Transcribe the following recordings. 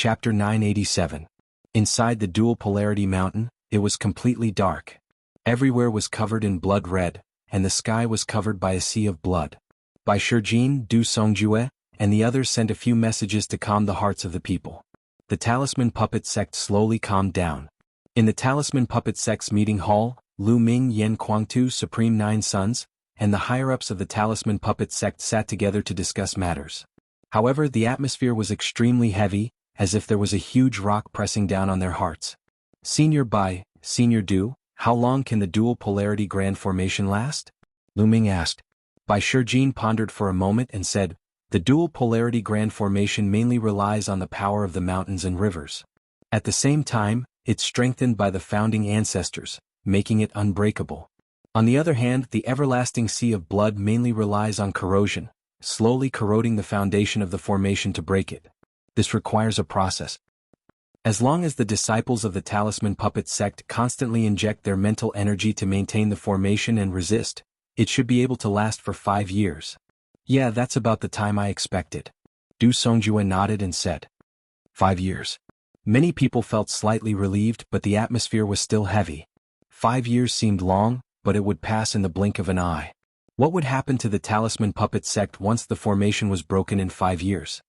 Chapter 987. Inside the dual polarity mountain, it was completely dark. Everywhere was covered in blood red, and the sky was covered by a sea of blood. Bai Shijin, Du Songjue, and the others sent a few messages to calm the hearts of the people. The Talisman Puppet Sect slowly calmed down. In the Talisman Puppet Sect's meeting hall, Lu Ming, Yan Kuangtu, Supreme Nine Sons, and the higher-ups of the Talisman Puppet Sect sat together to discuss matters. However, the atmosphere was extremely heavy, as if there was a huge rock pressing down on their hearts. Senior Bai, Senior Du, how long can the dual polarity grand formation last? Lu Ming asked. Bai Shijin pondered for a moment and said, the dual polarity grand formation mainly relies on the power of the mountains and rivers. At the same time, it's strengthened by the founding ancestors, making it unbreakable. On the other hand, the everlasting sea of blood mainly relies on corrosion, slowly corroding the foundation of the formation to break it. This requires a process. As long as the disciples of the Talisman Puppet Sect constantly inject their mental energy to maintain the formation and resist, it should be able to last for 5 years. Yeah, that's about the time I expected. Du Songjue nodded and said. 5 years. Many people felt slightly relieved, but the atmosphere was still heavy. 5 years seemed long, but it would pass in the blink of an eye. What would happen to the Talisman Puppet Sect once the formation was broken in 5 years?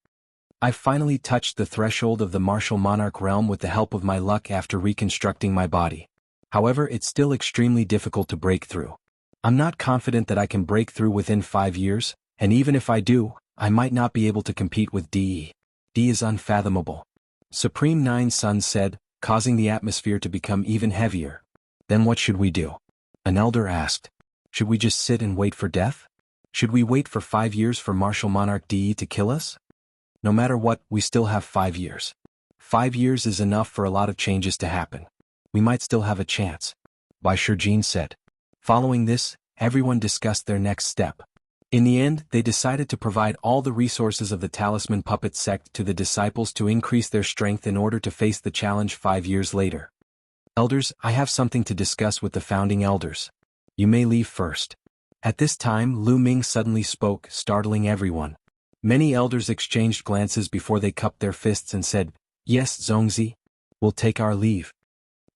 I finally touched the threshold of the martial monarch realm with the help of my luck after reconstructing my body. However, it's still extremely difficult to break through. I'm not confident that I can break through within 5 years, and even if I do, I might not be able to compete with DE. D is unfathomable. Supreme Nine Sons said, causing the atmosphere to become even heavier. Then what should we do? An elder asked. Should we just sit and wait for death? Should we wait for 5 years for martial monarch DE to kill us? No matter what, we still have 5 years. 5 years is enough for a lot of changes to happen. We might still have a chance. Bai Shijin said. Following this, everyone discussed their next step. In the end, they decided to provide all the resources of the Talisman Puppet Sect to the disciples to increase their strength in order to face the challenge 5 years later. Elders, I have something to discuss with the founding elders. You may leave first. At this time, Lu Ming suddenly spoke, startling everyone. Many elders exchanged glances before they cupped their fists and said, yes, Zongzi. We'll take our leave.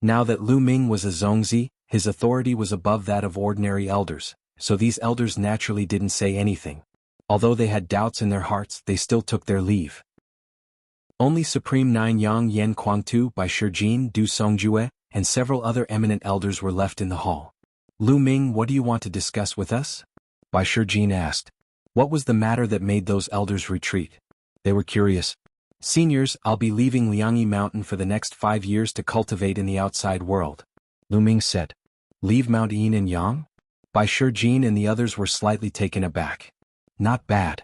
Now that Lu Ming was a Zongzi, his authority was above that of ordinary elders, so these elders naturally didn't say anything. Although they had doubts in their hearts, they still took their leave. Only Supreme Nine Yang Yan Kuangtu, Bai Shijin, Du Songjue, and several other eminent elders were left in the hall. Lu Ming, what do you want to discuss with us? Bai Shijin asked. What was the matter that made those elders retreat? They were curious. Seniors, I'll be leaving Liangyi Mountain for the next 5 years to cultivate in the outside world. Lu Ming said. Leave Mount Yin and Yang? Bai Shijin and the others were slightly taken aback. Not bad.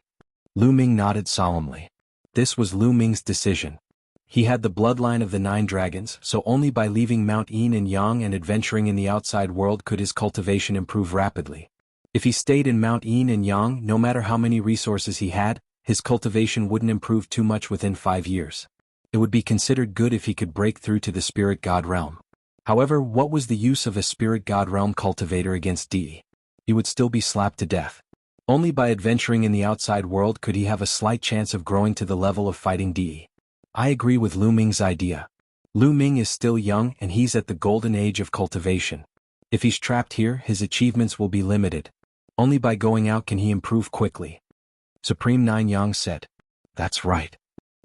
Lu Ming nodded solemnly. This was Lu Ming's decision. He had the bloodline of the 9 dragons, so only by leaving Mount Yin and Yang and adventuring in the outside world could his cultivation improve rapidly. If he stayed in Mount Yin and Yang, no matter how many resources he had, his cultivation wouldn't improve too much within 5 years. It would be considered good if he could break through to the spirit god realm. However, what was the use of a spirit god realm cultivator against DE? He would still be slapped to death. Only by adventuring in the outside world could he have a slight chance of growing to the level of fighting DE. I agree with Lu Ming's idea. Lu Ming is still young and he's at the golden age of cultivation. If he's trapped here, his achievements will be limited. Only by going out can he improve quickly. Supreme Nine Yang said. That's right.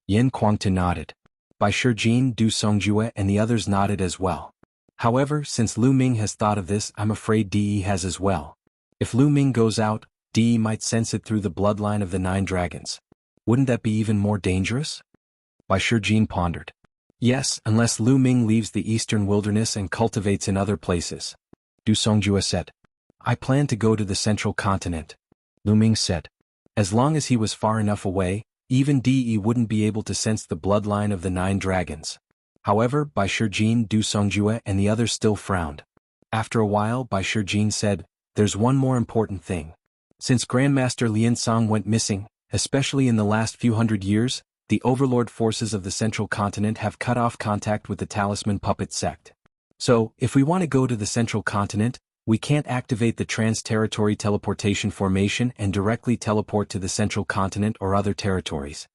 Yan Kuangtu nodded. Bai Shijin, Du Songjue and the others nodded as well. However, since Lu Ming has thought of this, I'm afraid DE has as well. If Lu Ming goes out, DE might sense it through the bloodline of the 9 dragons. Wouldn't that be even more dangerous? Bai Shijin pondered. Yes, unless Lu Ming leaves the eastern wilderness and cultivates in other places. Du Songjue said. I plan to go to the central continent. Lu Ming said. As long as he was far enough away, even DE wouldn't be able to sense the bloodline of the 9 dragons. However, Bai Shijin, Du Songjue and the others still frowned. After a while, Bai Shijin said, there's one more important thing. Since Grandmaster Liansong went missing, especially in the last few hundred years, the overlord forces of the central continent have cut off contact with the Talisman Puppet Sect. So, if we want to go to the central continent, we can't activate the trans-territory teleportation formation and directly teleport to the central continent or other territories.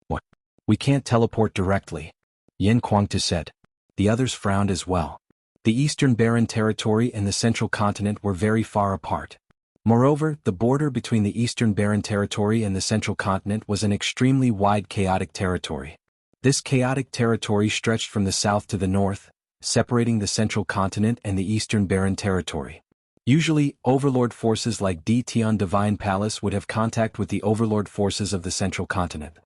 What? We can't teleport directly, Yan Kuangtu said. The others frowned as well. The Eastern Barren Territory and the Central Continent were very far apart. Moreover, the border between the Eastern Barren Territory and the Central Continent was an extremely wide chaotic territory. This chaotic territory stretched from the south to the north, separating the Central Continent and the Eastern Barren Territory. Usually, Overlord forces like D Tian Divine Palace would have contact with the Overlord forces of the Central Continent.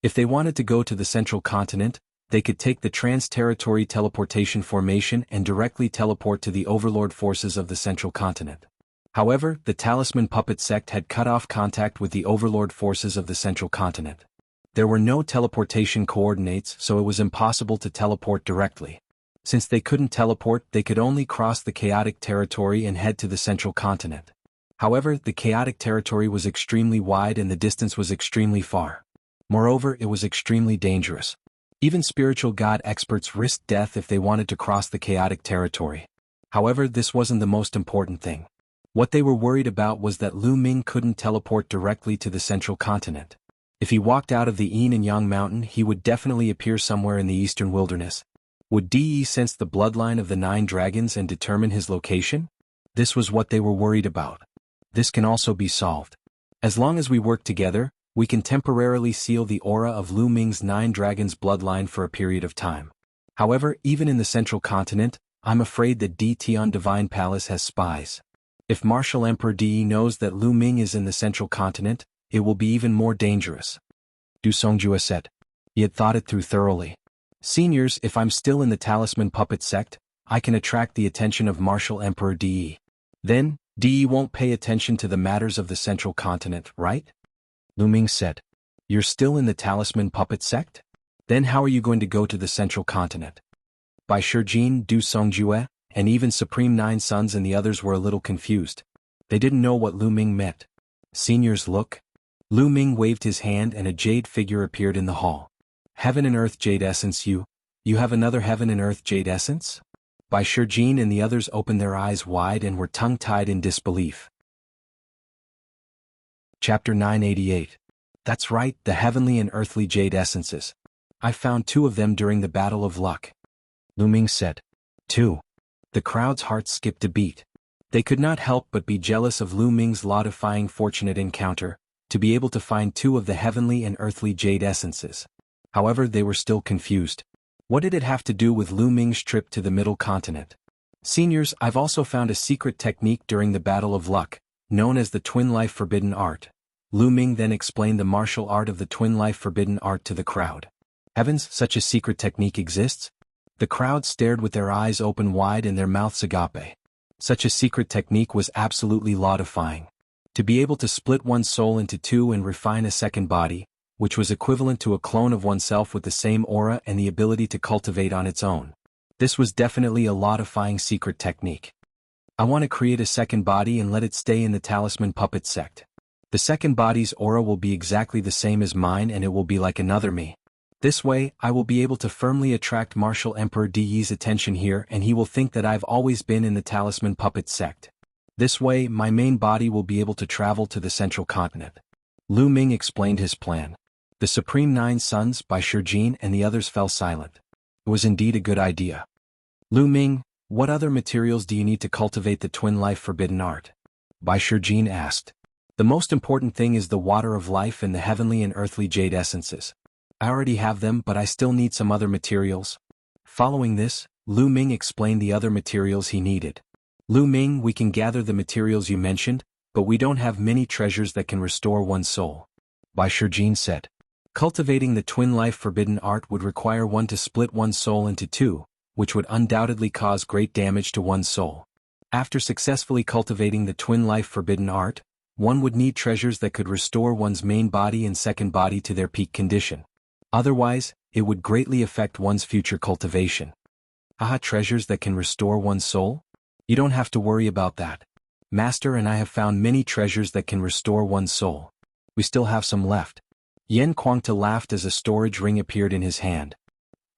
If they wanted to go to the Central Continent, they could take the Trans-Territory Teleportation Formation and directly teleport to the Overlord forces of the Central Continent. However, the Talisman Puppet Sect had cut off contact with the Overlord forces of the Central Continent. There were no teleportation coordinates, so it was impossible to teleport directly. Since they couldn't teleport, they could only cross the chaotic territory and head to the Central Continent. However, the chaotic territory was extremely wide and the distance was extremely far. Moreover, it was extremely dangerous. Even spiritual god experts risked death if they wanted to cross the chaotic territory. However, this wasn't the most important thing. What they were worried about was that Lu Ming couldn't teleport directly to the Central Continent. If he walked out of the Yin and Yang Mountain, he would definitely appear somewhere in the Eastern Wilderness. Would De sense the bloodline of the 9 dragons and determine his location? This was what they were worried about. This can also be solved. As long as we work together, we can temporarily seal the aura of Lu Ming's 9 dragons bloodline for a period of time. However, even in the Central Continent, I'm afraid that D Tian Divine Palace has spies. If Martial Emperor De knows that Lu Ming is in the Central Continent, it will be even more dangerous. Du Songjue said. He had thought it through thoroughly. Seniors, if I'm still in the Talisman Puppet Sect, I can attract the attention of Martial Emperor De. Then, De won't pay attention to the matters of the Central Continent, right? Lu Ming said. You're still in the Talisman Puppet Sect? Then how are you going to go to the Central Continent? By Shijin, Du Songjue, and even Supreme 9 Sons and the others were a little confused. They didn't know what Lu Ming meant. Seniors, look. Lu Ming waved his hand and a jade figure appeared in the hall. Heaven and Earth Jade Essence, you have another Heaven and Earth Jade Essence? By Shijin and the others opened their eyes wide and were tongue-tied in disbelief. Chapter 988. That's right, the Heavenly and Earthly Jade Essences. I found 2 of them during the Battle of Luck. Lu Ming said. 2. The crowd's hearts skipped a beat. They could not help but be jealous of Lu Ming's law-defying fortunate encounter, to be able to find 2 of the Heavenly and Earthly Jade Essences. However, they were still confused. What did it have to do with Lu Ming's trip to the Middle Continent? Seniors, I've also found a secret technique during the Battle of Luck, known as the Twin Life Forbidden Art. Lu Ming then explained the martial art of the Twin Life Forbidden Art to the crowd. Heavens, such a secret technique exists? The crowd stared with their eyes open wide and their mouths agape. Such a secret technique was absolutely law-defying. To be able to split one's soul into 2 and refine a second body, which was equivalent to a clone of oneself with the same aura and the ability to cultivate on its own. This was definitely a law-defying secret technique. I want to create a second body and let it stay in the Talisman Puppet Sect. The second body's aura will be exactly the same as mine and it will be like another me. This way, I will be able to firmly attract Martial Emperor De's attention here and he will think that I've always been in the Talisman Puppet Sect. This way, my main body will be able to travel to the Central Continent. Lu Ming explained his plan. The Supreme 9 Sons, by Shijin and the others fell silent. It was indeed a good idea. Lu Ming, what other materials do you need to cultivate the Twin Life Forbidden Art? Bai Shijin asked. The most important thing is the Water of Life and the Heavenly and Earthly Jade Essences. I already have them but I still need some other materials. Following this, Lu Ming explained the other materials he needed. Lu Ming, we can gather the materials you mentioned, but we don't have many treasures that can restore one's soul. Bai Shijin said. Cultivating the Twin Life Forbidden Art would require one to split one's soul into 2, which would undoubtedly cause great damage to one's soul. After successfully cultivating the Twin Life Forbidden Art, one would need treasures that could restore one's main body and second body to their peak condition. Otherwise, it would greatly affect one's future cultivation. Haha, treasures that can restore one's soul? You don't have to worry about that. Master and I have found many treasures that can restore one's soul. We still have some left. Yan Kuangta laughed as a storage ring appeared in his hand.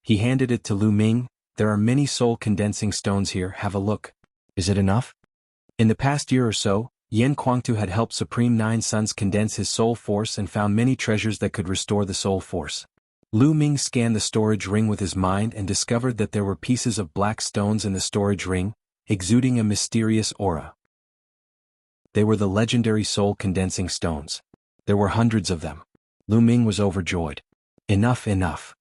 He handed it to Lu Ming. There are many soul condensing stones here, have a look. Is it enough? In the past year or so, Yen Kuangtu had helped Supreme Nine Suns condense his soul force and found many treasures that could restore the soul force. Lu Ming scanned the storage ring with his mind and discovered that there were pieces of black stones in the storage ring, exuding a mysterious aura. They were the legendary soul-condensing stones. There were hundreds of them. Lu Ming was overjoyed. Enough.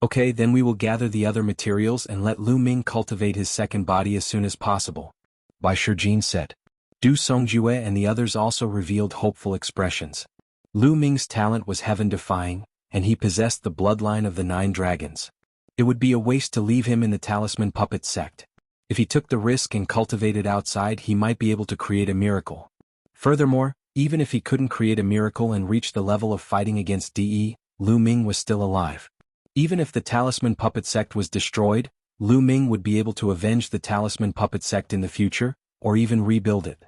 Okay, then we will gather the other materials and let Lu Ming cultivate his second body as soon as possible. Bai Shijin said. Du Songjue and the others also revealed hopeful expressions. Lu Ming's talent was heaven-defying, and he possessed the bloodline of the 9 dragons. It would be a waste to leave him in the Talisman Puppet sect. If he took the risk and cultivated outside, he might be able to create a miracle. Furthermore, even if he couldn't create a miracle and reach the level of fighting against DE, Lu Ming was still alive. Even if the Talisman Puppet sect was destroyed, Lu Ming would be able to avenge the Talisman Puppet sect in the future, or even rebuild it.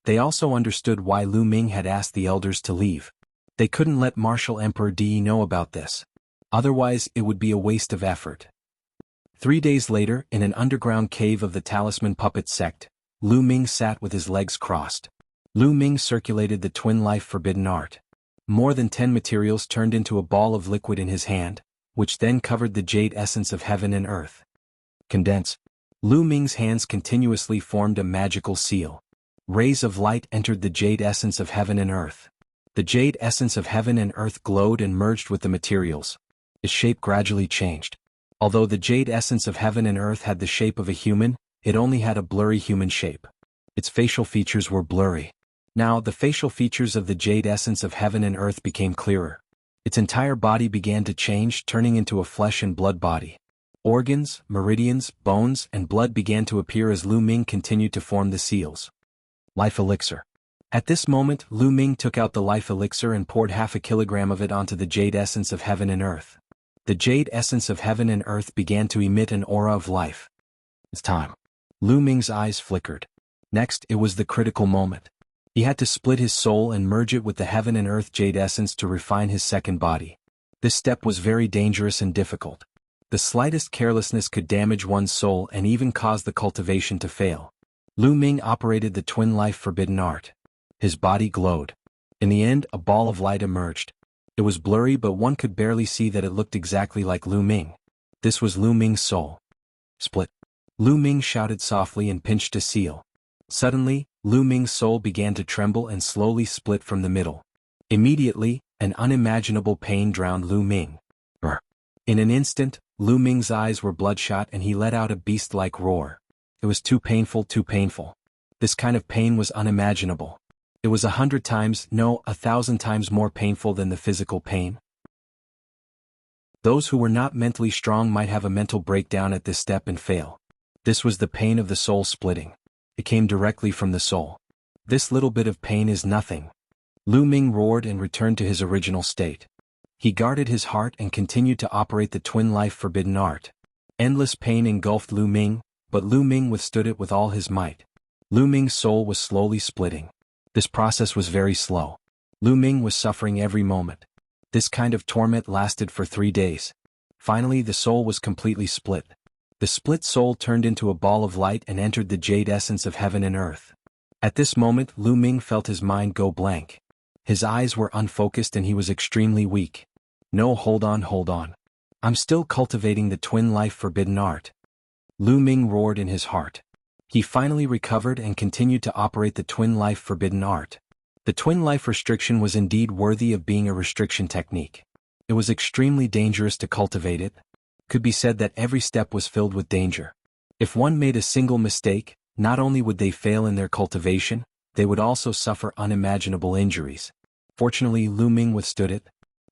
They also understood why Lu Ming had asked the elders to leave. They couldn't let Martial Emperor DE know about this. Otherwise, it would be a waste of effort. 3 days later, in an underground cave of the Talisman Puppet sect, Lu Ming sat with his legs crossed. Lu Ming circulated the twin life forbidden art. More than 10 materials turned into a ball of liquid in his hand, which then covered the jade essence of heaven and earth. Condense. Lu Ming's hands continuously formed a magical seal. Rays of light entered the jade essence of heaven and earth. The jade essence of heaven and earth glowed and merged with the materials. Its shape gradually changed. Although the jade essence of heaven and earth had the shape of a human, it only had a blurry human shape. Its facial features were blurry. Now, the facial features of the jade essence of heaven and earth became clearer. Its entire body began to change, turning into a flesh and blood body. Organs, meridians, bones, and blood began to appear as Lu Ming continued to form the seals. Life elixir. At this moment, Lu Ming took out the life elixir and poured 1/2 kilogram of it onto the jade essence of heaven and earth. The jade essence of heaven and earth began to emit an aura of life. It's time. Lu Ming's eyes flickered. Next, it was the critical moment. He had to split his soul and merge it with the heaven and earth jade essence to refine his second body. This step was very dangerous and difficult. The slightest carelessness could damage one's soul and even cause the cultivation to fail. Lu Ming operated the twin life forbidden art. His body glowed. In the end, a ball of light emerged. It was blurry, but one could barely see that it looked exactly like Lu Ming. This was Lu Ming's soul. Split. Lu Ming shouted softly and pinched a seal. Suddenly, Lu Ming's soul began to tremble and slowly split from the middle. Immediately, an unimaginable pain drowned Lu Ming. In an instant, Lu Ming's eyes were bloodshot and he let out a beast-like roar. It was too painful. This kind of pain was unimaginable. It was 100 times, no, 1,000 times more painful than the physical pain. Those who were not mentally strong might have a mental breakdown at this step and fail. This was the pain of the soul splitting. It came directly from the soul. This little bit of pain is nothing. Lu Ming roared and returned to his original state. He guarded his heart and continued to operate the twin life forbidden art. Endless pain engulfed Lu Ming, but Lu Ming withstood it with all his might. Lu Ming's soul was slowly splitting. This process was very slow. Lu Ming was suffering every moment. This kind of torment lasted for 3 days. Finally, the soul was completely split. The split soul turned into a ball of light and entered the jade essence of heaven and earth. At this moment, Lu Ming felt his mind go blank. His eyes were unfocused and he was extremely weak. No, hold on. I'm still cultivating the twin life forbidden art. Lu Ming roared in his heart. He finally recovered and continued to operate the twin life forbidden art. The twin life restriction was indeed worthy of being a restriction technique. It was extremely dangerous to cultivate it. Could be said that every step was filled with danger. If one made a single mistake, not only would they fail in their cultivation, they would also suffer unimaginable injuries. Fortunately, Lu Ming withstood it.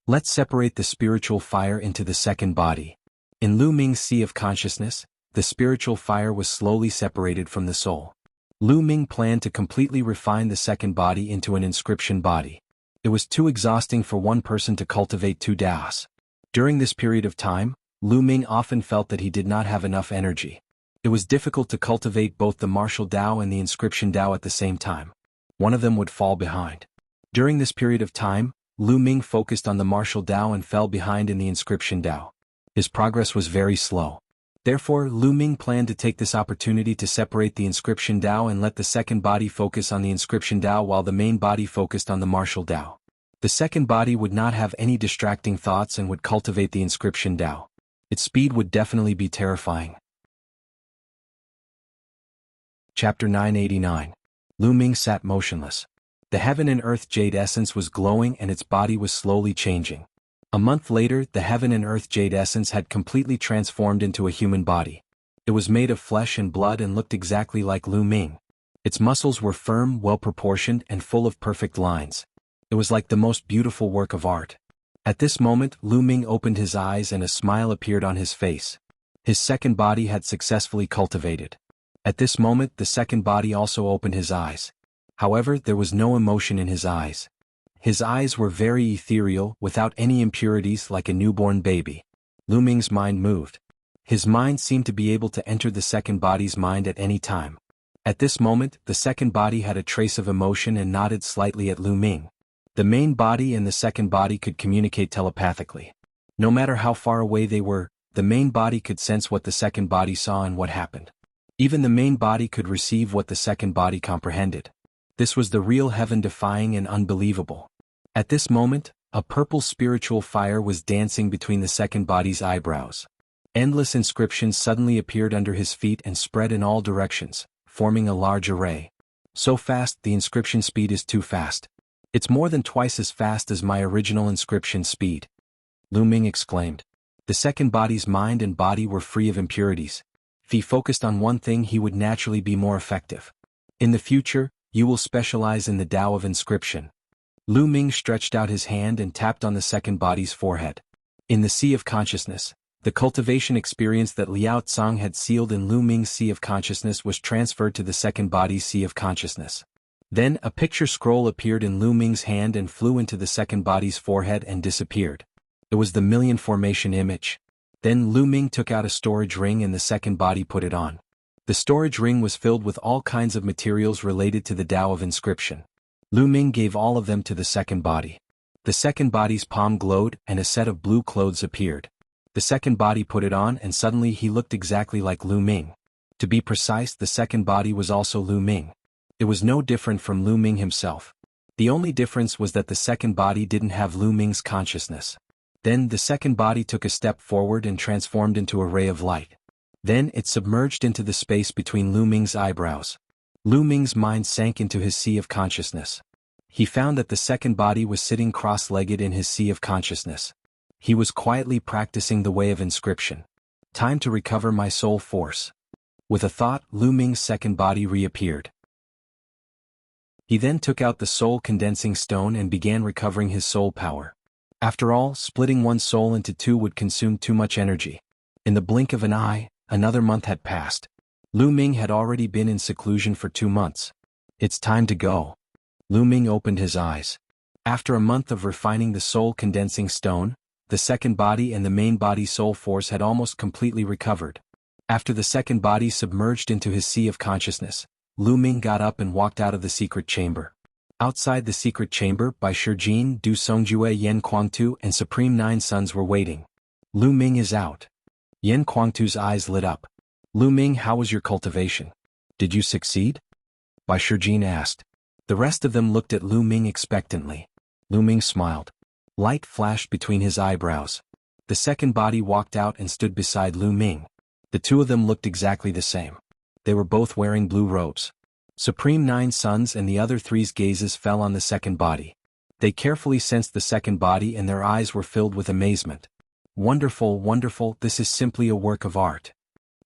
Let's separate the spiritual fire into the second body. In Lu Ming's sea of consciousness, the spiritual fire was slowly separated from the soul. Lu Ming planned to completely refine the second body into an inscription body. It was too exhausting for one person to cultivate 2 Daos. During this period of time, Lu Ming often felt that he did not have enough energy. It was difficult to cultivate both the martial Dao and the inscription Dao at the same time. One of them would fall behind. During this period of time, Lu Ming focused on the martial Dao and fell behind in the inscription Dao. His progress was very slow. Therefore, Lu Ming planned to take this opportunity to separate the inscription Dao and let the second body focus on the inscription Dao while the main body focused on the martial Dao. The second body would not have any distracting thoughts and would cultivate the inscription Dao. Its speed would definitely be terrifying. Chapter 989. Lu Ming sat motionless. The heaven and earth jade essence was glowing and its body was slowly changing. A month later, the heaven and earth jade essence had completely transformed into a human body. It was made of flesh and blood and looked exactly like Lu Ming. Its muscles were firm, well-proportioned, and full of perfect lines. It was like the most beautiful work of art. At this moment, Lu Ming opened his eyes and a smile appeared on his face. His second body had successfully cultivated. At this moment, the second body also opened his eyes. However, there was no emotion in his eyes. His eyes were very ethereal, without any impurities, like a newborn baby. Lu Ming's mind moved. His mind seemed to be able to enter the second body's mind at any time. At this moment, the second body had a trace of emotion and nodded slightly at Lu Ming. The main body and the second body could communicate telepathically. No matter how far away they were, the main body could sense what the second body saw and what happened. Even the main body could receive what the second body comprehended. This was the real heaven-defying and unbelievable. At this moment, a purple spiritual fire was dancing between the second body's eyebrows. Endless inscriptions suddenly appeared under his feet and spread in all directions, forming a large array. So fast, the inscription speed is too fast. It's more than twice as fast as my original inscription speed. Lu Ming exclaimed. The second body's mind and body were free of impurities. If he focused on one thing, he would naturally be more effective. In the future, you will specialize in the Tao of inscription. Lu Ming stretched out his hand and tapped on the second body's forehead. In the Sea of Consciousness, the cultivation experience that Liao Tsang had sealed in Lu Ming's Sea of Consciousness was transferred to the second body's Sea of Consciousness. Then a picture scroll appeared in Lu Ming's hand and flew into the second body's forehead and disappeared. It was the million formation image. Then Lu Ming took out a storage ring and the second body put it on. The storage ring was filled with all kinds of materials related to the Tao of inscription. Lu Ming gave all of them to the second body. The second body's palm glowed and a set of blue clothes appeared. The second body put it on and suddenly he looked exactly like Lu Ming. To be precise, the second body was also Lu Ming. It was no different from Lu Ming himself. The only difference was that the second body didn't have Lu Ming's consciousness. Then the second body took a step forward and transformed into a ray of light. Then it submerged into the space between Lu Ming's eyebrows. Lu Ming's mind sank into his Sea of Consciousness. He found that the second body was sitting cross-legged in his Sea of Consciousness. He was quietly practicing the way of inscription. Time to recover my soul force. With a thought, Lu Ming's second body reappeared. He then took out the soul condensing stone and began recovering his soul power. After all, splitting one's soul into two would consume too much energy. In the blink of an eye, another month had passed. Lu Ming had already been in seclusion for 2 months. It's time to go. Lu Ming opened his eyes. After a month of refining the soul condensing stone, the second body and the main body soul force had almost completely recovered. After the second body submerged into his Sea of Consciousness, Lu Ming got up and walked out of the secret chamber. Outside the secret chamber, Bai Shijin, Du Songjue, Yan Kuangtu, and Supreme Nine Sons were waiting. Lu Ming is out. Yan Kuangtu's eyes lit up. Lu Ming, how was your cultivation? Did you succeed? Bai Shijin asked. The rest of them looked at Lu Ming expectantly. Lu Ming smiled. Light flashed between his eyebrows. The second body walked out and stood beside Lu Ming. The two of them looked exactly the same. They were both wearing blue robes. Supreme Nine Sons and the other three's gazes fell on the second body. They carefully sensed the second body and their eyes were filled with amazement. Wonderful, wonderful, this is simply a work of art.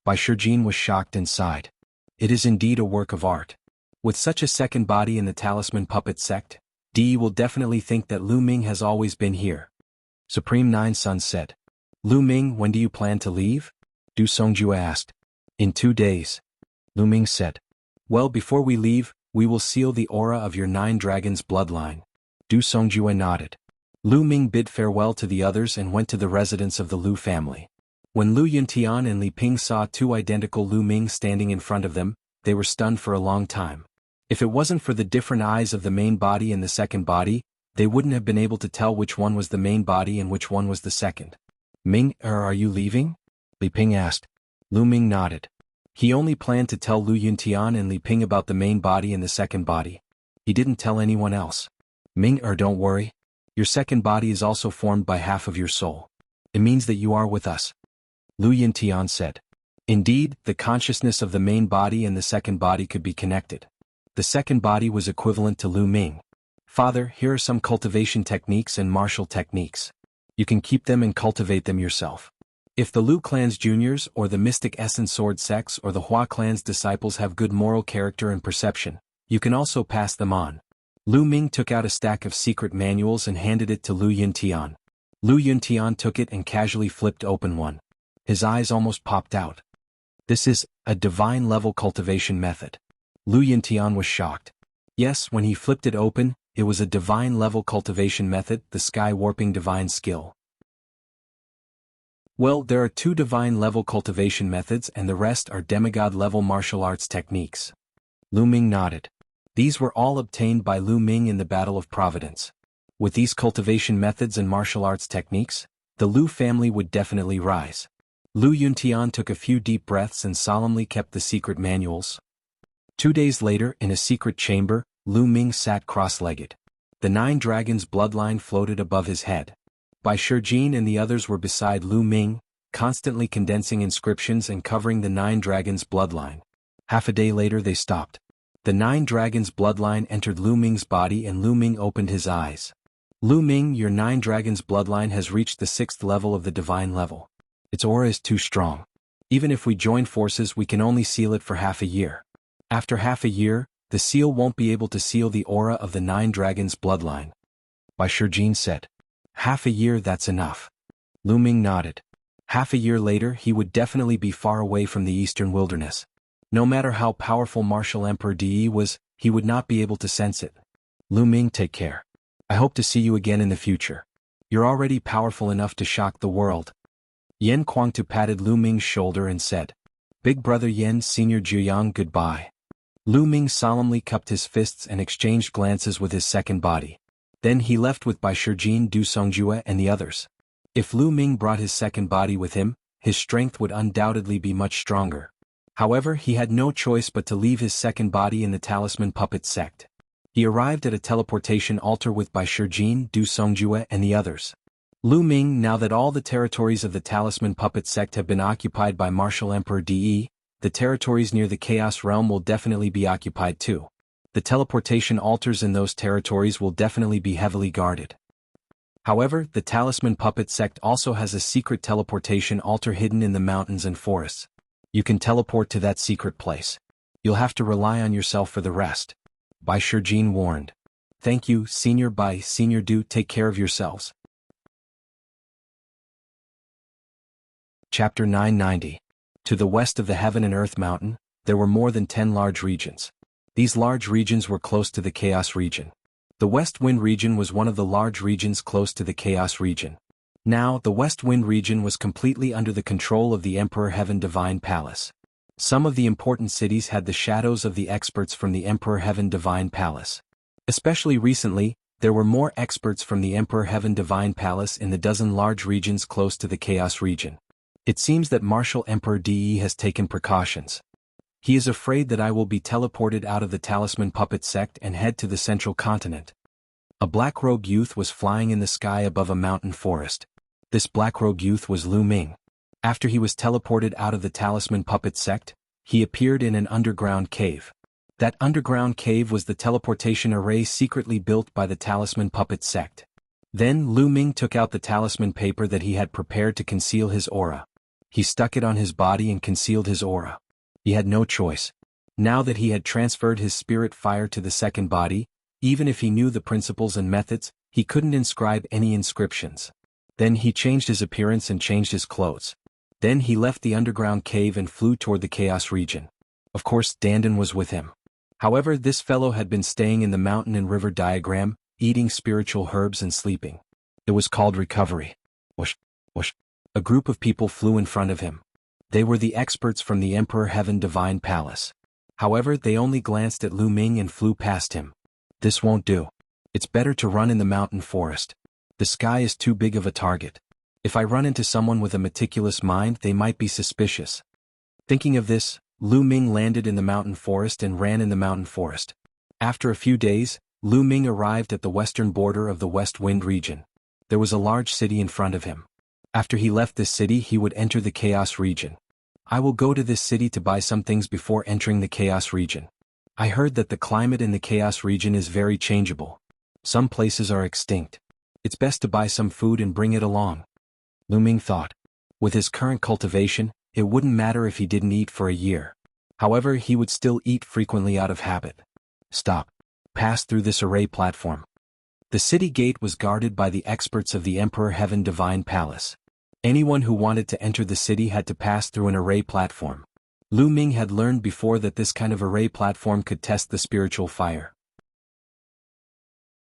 Bai Shijin was shocked and sighed. It is indeed a work of art. With such a second body in the Talisman Puppet sect, Di will definitely think that Lu Ming has always been here. Supreme Nine Sons said. Lu Ming, when do you plan to leave? Du Songjue asked. In 2 days. Lu Ming said. Well, before we leave, we will seal the aura of your 9 dragons' bloodline. Du Songjue nodded. Lu Ming bid farewell to the others and went to the residence of the Lu family. When Lu Yuntian and Li Ping saw 2 identical Lu Ming standing in front of them, they were stunned for a long time. If it wasn't for the different eyes of the main body and the second body, they wouldn't have been able to tell which one was the main body and which one was the second. Ming, are you leaving? Li Ping asked. Lu Ming nodded. He only planned to tell Lu Yuntian and Li Ping about the main body and the second body. He didn't tell anyone else. Don't worry. Your second body is also formed by half of your soul. It means that you are with us. Lu Yuntian said. Indeed, the consciousness of the main body and the second body could be connected. The second body was equivalent to Lu Ming. Father, here are some cultivation techniques and martial techniques. You can keep them and cultivate them yourself. If the Lu clan's juniors or the Mystic Essence Sword sects or the Hua clan's disciples have good moral character and perception, you can also pass them on. Lu Ming took out a stack of secret manuals and handed it to Lu Yuntian. Lu Yuntian took it and casually flipped open one. His eyes almost popped out. This is a divine-level cultivation method. Lu Yuntian was shocked. Yes, when he flipped it open, it was a divine-level cultivation method, the sky-warping divine skill. Well, there are 2 divine-level cultivation methods and the rest are demigod-level martial arts techniques. Lu Ming nodded. These were all obtained by Lu Ming in the Battle of Providence. With these cultivation methods and martial arts techniques, the Lu family would definitely rise. Lu Yuntian took a few deep breaths and solemnly kept the secret manuals. 2 days later, in a secret chamber, Lu Ming sat cross-legged. The 9 dragons' bloodline floated above his head. Bai Shijin and the others were beside Lu Ming, constantly condensing inscriptions and covering the 9 dragons' bloodline. Half a day later they stopped. The 9 dragons' bloodline entered Lu Ming's body and Lu Ming opened his eyes. Lu Ming, your 9 dragons' bloodline has reached the 6th level of the divine level. Its aura is too strong. Even if we join forces we can only seal it for half a year. After half a year, the seal won't be able to seal the aura of the 9 dragons' bloodline. Bai Shijin said. Half a year, that's enough. Lu Ming nodded. Half a year later he would definitely be far away from the eastern wilderness. No matter how powerful Martial Emperor Di was, he would not be able to sense it. Lu Ming, take care. I hope to see you again in the future. You're already powerful enough to shock the world. Yan Kuangtu patted Lu Ming's shoulder and said, Big brother Yan, Senior Jiang, goodbye. Lu Ming solemnly cupped his fists and exchanged glances with his second body. Then he left with Bai Shijin, Du Songjue and the others. If Lu Ming brought his second body with him, his strength would undoubtedly be much stronger. However, he had no choice but to leave his second body in the Talisman Puppet sect. He arrived at a teleportation altar with Bai Shijin, Du Songjue and the others. Lu Ming, now that all the territories of the Talisman Puppet sect have been occupied by Martial Emperor Di, the territories near the Chaos Realm will definitely be occupied too. The teleportation altars in those territories will definitely be heavily guarded. However, the Talisman Puppet sect also has a secret teleportation altar hidden in the mountains and forests. You can teleport to that secret place. You'll have to rely on yourself for the rest. Bai Shijin warned. Thank you, Senior Bai, Senior Du, take care of yourselves. Chapter 990. To the west of the Heaven and Earth Mountain, there were more than 10 large regions. These large regions were close to the Chaos region. The West Wind region was one of the large regions close to the Chaos region. Now, the West Wind region was completely under the control of the Emperor Heaven Divine Palace. Some of the important cities had the shadows of the experts from the Emperor Heaven Divine Palace. Especially recently, there were more experts from the Emperor Heaven Divine Palace in the dozen large regions close to the Chaos region. It seems that Martial Emperor Di has taken precautions. He is afraid that I will be teleported out of the Talisman Puppet sect and head to the central continent. A black-robed youth was flying in the sky above a mountain forest. This black-robed youth was Lu Ming. After he was teleported out of the Talisman Puppet sect, he appeared in an underground cave. That underground cave was the teleportation array secretly built by the Talisman Puppet sect. Then Lu Ming took out the talisman paper that he had prepared to conceal his aura. He stuck it on his body and concealed his aura. He had no choice. Now that he had transferred his spirit fire to the second body, even if he knew the principles and methods, he couldn't inscribe any inscriptions. Then he changed his appearance and changed his clothes. Then he left the underground cave and flew toward the Chaos region. Of course, Dandan was with him. However, this fellow had been staying in the mountain and river diagram, eating spiritual herbs and sleeping. It was called recovery. Whoosh, whoosh. A group of people flew in front of him. They were the experts from the Emperor Heaven Divine Palace. However, they only glanced at Lu Ming and flew past him. This won't do. It's better to run in the mountain forest. The sky is too big of a target. If I run into someone with a meticulous mind, they might be suspicious. Thinking of this, Lu Ming landed in the mountain forest and ran in the mountain forest. After a few days, Lu Ming arrived at the western border of the West Wind region. There was a large city in front of him. After he left this city, he would enter the Chaos region. I will go to this city to buy some things before entering the Chaos region. I heard that the climate in the Chaos region is very changeable. Some places are extinct. It's best to buy some food and bring it along. Lu Ming thought. With his current cultivation, it wouldn't matter if he didn't eat for a year. However, he would still eat frequently out of habit. Stop. Pass through this array platform. The city gate was guarded by the experts of the Emperor Heaven Divine Palace. Anyone who wanted to enter the city had to pass through an array platform. Lu Ming had learned before that this kind of array platform could test the spiritual fire.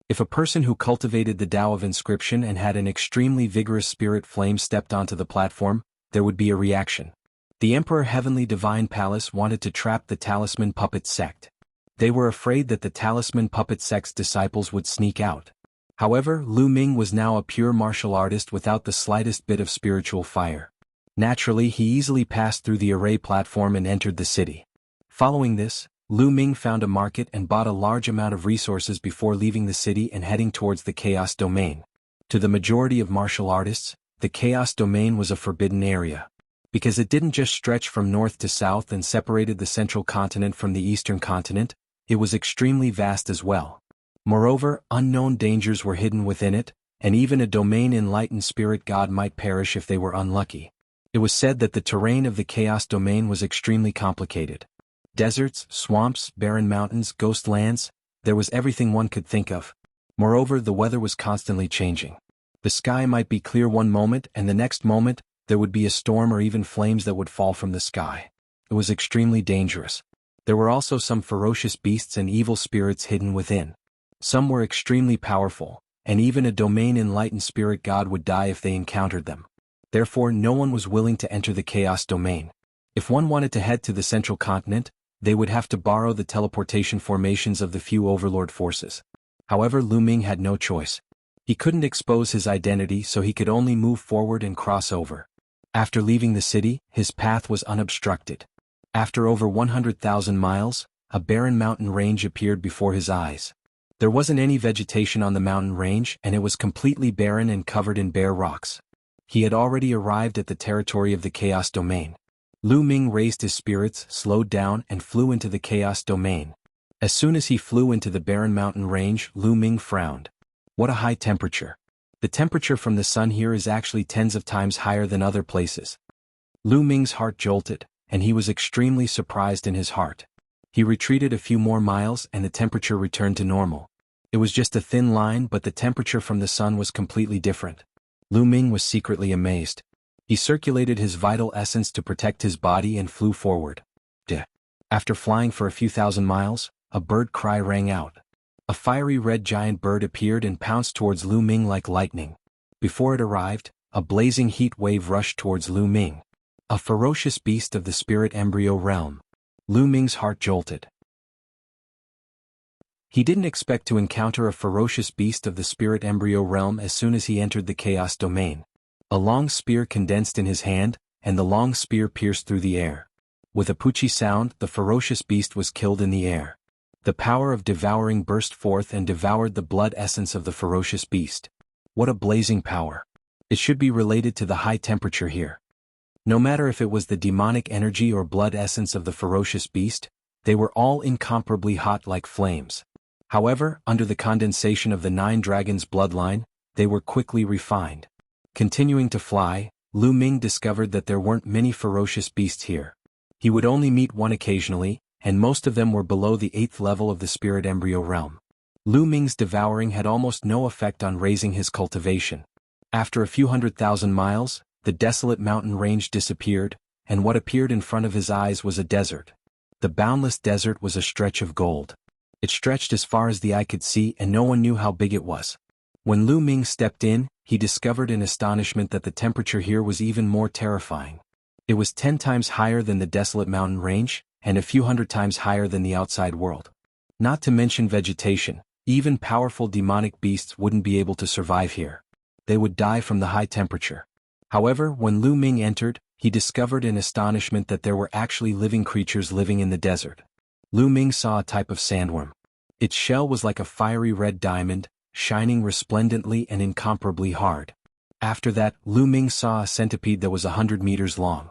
If a person who cultivated the Tao of Inscription and had an extremely vigorous spirit flame stepped onto the platform, there would be a reaction. The Emperor Heavenly Divine Palace wanted to trap the Talisman Puppet sect. They were afraid that the Talisman Puppet sect's disciples would sneak out. However, Lu Ming was now a pure martial artist without the slightest bit of spiritual fire. Naturally, he easily passed through the array platform and entered the city. Following this, Lu Ming found a market and bought a large amount of resources before leaving the city and heading towards the Chaos Domain. To the majority of martial artists, the Chaos Domain was a forbidden area. Because it didn't just stretch from north to south and separated the central continent from the eastern continent, it was extremely vast as well. Moreover, unknown dangers were hidden within it, and even a domain-enlightened spirit god might perish if they were unlucky. It was said that the terrain of the Chaos Domain was extremely complicated. Deserts, swamps, barren mountains, ghost lands, there was everything one could think of. Moreover, the weather was constantly changing. The sky might be clear one moment and the next moment, there would be a storm or even flames that would fall from the sky. It was extremely dangerous. There were also some ferocious beasts and evil spirits hidden within. Some were extremely powerful, and even a domain-enlightened spirit god would die if they encountered them. Therefore, no one was willing to enter the Chaos Domain. If one wanted to head to the central continent, they would have to borrow the teleportation formations of the few overlord forces. However, Lu Ming had no choice. He couldn't expose his identity, so he could only move forward and cross over. After leaving the city, his path was unobstructed. After over 100,000 miles, a barren mountain range appeared before his eyes. There wasn't any vegetation on the mountain range, and it was completely barren and covered in bare rocks. He had already arrived at the territory of the Chaos Domain. Lu Ming raised his spirits, slowed down, and flew into the Chaos Domain. As soon as he flew into the barren mountain range, Lu Ming frowned. What a high temperature. The temperature from the sun here is actually tens of times higher than other places. Lu Ming's heart jolted, and he was extremely surprised in his heart. He retreated a few more miles and the temperature returned to normal. It was just a thin line, but the temperature from the sun was completely different. Lu Ming was secretly amazed. He circulated his vital essence to protect his body and flew forward. After flying for a few thousand miles, a bird cry rang out. A fiery red giant bird appeared and pounced towards Lu Ming like lightning. Before it arrived, a blazing heat wave rushed towards Lu Ming. A ferocious beast of the spirit embryo realm. Lu Ming's heart jolted. He didn't expect to encounter a ferocious beast of the spirit embryo realm as soon as he entered the Chaos Domain. A long spear condensed in his hand, and the long spear pierced through the air. With a poochie sound, the ferocious beast was killed in the air. The power of devouring burst forth and devoured the blood essence of the ferocious beast. What a blazing power. It should be related to the high temperature here. No matter if it was the demonic energy or blood essence of the ferocious beast, they were all incomparably hot like flames. However, under the condensation of the 9 dragons' bloodline, they were quickly refined. Continuing to fly, Lu Ming discovered that there weren't many ferocious beasts here. He would only meet one occasionally, and most of them were below the 8th level of the spirit embryo realm. Lu Ming's devouring had almost no effect on raising his cultivation. After a few 100,000 miles, the desolate mountain range disappeared, and what appeared in front of his eyes was a desert. The boundless desert was a stretch of gold. It stretched as far as the eye could see, and no one knew how big it was. When Lu Ming stepped in, he discovered in astonishment that the temperature here was even more terrifying. It was 10 times higher than the desolate mountain range, and a few 100 times higher than the outside world. Not to mention vegetation, even powerful demonic beasts wouldn't be able to survive here. They would die from the high temperature. However, when Lu Ming entered, he discovered in astonishment that there were actually living creatures living in the desert. Lu Ming saw a type of sandworm. Its shell was like a fiery red diamond, shining resplendently and incomparably hard. After that, Lu Ming saw a centipede that was 100 meters long.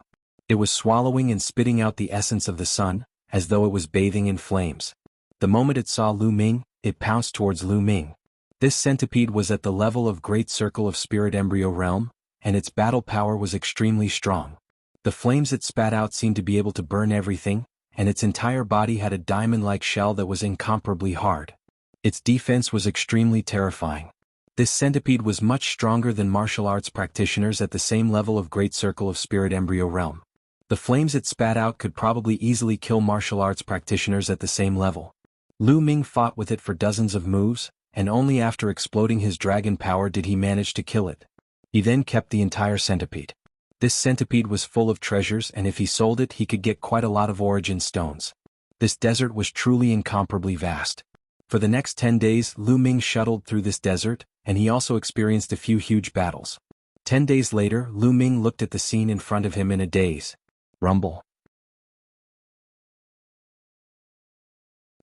It was swallowing and spitting out the essence of the sun, as though it was bathing in flames. The moment it saw Lu Ming, it pounced towards Lu Ming. This centipede was at the level of Great Circle of Spirit Embryo Realm, and its battle power was extremely strong. The flames it spat out seemed to be able to burn everything, and its entire body had a diamond-like shell that was incomparably hard. Its defense was extremely terrifying. This centipede was much stronger than martial arts practitioners at the same level of Great Circle of Spirit Embryo Realm. The flames it spat out could probably easily kill martial arts practitioners at the same level. Lu Ming fought with it for dozens of moves, and only after exploding his dragon power did he manage to kill it. He then kept the entire centipede. This centipede was full of treasures, and if he sold it he could get quite a lot of origin stones. This desert was truly incomparably vast. For the next 10 days Lu Ming shuttled through this desert, and he also experienced a few huge battles. 10 days later Lu Ming looked at the scene in front of him in a daze. Rumble.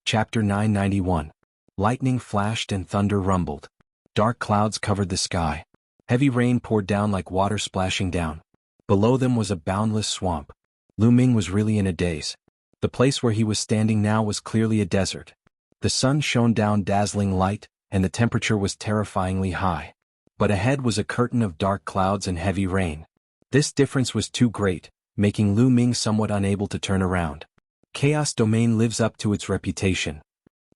Chapter 991. Lightning flashed and thunder rumbled. Dark clouds covered the sky. Heavy rain poured down like water splashing down. Below them was a boundless swamp. Lu Ming was really in a daze. The place where he was standing now was clearly a desert. The sun shone down dazzling light, and the temperature was terrifyingly high. But ahead was a curtain of dark clouds and heavy rain. This difference was too great, making Lu Ming somewhat unable to turn around. Chaos Domain lives up to its reputation.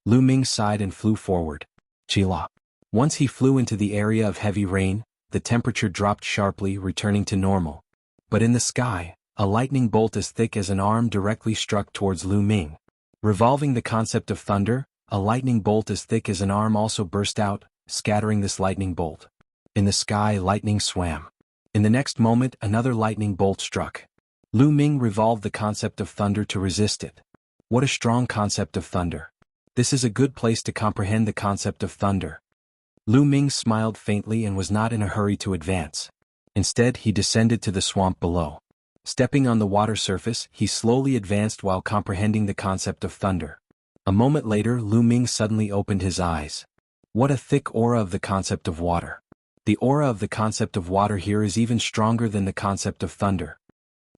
Lu Ming sighed and flew forward. Chila. Once he flew into the area of heavy rain, the temperature dropped sharply, returning to normal. But in the sky, a lightning bolt as thick as an arm directly struck towards Lu Ming. Revolving the concept of thunder, a lightning bolt as thick as an arm also burst out, scattering this lightning bolt. In the sky lightning swam. In the next moment another lightning bolt struck. Lu Ming revolved the concept of thunder to resist it. What a strong concept of thunder. This is a good place to comprehend the concept of thunder. Lu Ming smiled faintly and was not in a hurry to advance. Instead he descended to the swamp below. Stepping on the water surface, he slowly advanced while comprehending the concept of thunder. A moment later Lu Ming suddenly opened his eyes. What a thick aura of the concept of water. The aura of the concept of water here is even stronger than the concept of thunder.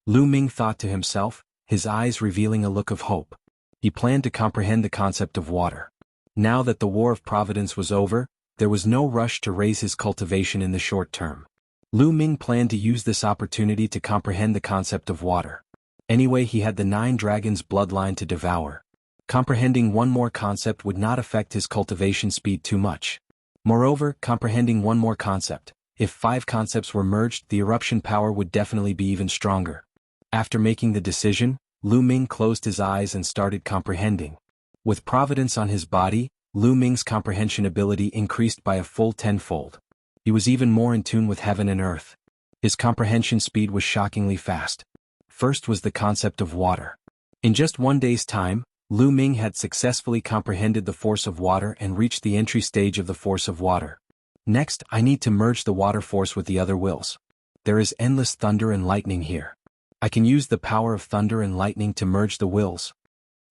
Lu Ming thought to himself, his eyes revealing a look of hope. He planned to comprehend the concept of water. Now that the War of Providence was over, there was no rush to raise his cultivation in the short term. Lu Ming planned to use this opportunity to comprehend the concept of water. Anyway, he had the 9 dragons bloodline to devour. Comprehending one more concept would not affect his cultivation speed too much. Moreover, comprehending one more concept, if 5 concepts were merged, the eruption power would definitely be even stronger. After making the decision, Lu Ming closed his eyes and started comprehending. With Providence on his body, Lu Ming's comprehension ability increased by a full 10-fold. He was even more in tune with heaven and earth. His comprehension speed was shockingly fast. First was the concept of water. In just 1 day's time, Lu Ming had successfully comprehended the force of water and reached the entry stage of the force of water. Next, I need to merge the water force with the other wills. There is endless thunder and lightning here. I can use the power of thunder and lightning to merge the wills.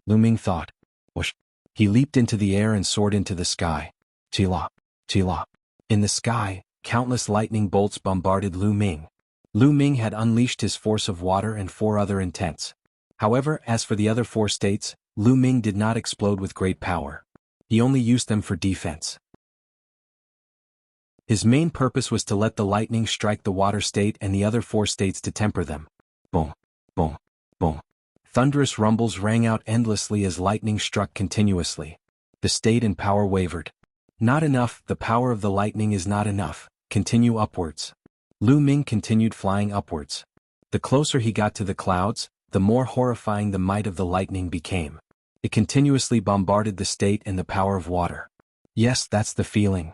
Lu Ming thought. Whoosh. He leaped into the air and soared into the sky. Chila. Chila. In the sky, countless lightning bolts bombarded Lu Ming. Lu Ming had unleashed his force of water and 4 other intents. However, as for the other 4 states, Lu Ming did not explode with great power. He only used them for defense. His main purpose was to let the lightning strike the water state and the other 4 states to temper them. Boom, boom, boom. Thunderous rumbles rang out endlessly as lightning struck continuously. The state and power wavered. Not enough, the power of the lightning is not enough. Continue upwards. Lu Ming continued flying upwards. The closer he got to the clouds, the more horrifying the might of the lightning became. It continuously bombarded the state and the power of water. Yes, that's the feeling.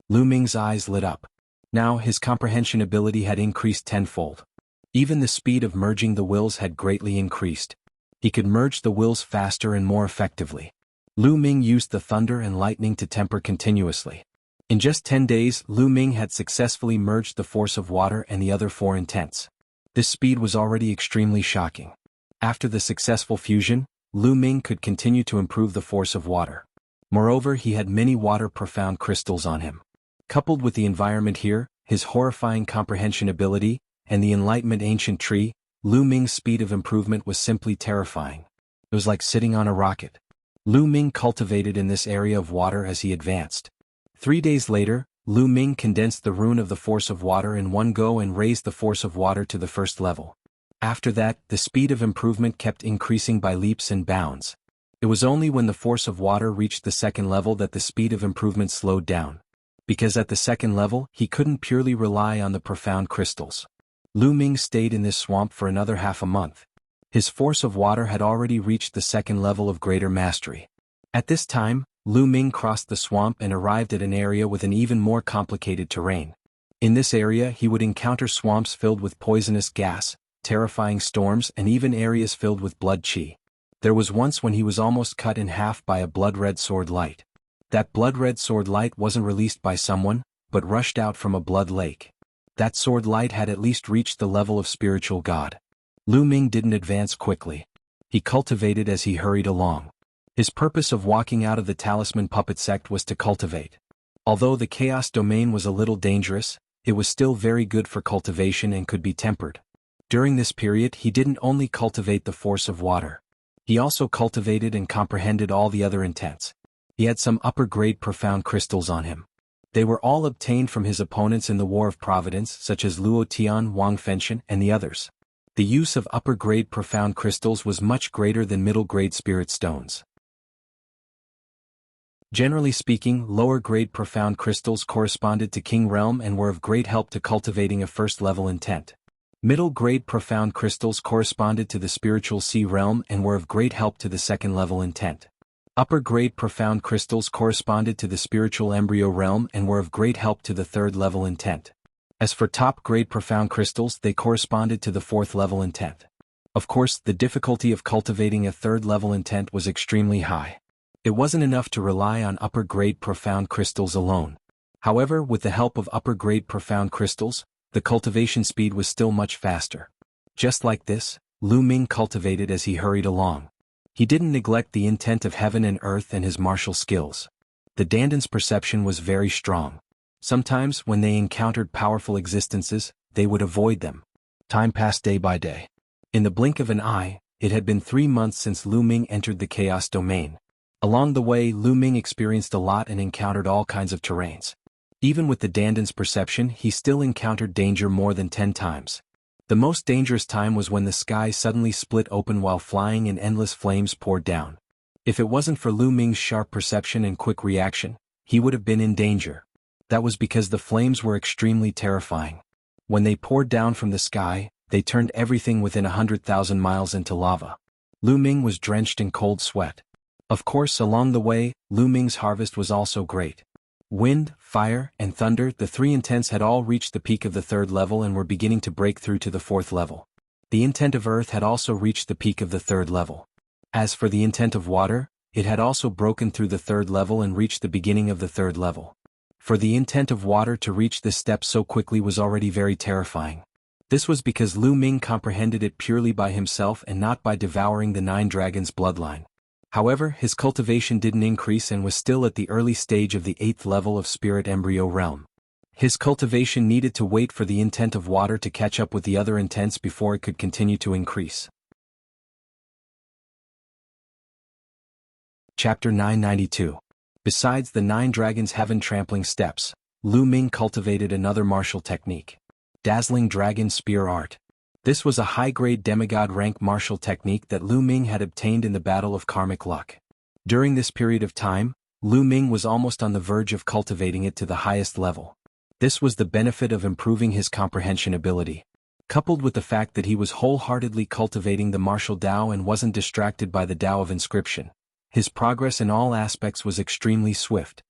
Lu Ming's eyes lit up. Now his comprehension ability had increased 10-fold. Even the speed of merging the wills had greatly increased. He could merge the wills faster and more effectively. Lu Ming used the thunder and lightning to temper continuously. In just 10 days, Lu Ming had successfully merged the force of water and the other 4 intents. This speed was already extremely shocking. After the successful fusion, Lu Ming could continue to improve the force of water. Moreover, he had many water-profound crystals on him. Coupled with the environment here, his horrifying comprehension ability, and the enlightenment ancient tree, Lu Ming's speed of improvement was simply terrifying. It was like sitting on a rocket. Lu Ming cultivated in this area of water as he advanced. 3 days later, Lu Ming condensed the rune of the force of water in one go and raised the force of water to the first level. After that, the speed of improvement kept increasing by leaps and bounds. It was only when the force of water reached the second level that the speed of improvement slowed down. Because at the second level, he couldn't purely rely on the profound crystals. Lu Ming stayed in this swamp for another half a month. His force of water had already reached the second level of greater mastery. At this time, Lu Ming crossed the swamp and arrived at an area with an even more complicated terrain. In this area he would encounter swamps filled with poisonous gas, terrifying storms, and even areas filled with blood chi. There was once when he was almost cut in half by a blood-red sword light. That blood-red sword light wasn't released by someone, but rushed out from a blood lake. That sword light had at least reached the level of spiritual god. Lu Ming didn't advance quickly. He cultivated as he hurried along. His purpose of walking out of the Talisman Puppet sect was to cultivate. Although the Chaos Domain was a little dangerous, it was still very good for cultivation and could be tempered. During this period he didn't only cultivate the force of water. He also cultivated and comprehended all the other intents. He had some upper-grade profound crystals on him. They were all obtained from his opponents in the War of Providence, such as Luo Tian, Wang Fenshen, and the others. The use of upper-grade profound crystals was much greater than middle-grade spirit stones. Generally speaking, lower-grade profound crystals corresponded to King Realm and were of great help to cultivating a first-level intent. Middle-grade profound crystals corresponded to the spiritual Sea Realm and were of great help to the second-level intent. Upper-grade profound crystals corresponded to the spiritual embryo realm and were of great help to the third-level intent. As for top-grade profound crystals, they corresponded to the fourth-level intent. Of course, the difficulty of cultivating a third-level intent was extremely high. It wasn't enough to rely on upper-grade profound crystals alone. However, with the help of upper-grade profound crystals, the cultivation speed was still much faster. Just like this, Lu Ming cultivated as he hurried along. He didn't neglect the intent of heaven and earth and his martial skills. The Dandan's perception was very strong. Sometimes, when they encountered powerful existences, they would avoid them. Time passed day by day. In the blink of an eye, it had been 3 months since Lu Ming entered the Chaos Domain. Along the way, Lu Ming experienced a lot and encountered all kinds of terrains. Even with the Dandan's perception, he still encountered danger more than 10 times. The most dangerous time was when the sky suddenly split open while flying and endless flames poured down. If it wasn't for Lu Ming's sharp perception and quick reaction, he would have been in danger. That was because the flames were extremely terrifying. When they poured down from the sky, they turned everything within 100,000 miles into lava. Lu Ming was drenched in cold sweat. Of course, along the way, Lu Ming's harvest was also great. Wind, fire, and thunder, the 3 intents had all reached the peak of the 3rd level and were beginning to break through to the 4th level. The intent of earth had also reached the peak of the 3rd level. As for the intent of water, it had also broken through the 3rd level and reached the beginning of the 3rd level. For the intent of water to reach this step so quickly was already very terrifying. This was because Lu Ming comprehended it purely by himself and not by devouring the 9 dragons' bloodline. However, his cultivation didn't increase and was still at the early stage of the 8th level of Spirit Embryo Realm. His cultivation needed to wait for the intent of water to catch up with the other intents before it could continue to increase. Chapter 992. Besides the 9 dragons' heaven-trampling steps, Lu Ming cultivated another martial technique. Dazzling Dragon Spear Art. This was a high-grade demigod rank martial technique that Lu Ming had obtained in the Battle of Karmic Luck. During this period of time, Lu Ming was almost on the verge of cultivating it to the highest level. This was the benefit of improving his comprehension ability. Coupled with the fact that he was wholeheartedly cultivating the martial Tao and wasn't distracted by the Tao of inscription, his progress in all aspects was extremely swift.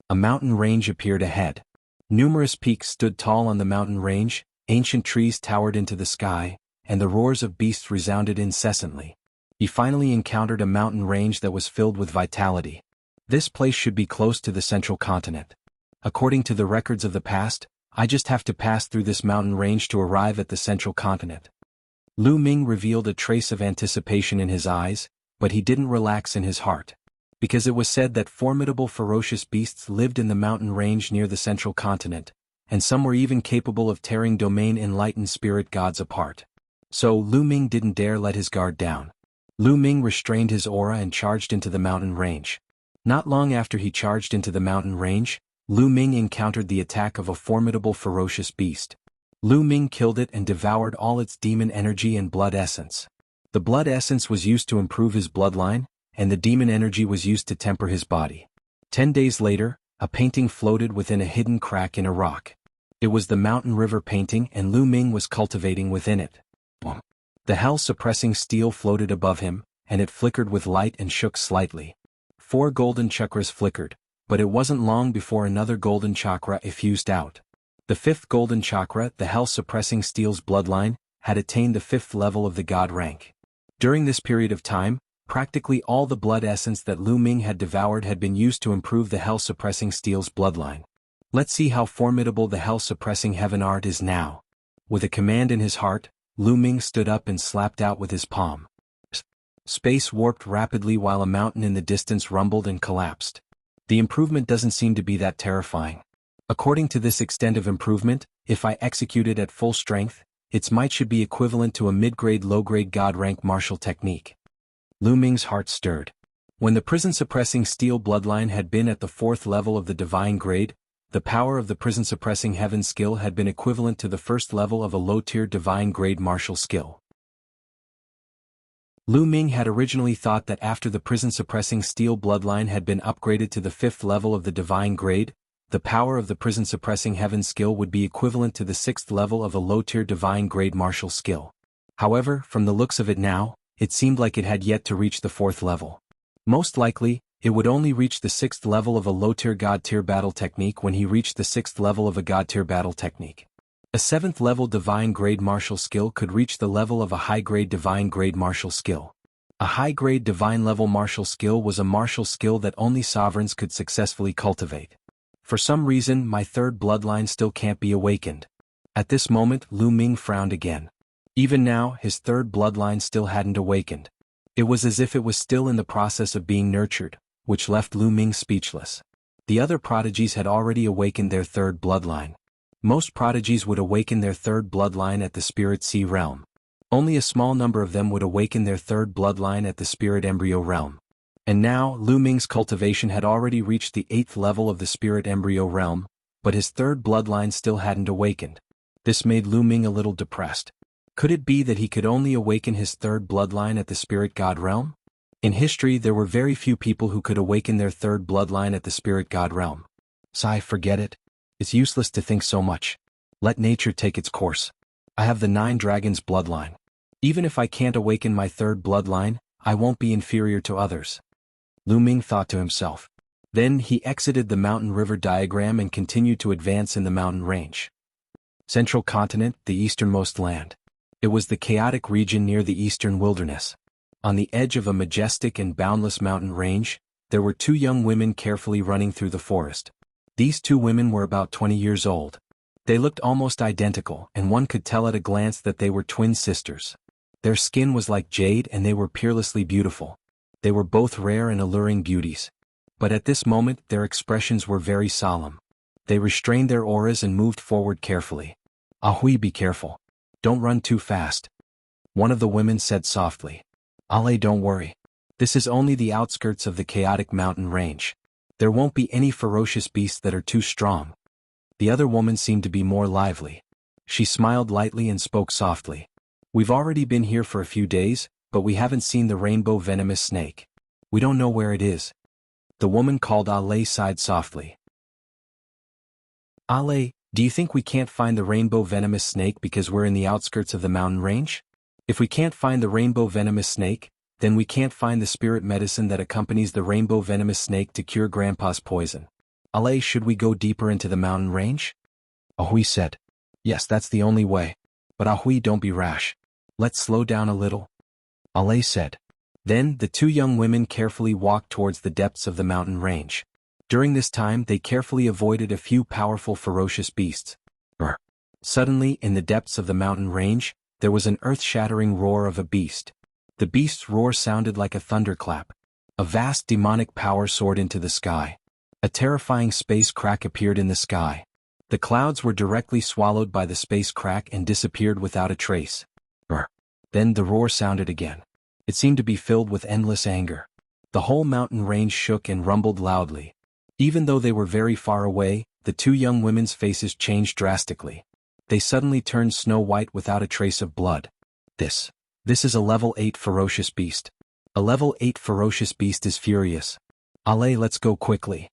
A mountain range appeared ahead. Numerous peaks stood tall on the mountain range, ancient trees towered into the sky, and the roars of beasts resounded incessantly. He finally encountered a mountain range that was filled with vitality. This place should be close to the central continent. According to the records of the past, I just have to pass through this mountain range to arrive at the central continent. Lu Ming revealed a trace of anticipation in his eyes, but he didn't relax in his heart. Because it was said that formidable ferocious beasts lived in the mountain range near the central continent, and some were even capable of tearing domain-enlightened spirit gods apart. So Lu Ming didn't dare let his guard down. Lu Ming restrained his aura and charged into the mountain range. Not long after he charged into the mountain range, Lu Ming encountered the attack of a formidable ferocious beast. Lu Ming killed it and devoured all its demon energy and blood essence. The blood essence was used to improve his bloodline, and the demon energy was used to temper his body. 10 days later, a painting floated within a hidden crack in a rock. It was the mountain river painting, and Lu Ming was cultivating within it. The hell-suppressing steel floated above him, and it flickered with light and shook slightly. 4 golden chakras flickered, but it wasn't long before another golden chakra effused out. The 5th golden chakra, the hell-suppressing steel's bloodline, had attained the 5th level of the god rank. During this period of time, practically all the blood essence that Lu Ming had devoured had been used to improve the hell-suppressing steel's bloodline. Let's see how formidable the hell-suppressing heaven art is now. With a command in his heart, Lu Ming stood up and slapped out with his palm. Space warped rapidly while a mountain in the distance rumbled and collapsed. The improvement doesn't seem to be that terrifying. According to this extent of improvement, if I execute it at full strength, its might should be equivalent to a mid-grade low-grade god rank martial technique. Lu Ming's heart stirred. When the prison-suppressing steel bloodline had been at the 4th level of the divine grade, the power of the prison-suppressing heaven skill had been equivalent to the 1st level of a low-tier divine grade martial skill. Lu Ming had originally thought that after the prison-suppressing steel bloodline had been upgraded to the 5th level of the divine grade, the power of the prison-suppressing heaven skill would be equivalent to the 6th level of a low-tier divine grade martial skill. However, from the looks of it now, it seemed like it had yet to reach the 4th level. Most likely, it would only reach the 6th level of a low-tier god-tier battle technique when he reached the 6th level of a god-tier battle technique. A 7th level divine grade martial skill could reach the level of a high-grade divine grade martial skill. A high-grade divine level martial skill was a martial skill that only sovereigns could successfully cultivate. For some reason, my 3rd bloodline still can't be awakened. At this moment, Lu Ming frowned again. Even now, his 3rd bloodline still hadn't awakened. It was as if it was still in the process of being nurtured, which left Lu Ming speechless. The other prodigies had already awakened their 3rd bloodline. Most prodigies would awaken their 3rd bloodline at the Spirit Sea realm. Only a small number of them would awaken their 3rd bloodline at the Spirit Embryo realm. And now, Lu Ming's cultivation had already reached the 8th level of the Spirit Embryo realm, but his 3rd bloodline still hadn't awakened. This made Lu Ming a little depressed. Could it be that he could only awaken his 3rd bloodline at the Spirit God realm? In history, there were very few people who could awaken their 3rd bloodline at the Spirit God realm. Sigh, forget it. It's useless to think so much. Let nature take its course. I have the 9 dragons bloodline. Even if I can't awaken my 3rd bloodline, I won't be inferior to others. Lu Ming thought to himself. Then he exited the mountain river diagram and continued to advance in the mountain range. Central continent, the easternmost land. It was the chaotic region near the eastern wilderness. On the edge of a majestic and boundless mountain range, there were 2 young women carefully running through the forest. These 2 women were about 20 years old. They looked almost identical, and one could tell at a glance that they were twin sisters. Their skin was like jade and they were peerlessly beautiful. They were both rare and alluring beauties. But at this moment their expressions were very solemn. They restrained their auras and moved forward carefully. Ahui, be careful. Don't run too fast. One of the women said softly. Ale, don't worry. This is only the outskirts of the chaotic mountain range. There won't be any ferocious beasts that are too strong. The other woman seemed to be more lively. She smiled lightly and spoke softly. We've already been here for a few days, but we haven't seen the rainbow venomous snake. We don't know where it is. The woman called Ale sighed softly. Ale, do you think we can't find the rainbow venomous snake because we're in the outskirts of the mountain range? If we can't find the rainbow venomous snake, then we can't find the spirit medicine that accompanies the rainbow venomous snake to cure Grandpa's poison. Ale, should we go deeper into the mountain range? Ahui said. Yes, that's the only way. But Ahui, don't be rash. Let's slow down a little. Ale said. Then the 2 young women carefully walked towards the depths of the mountain range. During this time they carefully avoided a few powerful ferocious beasts. Brr. Suddenly, in the depths of the mountain range, there was an earth-shattering roar of a beast. The beast's roar sounded like a thunderclap. A vast demonic power soared into the sky. A terrifying space crack appeared in the sky. The clouds were directly swallowed by the space crack and disappeared without a trace. Brr. Then the roar sounded again. It seemed to be filled with endless anger. The whole mountain range shook and rumbled loudly. Even though they were very far away, the two young women's faces changed drastically. They suddenly turned snow white without a trace of blood. This is a level 8 ferocious beast. A level 8 ferocious beast is furious. Allez, let's go quickly.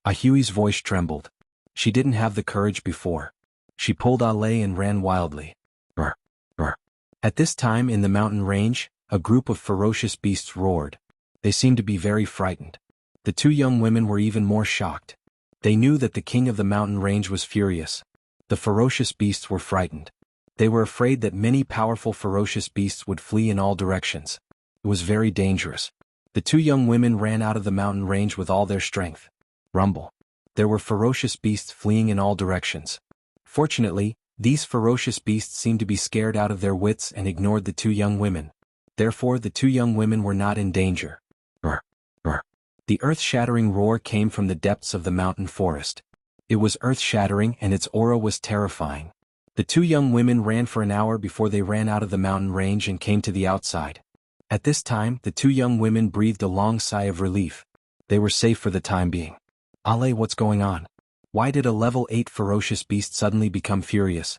Ahui's voice trembled. She didn't have the courage before. She pulled Allez and ran wildly. Brr, brr. At this time in the mountain range, a group of ferocious beasts roared. They seemed to be very frightened. The two young women were even more shocked. They knew that the king of the mountain range was furious. The ferocious beasts were frightened. They were afraid that many powerful ferocious beasts would flee in all directions. It was very dangerous. The two young women ran out of the mountain range with all their strength. Rumble. There were ferocious beasts fleeing in all directions. Fortunately, these ferocious beasts seemed to be scared out of their wits and ignored the two young women. Therefore, the two young women were not in danger. Brr, brr. The earth-shattering roar came from the depths of the mountain forest. It was earth-shattering and its aura was terrifying. The two young women ran for an hour before they ran out of the mountain range and came to the outside. At this time, the two young women breathed a long sigh of relief. They were safe for the time being. Allez, what's going on? Why did a level 8 ferocious beast suddenly become furious?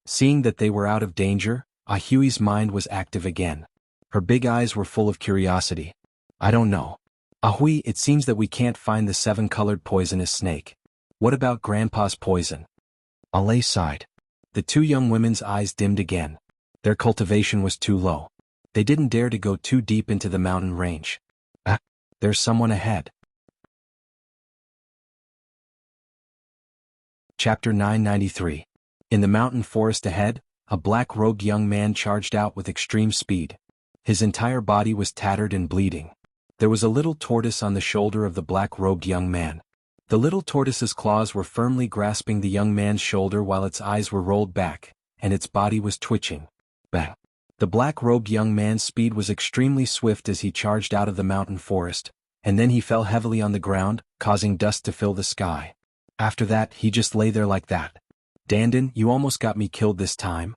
Seeing that they were out of danger, Ahui's mind was active again. Her big eyes were full of curiosity. I don't know. Ahui, it seems that we can't find the 7-colored poisonous snake. What about Grandpa's poison? Allez sighed. The two young women's eyes dimmed again. Their cultivation was too low. They didn't dare to go too deep into the mountain range. Ah, there's someone ahead. Chapter 993. In the mountain forest ahead, a black-robed young man charged out with extreme speed. His entire body was tattered and bleeding. There was a little tortoise on the shoulder of the black-robed young man. The little tortoise's claws were firmly grasping the young man's shoulder while its eyes were rolled back, and its body was twitching. Bang! The black-robed young man's speed was extremely swift as he charged out of the mountain forest, and then he fell heavily on the ground, causing dust to fill the sky. After that, he just lay there like that. Dandan, you almost got me killed this time.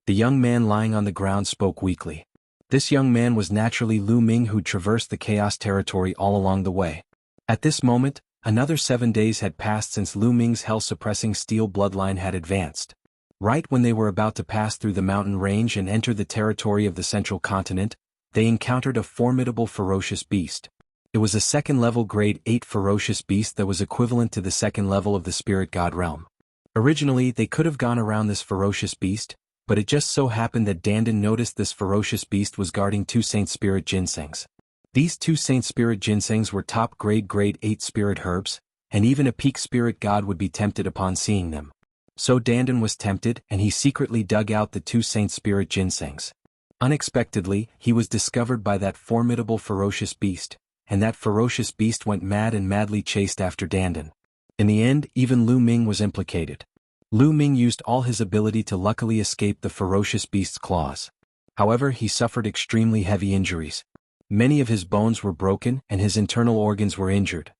The young man lying on the ground spoke weakly. This young man was naturally Lu Ming, who traversed the Chaos territory all along the way. At this moment, another 7 days had passed since Lu Ming's hell-suppressing steel bloodline had advanced. Right when they were about to pass through the mountain range and enter the territory of the central continent, they encountered a formidable ferocious beast. It was a second-level grade 8 ferocious beast that was equivalent to the second level of the spirit god realm. Originally, they could have gone around this ferocious beast, but it just so happened that Dandan noticed this ferocious beast was guarding 2 Saint Spirit Ginsengs. These 2 Saint Spirit Ginsengs were top-grade grade 8 spirit herbs, and even a peak spirit god would be tempted upon seeing them. So Dandan was tempted and he secretly dug out the 2 Saint Spirit Ginsengs. Unexpectedly, he was discovered by that formidable ferocious beast, and that ferocious beast went mad and madly chased after Dandan. In the end, even Lu Ming was implicated. Lu Ming used all his ability to luckily escape the ferocious beast's claws. However, he suffered extremely heavy injuries. Many of his bones were broken and his internal organs were injured.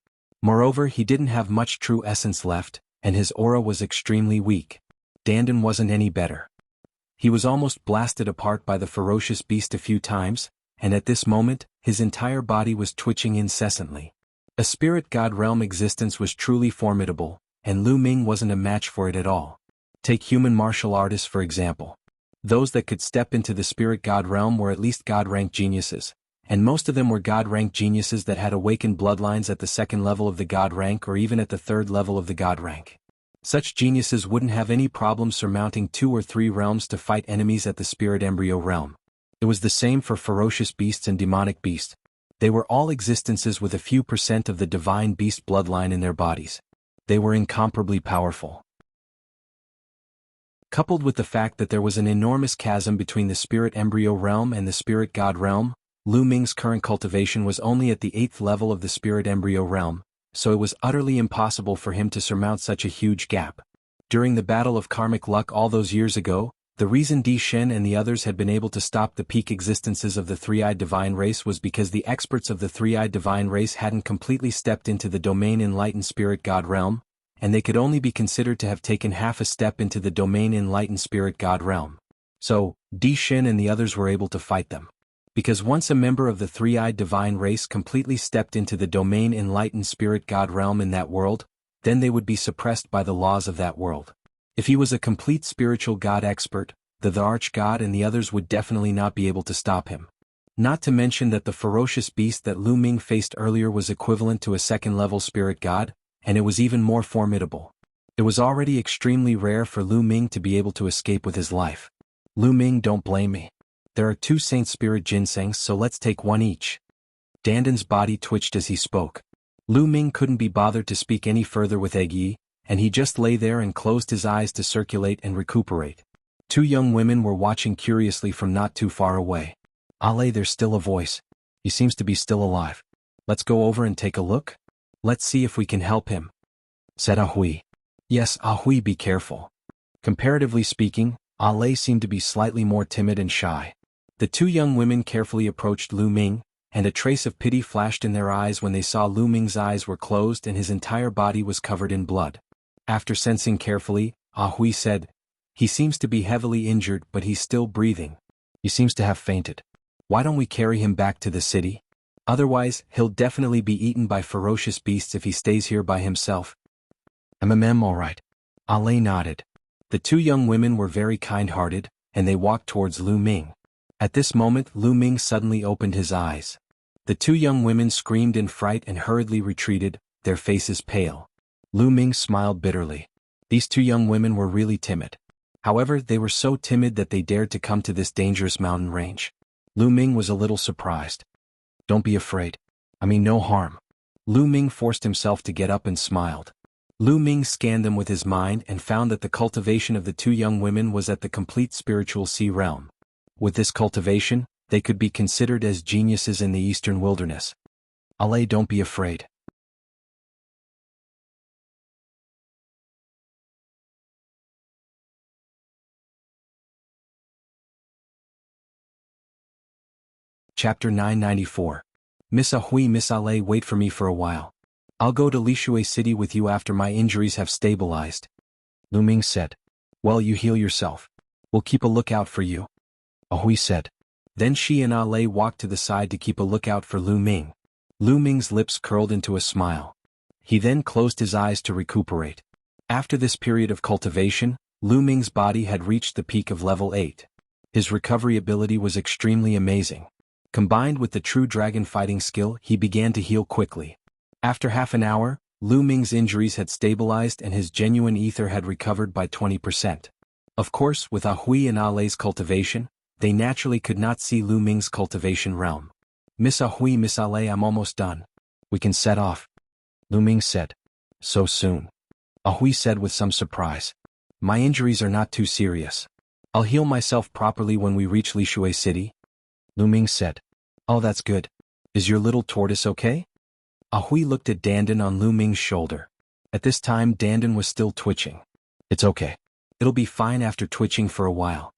Moreover, he didn't have much true essence left, and his aura was extremely weak. Dandan wasn't any better. He was almost blasted apart by the ferocious beast a few times, and at this moment, his entire body was twitching incessantly. A spirit god realm existence was truly formidable, and Lu Ming wasn't a match for it at all. Take human martial artists for example. Those that could step into the spirit god realm were at least god-rank geniuses, and most of them were god-rank geniuses that had awakened bloodlines at the 2nd level of the god rank or even at the 3rd level of the god rank. Such geniuses wouldn't have any problem surmounting 2 or 3 realms to fight enemies at the spirit embryo realm. It was the same for ferocious beasts and demonic beasts. They were all existences with a few % of the divine beast bloodline in their bodies. They were incomparably powerful. Coupled with the fact that there was an enormous chasm between the spirit embryo realm and the spirit god realm, Lu Ming's current cultivation was only at the 8th level of the spirit embryo realm, so it was utterly impossible for him to surmount such a huge gap. During the Battle of Karmic Luck all those years ago, the reason Di Shen and the others had been able to stop the peak existences of the three-eyed divine race was because the experts of the three-eyed divine race hadn't completely stepped into the domain enlightened spirit god realm, and they could only be considered to have taken half a step into the domain enlightened spirit god realm. So, Di Shen and the others were able to fight them. Because once a member of the three-eyed divine race completely stepped into the domain enlightened spirit god realm in that world, then they would be suppressed by the laws of that world. If he was a complete spiritual god expert, the arch-god and the others would definitely not be able to stop him. Not to mention that the ferocious beast that Lu Ming faced earlier was equivalent to a second-level spirit god, and it was even more formidable. It was already extremely rare for Lu Ming to be able to escape with his life. Lu Ming, don't blame me. There are 2 Saint Spirit ginsengs, so let's take one each. Danden's body twitched as he spoke. Lu Ming couldn't be bothered to speak any further with Egg Yi, and he just lay there and closed his eyes to circulate and recuperate. 2 young women were watching curiously from not too far away. "Ale, there's still a voice. He seems to be still alive. Let's go over and take a look? Let's see if we can help him," said Ahui. "Yes, Ahui, be careful." Comparatively speaking, Ale seemed to be slightly more timid and shy. The 2 young women carefully approached Lu Ming, and a trace of pity flashed in their eyes when they saw Lu Ming's eyes were closed and his entire body was covered in blood. After sensing carefully, Ahui said, "He seems to be heavily injured, but he's still breathing. He seems to have fainted. Why don't we carry him back to the city? Otherwise, he'll definitely be eaten by ferocious beasts if he stays here by himself." All right." Ale nodded. The 2 young women were very kind-hearted, and they walked towards Lu Ming. At this moment, Lu Ming suddenly opened his eyes. The 2 young women screamed in fright and hurriedly retreated, their faces pale. Lu Ming smiled bitterly. These 2 young women were really timid. However, they were so timid that they dared to come to this dangerous mountain range. Lu Ming was a little surprised. "Don't be afraid. I mean no harm." Lu Ming forced himself to get up and smiled. Lu Ming scanned them with his mind and found that the cultivation of the 2 young women was at the complete spiritual sea realm. With this cultivation, they could be considered as geniuses in the eastern wilderness. "Ale, don't be afraid." Chapter 994. "Miss Ahui, Miss Ale, wait for me for a while. I'll go to Lishui City with you after my injuries have stabilized," Lu Ming said. "Well, you heal yourself. We'll keep a lookout for you," Ahui said. Then she and Ale walked to the side to keep a lookout for Lu Ming. Lu Ming's lips curled into a smile. He then closed his eyes to recuperate. After this period of cultivation, Lu Ming's body had reached the peak of level 8. His recovery ability was extremely amazing. Combined with the true dragon fighting skill, he began to heal quickly. After half an hour, Lu Ming's injuries had stabilized and his genuine ether had recovered by 20%. Of course, with Ahui and Ale's cultivation, they naturally could not see Lu Ming's cultivation realm. "Miss Ahui, Miss Ale, I'm almost done. We can set off," Lu Ming said. "So soon?" Ahui said with some surprise. "My injuries are not too serious. I'll heal myself properly when we reach Lishui City," Lu Ming said. "Oh, that's good. Is your little tortoise okay?" Ahui looked at Dandan on Lu Ming's shoulder. At this time Dandan was still twitching. "It's okay. It'll be fine after twitching for a while,"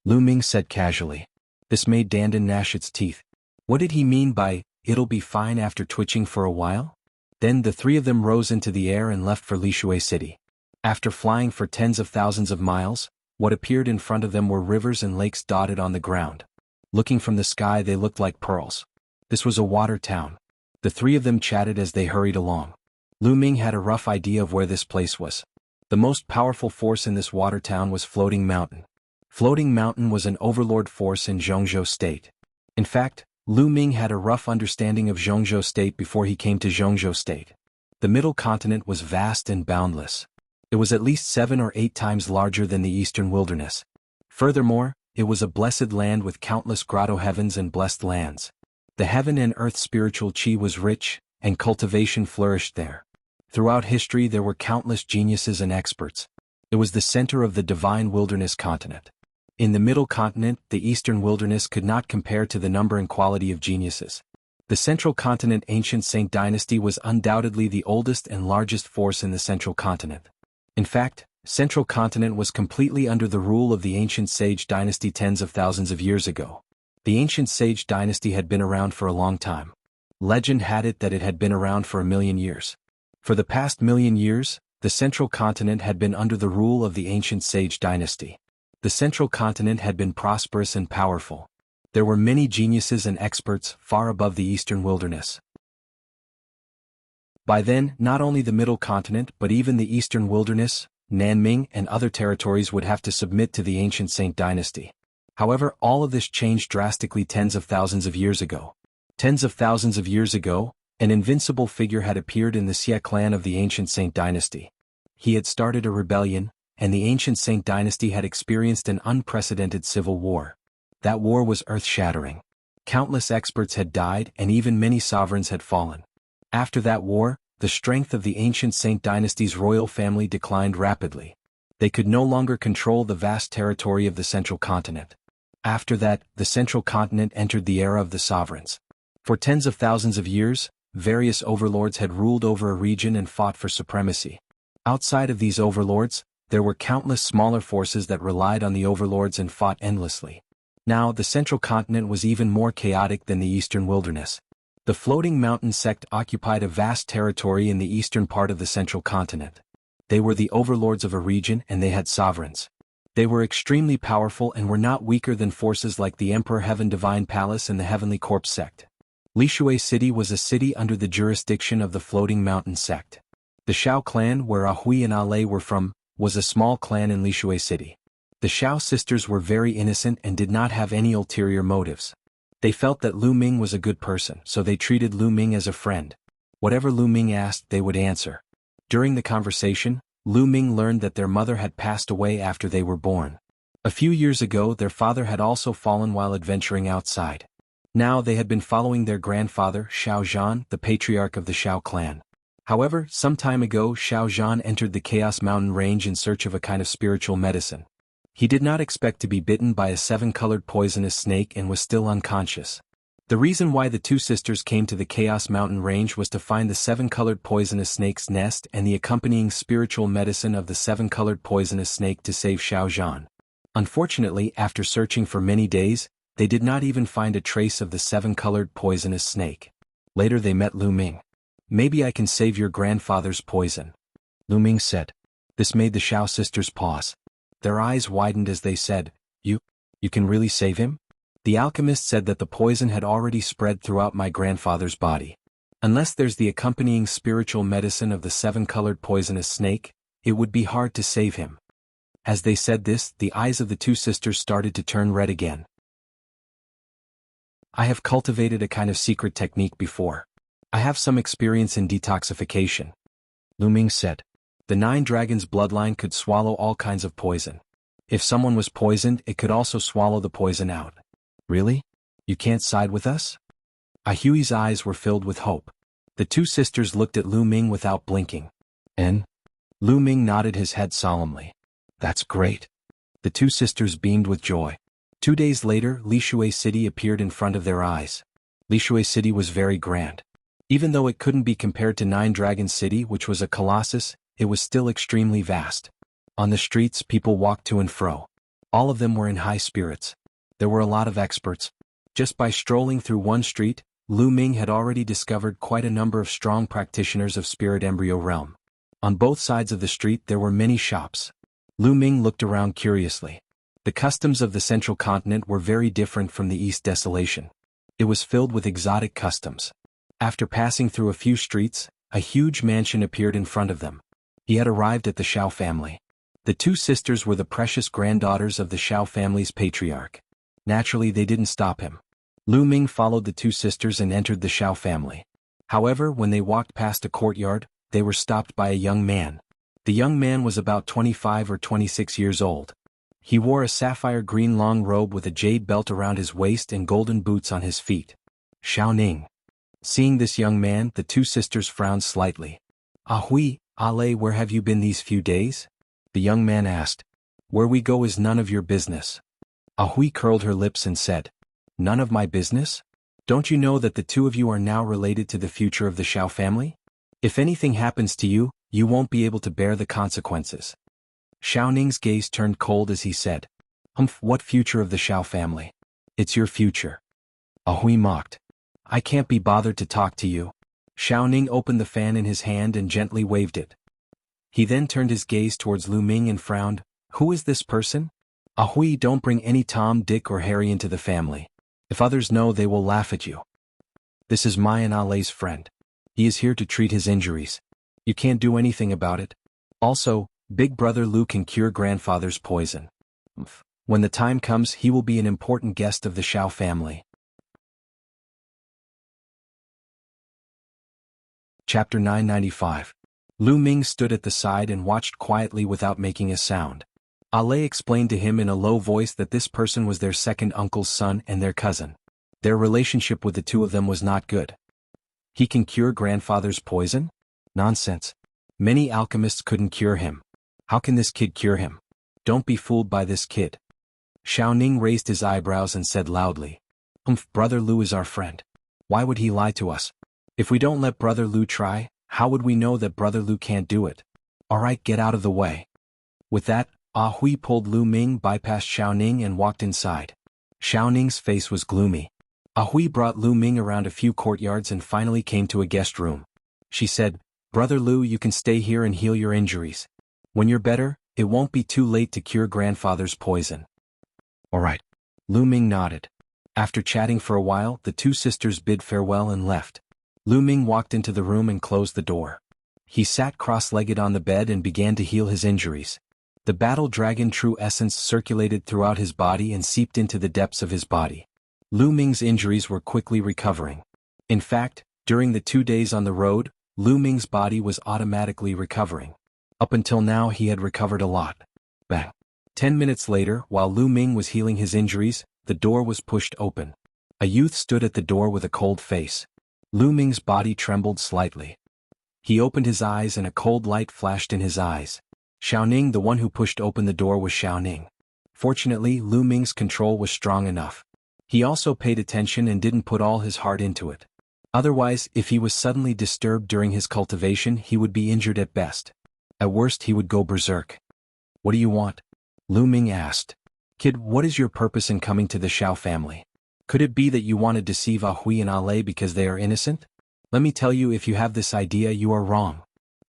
Lu Ming said casually. This made Dandan gnash its teeth. What did he mean by, "it'll be fine after twitching for a while"? Then the 3 of them rose into the air and left for Lishui City. After flying for tens of thousands of miles, what appeared in front of them were rivers and lakes dotted on the ground. Looking from the sky they looked like pearls. This was a water town. The 3 of them chatted as they hurried along. Lu Ming had a rough idea of where this place was. The most powerful force in this water town was Floating Mountain. Floating Mountain was an overlord force in Jianghu State. In fact, Lu Ming had a rough understanding of Jianghu State before he came to Jianghu State. The middle continent was vast and boundless. It was at least 7 or 8 times larger than the eastern wilderness. Furthermore, it was a blessed land with countless grotto heavens and blessed lands. The heaven and earth spiritual chi was rich, and cultivation flourished there. Throughout history there were countless geniuses and experts. It was the center of the divine wilderness continent. In the middle continent, the eastern wilderness could not compare to the number and quality of geniuses. The central continent ancient Saint dynasty was undoubtedly the oldest and largest force in the central continent. In fact, Central Continent was completely under the rule of the ancient sage dynasty tens of thousands of years ago. The ancient sage dynasty had been around for a long time. Legend had it that it had been around for 1,000,000 years. For the past 1,000,000 years, the Central Continent had been under the rule of the ancient sage dynasty. The Central Continent had been prosperous and powerful. There were many geniuses and experts far above the Eastern wilderness. By then, not only the Middle Continent but even the Eastern wilderness, Nanming and other territories would have to submit to the ancient Saint dynasty. However, all of this changed drastically tens of thousands of years ago. Tens of thousands of years ago, an invincible figure had appeared in the Xia clan of the ancient Saint dynasty. He had started a rebellion, and the ancient Saint dynasty had experienced an unprecedented civil war. That war was earth-shattering. Countless experts had died and even many sovereigns had fallen. After that war, the strength of the ancient Saint dynasty's royal family declined rapidly. They could no longer control the vast territory of the Central Continent. After that, the Central Continent entered the era of the sovereigns. For tens of thousands of years, various overlords had ruled over a region and fought for supremacy. Outside of these overlords, there were countless smaller forces that relied on the overlords and fought endlessly. Now, the Central Continent was even more chaotic than the Eastern wilderness. The floating mountain sect occupied a vast territory in the eastern part of the Central Continent. They were the overlords of a region and they had sovereigns. They were extremely powerful and were not weaker than forces like the Emperor Heaven Divine Palace and the Heavenly Corpse sect. Lishui City was a city under the jurisdiction of the floating mountain sect. The Shao clan, where Ahui and Ale were from, was a small clan in Lishui City. The Shao sisters were very innocent and did not have any ulterior motives. They felt that Lu Ming was a good person, so they treated Lu Ming as a friend. Whatever Lu Ming asked, they would answer. During the conversation, Lu Ming learned that their mother had passed away after they were born. A few years ago, their father had also fallen while adventuring outside. Now they had been following their grandfather, Xiao Zhan, the patriarch of the Shao clan. However, some time ago, Xiao Zhan entered the Chaos Mountain range in search of a kind of spiritual medicine. He did not expect to be bitten by a seven-colored poisonous snake and was still unconscious. The reason why the two sisters came to the Chaos Mountain range was to find the seven-colored poisonous snake's nest and the accompanying spiritual medicine of the seven-colored poisonous snake to save Xiao Zhan. Unfortunately, after searching for many days, they did not even find a trace of the seven-colored poisonous snake. Later they met Lu Ming. "Maybe I can save your grandfather's poison," Lu Ming said. This made the Shao sisters pause. Their eyes widened as they said, You can really save him? The alchemist said that the poison had already spread throughout my grandfather's body. Unless there's the accompanying spiritual medicine of the seven-colored poisonous snake, it would be hard to save him. As they said this, the eyes of the two sisters started to turn red again. "I have cultivated a kind of secret technique before. I have some experience in detoxification," Lu Ming said. The Nine Dragons bloodline could swallow all kinds of poison. If someone was poisoned, it could also swallow the poison out. "Really? You can't side with us?" Ahui's eyes were filled with hope. The two sisters looked at Lu Ming without blinking. "And?" Lu Ming nodded his head solemnly. "That's great." The two sisters beamed with joy. 2 days later, Lishui City appeared in front of their eyes. Lishui City was very grand. Even though it couldn't be compared to Nine Dragons City, which was a colossus, it was still extremely vast. On the streets, people walked to and fro. All of them were in high spirits. There were a lot of experts. Just by strolling through one street, Lu Ming had already discovered quite a number of strong practitioners of spirit embryo realm. On both sides of the street there were many shops. Lu Ming looked around curiously. The customs of the Central Continent were very different from the East Desolation. It was filled with exotic customs. After passing through a few streets, a huge mansion appeared in front of them. He had arrived at the Shao family. The two sisters were the precious granddaughters of the Shao family's patriarch. Naturally, they didn't stop him. Lu Ming followed the two sisters and entered the Shao family. However, when they walked past a courtyard, they were stopped by a young man. The young man was about 25 or 26 years old. He wore a sapphire green long robe with a jade belt around his waist and golden boots on his feet. Shao Ning. Seeing this young man, the two sisters frowned slightly. "Ahui, Ale, where have you been these few days?" the young man asked. "Where we go is none of your business." Ahui curled her lips and said, "None of my business? Don't you know that the two of you are now related to the future of the Shao family? If anything happens to you, you won't be able to bear the consequences." Xiao Ning's gaze turned cold as he said, What future of the Xiao family? It's your future. Hui mocked. I can't be bothered to talk to you. Xiao Ning opened the fan in his hand and gently waved it. He then turned his gaze towards Lu Ming and frowned. Who is this person? Hui, don't bring any Tom, Dick or Harry into the family. If others know, they will laugh at you. This is my and Alei's friend. He is here to treat his injuries. You can't do anything about it. Also, Big Brother Lu can cure grandfather's poison. When the time comes, he will be an important guest of the Xiao family. Chapter 995. Lu Ming stood at the side and watched quietly without making a sound. Alei explained to him in a low voice that this person was their second uncle's son and their cousin. Their relationship with the two of them was not good. He can cure grandfather's poison? Nonsense. Many alchemists couldn't cure him. How can this kid cure him? Don't be fooled by this kid. Xiao Ning raised his eyebrows and said loudly, Brother Lu is our friend. Why would he lie to us? If we don't let Brother Lu try, how would we know that Brother Lu can't do it? Alright, get out of the way. With that, Hui pulled Lu Ming bypassed Xiao Ning and walked inside. Xiao Ning's face was gloomy. Hui brought Lu Ming around a few courtyards and finally came to a guest room. She said, Brother Lu, you can stay here and heal your injuries. When you're better, it won't be too late to cure grandfather's poison. Alright. Lu Ming nodded. After chatting for a while, the two sisters bid farewell and left. Lu Ming walked into the room and closed the door. He sat cross-legged on the bed and began to heal his injuries. The battle dragon true essence circulated throughout his body and seeped into the depths of his body. Lu Ming's injuries were quickly recovering. In fact, during the 2 days on the road, Lu Ming's body was automatically recovering. Up until now he had recovered a lot. Bang. 10 minutes later, while Lu Ming was healing his injuries, the door was pushed open. A youth stood at the door with a cold face. Lu Ming's body trembled slightly. He opened his eyes and a cold light flashed in his eyes. Xiao Ning, the one who pushed open the door, was Xiao Ning. Fortunately, Lu Ming's control was strong enough. He also paid attention and didn't put all his heart into it. Otherwise, if he was suddenly disturbed during his cultivation, he would be injured at best. At worst, he would go berserk. What do you want? Lu Ming asked. Kid, what is your purpose in coming to the Xiao family? Could it be that you want to deceive Hui and Alei because they are innocent? Let me tell you, if you have this idea, you are wrong.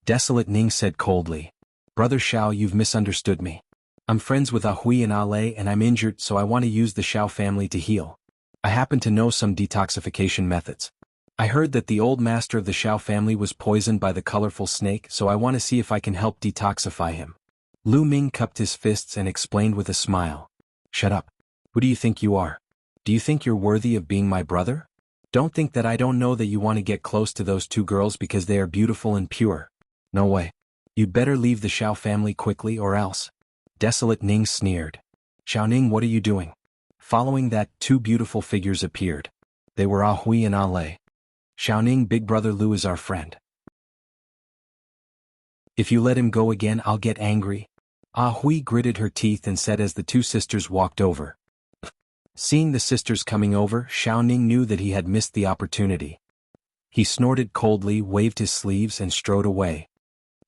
Desolate Ning said coldly. Brother Xiao, you've misunderstood me. I'm friends with Hui and Alei and I'm injured, so I want to use the Xiao family to heal. I happen to know some detoxification methods. I heard that the old master of the Xiao family was poisoned by the colorful snake, so I want to see if I can help detoxify him. Lu Ming cupped his fists and explained with a smile. Shut up. Who do you think you are? Do you think you're worthy of being my brother? Don't think that I don't know that you want to get close to those two girls because they are beautiful and pure. No way. You'd better leave the Xiao family quickly or else. Desolate Ning sneered. Xiao Ning, what are you doing? Following that, two beautiful figures appeared. They were Hui and Alei. Xiao Ning, Big Brother Lu is our friend. If you let him go again, I'll get angry. Hui gritted her teeth and said as the two sisters walked over. Seeing the sisters coming over, Xiao Ning knew that he had missed the opportunity. He snorted coldly, waved his sleeves and strode away.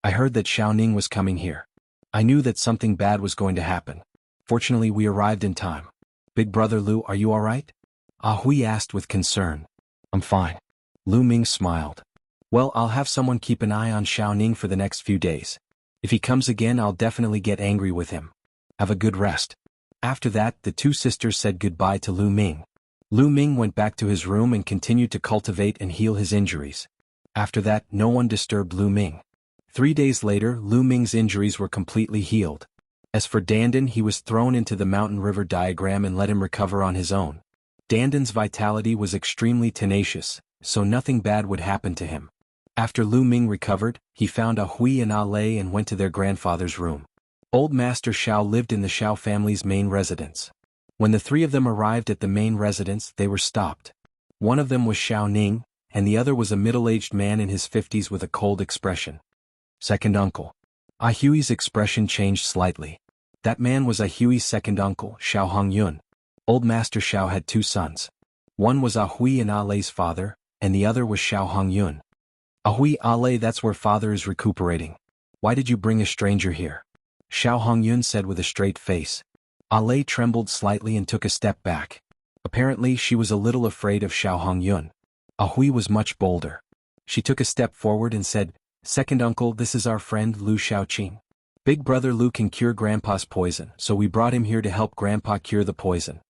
I heard that Xiao Ning was coming here. I knew that something bad was going to happen. Fortunately, we arrived in time. Big Brother Lu, are you alright? Hui asked with concern. I'm fine. Lu Ming smiled. Well, I'll have someone keep an eye on Xiao Ning for the next few days. If he comes again, I'll definitely get angry with him. Have a good rest. After that, the two sisters said goodbye to Lu Ming. Lu Ming went back to his room and continued to cultivate and heal his injuries. After that, no one disturbed Lu Ming. 3 days later, Lu Ming's injuries were completely healed. As for Dandan, he was thrown into the mountain river diagram and let him recover on his own. Dandan's vitality was extremely tenacious, so nothing bad would happen to him. After Lu Ming recovered, he found Hui and Alei and went to their grandfather's room. Old Master Xiao lived in the Xiao family's main residence. When the three of them arrived at the main residence, they were stopped. One of them was Xiao Ning, and the other was a middle-aged man in his 50s with a cold expression. Second uncle. Hui's expression changed slightly. That man was Hui's second uncle, Xiao Hongyun. Old Master Xiao had 2 sons. One was Hui and Alei's father, and the other was Xiao Hongyun. Hui, Alei, that's where father is recuperating. Why did you bring a stranger here? Xiao Hongyun said with a straight face. Ale trembled slightly and took a step back. Apparently she was a little afraid of Xiao Hongyun. Hui was much bolder. She took a step forward and said, "Second uncle, this is our friend Lu Xiaoqing. Big brother Lu can cure Grandpa's poison, so we brought him here to help Grandpa cure the poison."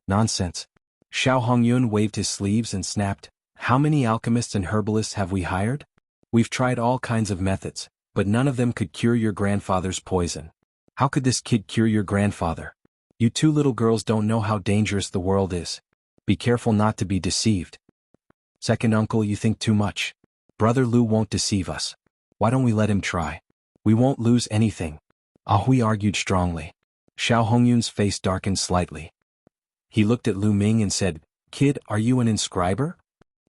Nonsense. Xiao Hongyun waved his sleeves and snapped, "How many alchemists and herbalists have we hired? We've tried all kinds of methods, but none of them could cure your grandfather's poison. How could this kid cure your grandfather? You two little girls don't know how dangerous the world is. Be careful not to be deceived." "Second uncle, you think too much. Brother Lu won't deceive us. Why don't we let him try? We won't lose anything." Hui argued strongly. Xiao Hongyun's face darkened slightly. He looked at Lu Ming and said, "Kid, are you an inscriber?"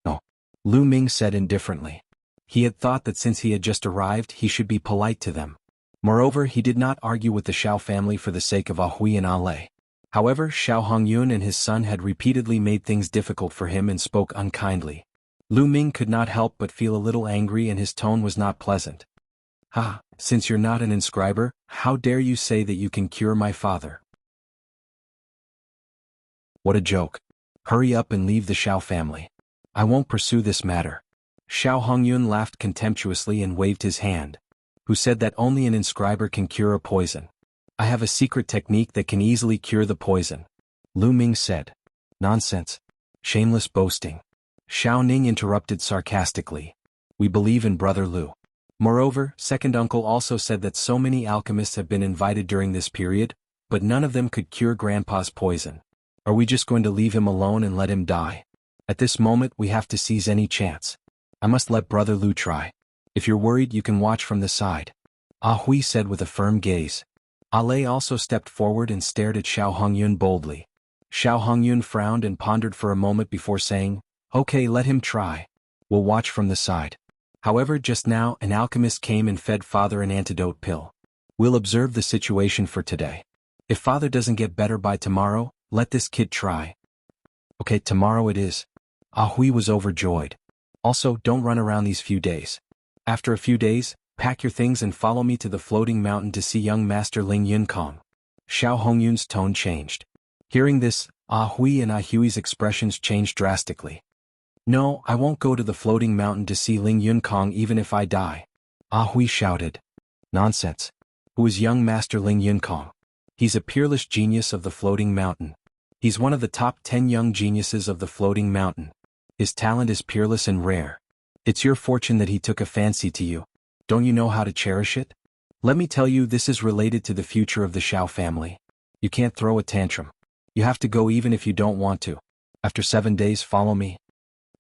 "No." Lu Ming said indifferently. He had thought that since he had just arrived he should be polite to them. Moreover, he did not argue with the Xiao family for the sake of Hui and Ale. However, Xiao Hongyun and his son had repeatedly made things difficult for him and spoke unkindly. Lu Ming could not help but feel a little angry and his tone was not pleasant. "Ha, since you're not an inscriber, how dare you say that you can cure my father? What a joke. Hurry up and leave the Xiao family. I won't pursue this matter." Xiao Hongyun laughed contemptuously and waved his hand. "Who said that only an inscriber can cure a poison? I have a secret technique that can easily cure the poison," Lu Ming said. "Nonsense. Shameless boasting." Xiao Ning interrupted sarcastically. "We believe in Brother Lu. Moreover, second uncle also said that so many alchemists have been invited during this period, but none of them could cure Grandpa's poison. Are we just going to leave him alone and let him die? At this moment we have to seize any chance. I must let Brother Lu try. If you're worried you can watch from the side," Hui said with a firm gaze. Ale also stepped forward and stared at Xiao Hongyun boldly. Xiao Hongyun frowned and pondered for a moment before saying, "Okay, let him try. We'll watch from the side." However, just now an alchemist came and fed Father an antidote pill. "We'll observe the situation for today. If Father doesn't get better by tomorrow, let this kid try." "Okay, tomorrow it is." Hui was overjoyed. "Also, don't run around these few days. After a few days, pack your things and follow me to the floating mountain to see young Master Ling Yunkong." Xiao Hongyun's tone changed. Hearing this, Hui and Hui's expressions changed drastically. "No, I won't go to the floating mountain to see Ling Yunkong even if I die," Hui shouted. "Nonsense. Who is young Master Ling Yunkong? He's a peerless genius of the floating mountain. He's one of the top 10 young geniuses of the floating mountain. His talent is peerless and rare. It's your fortune that he took a fancy to you. Don't you know how to cherish it? Let me tell you, this is related to the future of the Xiao family. You can't throw a tantrum. You have to go even if you don't want to. After 7 days, follow me."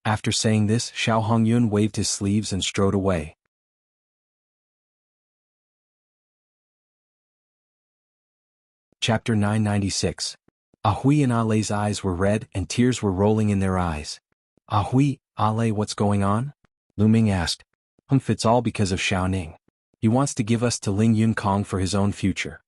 After saying this, Xiao Hongyun waved his sleeves and strode away. Chapter 996. Hui and Ale's eyes were red and tears were rolling in their eyes. "Hui, Ale, what's going on?" Lu Ming asked. "It's all because of Xiao Ning. He wants to give us to Ling Yunkong for his own future."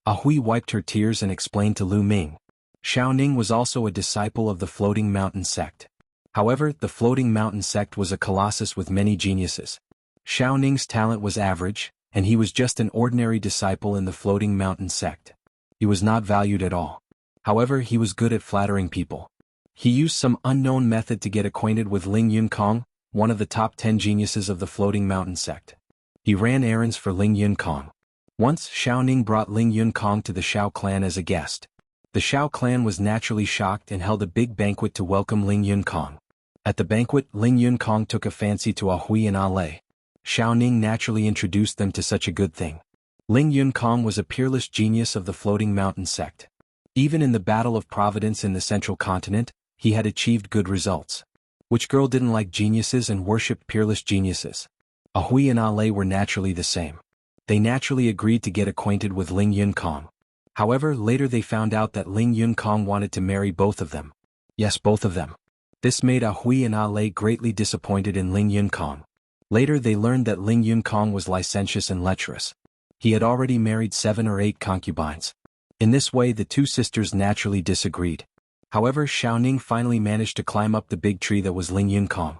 Hui wiped her tears and explained to Lu Ming. Xiao Ning was also a disciple of the Floating Mountain sect. However, the Floating Mountain sect was a colossus with many geniuses. Xiao Ning's talent was average, and he was just an ordinary disciple in the Floating Mountain sect. He was not valued at all. However, he was good at flattering people. He used some unknown method to get acquainted with Ling Yunkong, one of the top 10 geniuses of the Floating Mountain sect. He ran errands for Ling Yunkong. Once, Xiao Ning brought Ling Yunkong to the Xiao clan as a guest. The Xiao clan was naturally shocked and held a big banquet to welcome Ling Yunkong. At the banquet, Ling Yunkong took a fancy to Hui and Ale. Xiao Ning naturally introduced them to such a good thing. Ling Yunkong was a peerless genius of the Floating Mountain sect. Even in the Battle of Providence in the Central Continent, he had achieved good results. Which girl didn't like geniuses and worshipped peerless geniuses? Hui and Ale were naturally the same. They naturally agreed to get acquainted with Ling Yunkong. However, later they found out that Ling Yunkong wanted to marry both of them. Yes, both of them. This made Hui and Ale greatly disappointed in Ling Yunkong. Later they learned that Ling Yunkong was licentious and lecherous. He had already married 7 or 8 concubines. In this way the two sisters naturally disagreed. However, Xiao Ning finally managed to climb up the big tree that was Ling Yunkong.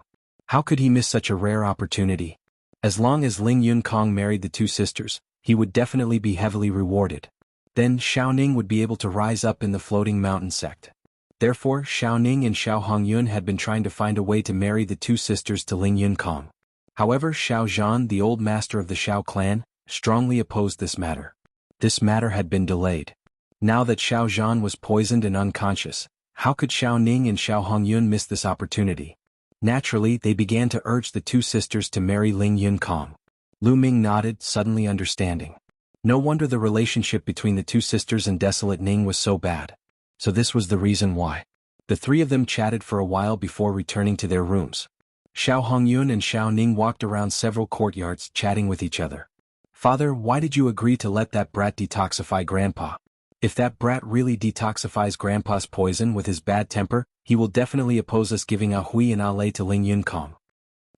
How could he miss such a rare opportunity? As long as Ling Yunkong married the two sisters, he would definitely be heavily rewarded. Then Xiao Ning would be able to rise up in the floating mountain sect. Therefore, Xiao Ning and Xiao Hongyun had been trying to find a way to marry the two sisters to Ling Yunkong. However, Xiao Zhan, the old master of the Xiao clan, strongly opposed this matter. This matter had been delayed. Now that Xiao Zhan was poisoned and unconscious, how could Xiao Ning and Xiao Hongyun miss this opportunity? Naturally, they began to urge the two sisters to marry Ling Yunkong. Lu Ming nodded, suddenly understanding. No wonder the relationship between the two sisters and Desolate Ning was so bad. So this was the reason why. The three of them chatted for a while before returning to their rooms. Xiao Hongyun and Xiao Ning walked around several courtyards chatting with each other. Father, why did you agree to let that brat detoxify Grandpa? If that brat really detoxifies Grandpa's poison with his bad temper, he will definitely oppose us giving a hui and a lei to Ling Yunkong.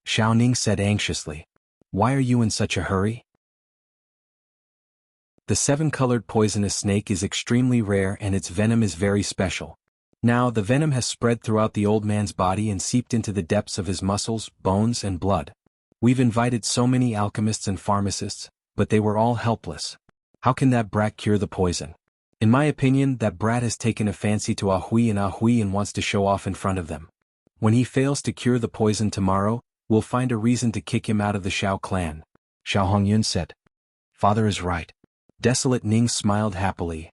Xiao Ning said anxiously. Why are you in such a hurry? The seven-colored poisonous snake is extremely rare and its venom is very special. Now the venom has spread throughout the old man's body and seeped into the depths of his muscles, bones and blood. We've invited so many alchemists and pharmacists, but they were all helpless. How can that brat cure the poison? In my opinion, that brat has taken a fancy to Ahui and wants to show off in front of them. When he fails to cure the poison tomorrow, we'll find a reason to kick him out of the Xiao clan. Xiao Hongyun said. Father is right. Desolate Ning smiled happily.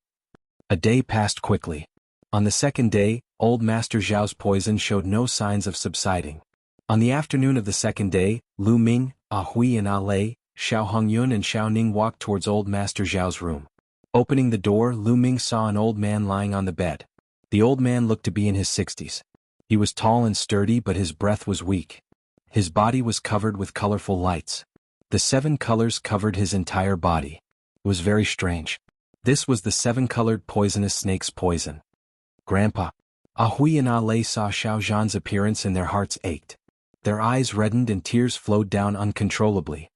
A day passed quickly. On the second day, old Master Zhao's poison showed no signs of subsiding. On the afternoon of the second day, Lu Ming, Ahui and A Lei, Xiao Hongyun and Xiao Ning walked towards old Master Zhao's room. Opening the door, Lu Ming saw an old man lying on the bed. The old man looked to be in his 60s. He was tall and sturdy but his breath was weak. His body was covered with colorful lights. The 7 colors covered his entire body. It was very strange. This was the 7-colored poisonous snake's poison. Grandpa. Ahui and A Lei saw Xiao Zhan's appearance and their hearts ached. Their eyes reddened and tears flowed down uncontrollably.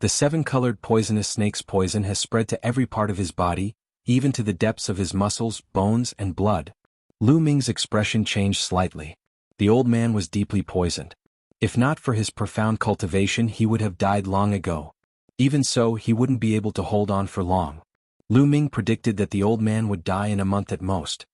The 7-colored poisonous snake's poison has spread to every part of his body, even to the depths of his muscles, bones and blood. Lu Ming's expression changed slightly. The old man was deeply poisoned. If not for his profound cultivation, he would have died long ago. Even so, he wouldn't be able to hold on for long. Lu Ming predicted that the old man would die in a month at most.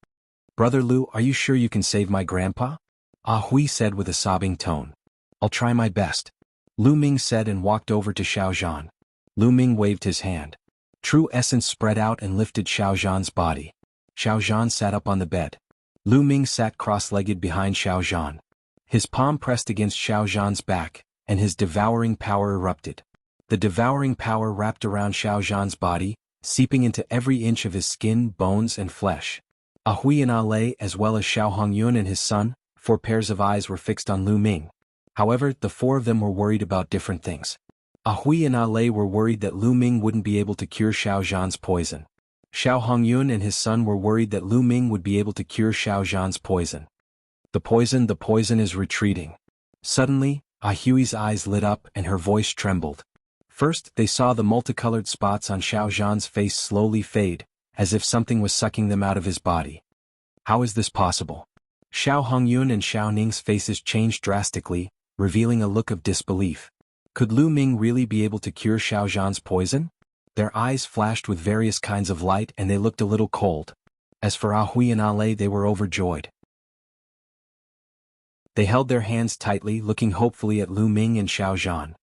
Brother Lu, are you sure you can save my grandpa? Ah Hui said with a sobbing tone. I'll try my best. Lu Ming said and walked over to Xiao Zhan. Lu Ming waved his hand. True essence spread out and lifted Xiao Zhan's body. Xiao Zhan sat up on the bed. Lu Ming sat cross-legged behind Xiao Zhan. His palm pressed against Xiao Zhan's back, and his devouring power erupted. The devouring power wrapped around Xiao Zhan's body, seeping into every inch of his skin, bones and flesh. Ahui and A Lei as well as Xiao Hongyun and his son, 4 pairs of eyes were fixed on Lu Ming. However, the 4 of them were worried about different things. Ahui and A Lei were worried that Lu Ming wouldn't be able to cure Xiao Zhan's poison. Xiao Hongyun and his son were worried that Lu Ming would be able to cure Xiao Zhan's poison. The poison is retreating. Suddenly, Ahui's eyes lit up and her voice trembled. First, they saw the multicolored spots on Xiao Zhan's face slowly fade, as if something was sucking them out of his body. How is this possible? Xiao Hongyun and Xiao Ning's faces changed drastically, revealing a look of disbelief. Could Lu Ming really be able to cure Xiao Zhan's poison? Their eyes flashed with various kinds of light and they looked a little cold. As for Ahui and A Lei, they were overjoyed. They held their hands tightly, looking hopefully at Lu Ming and Xiao Zhan.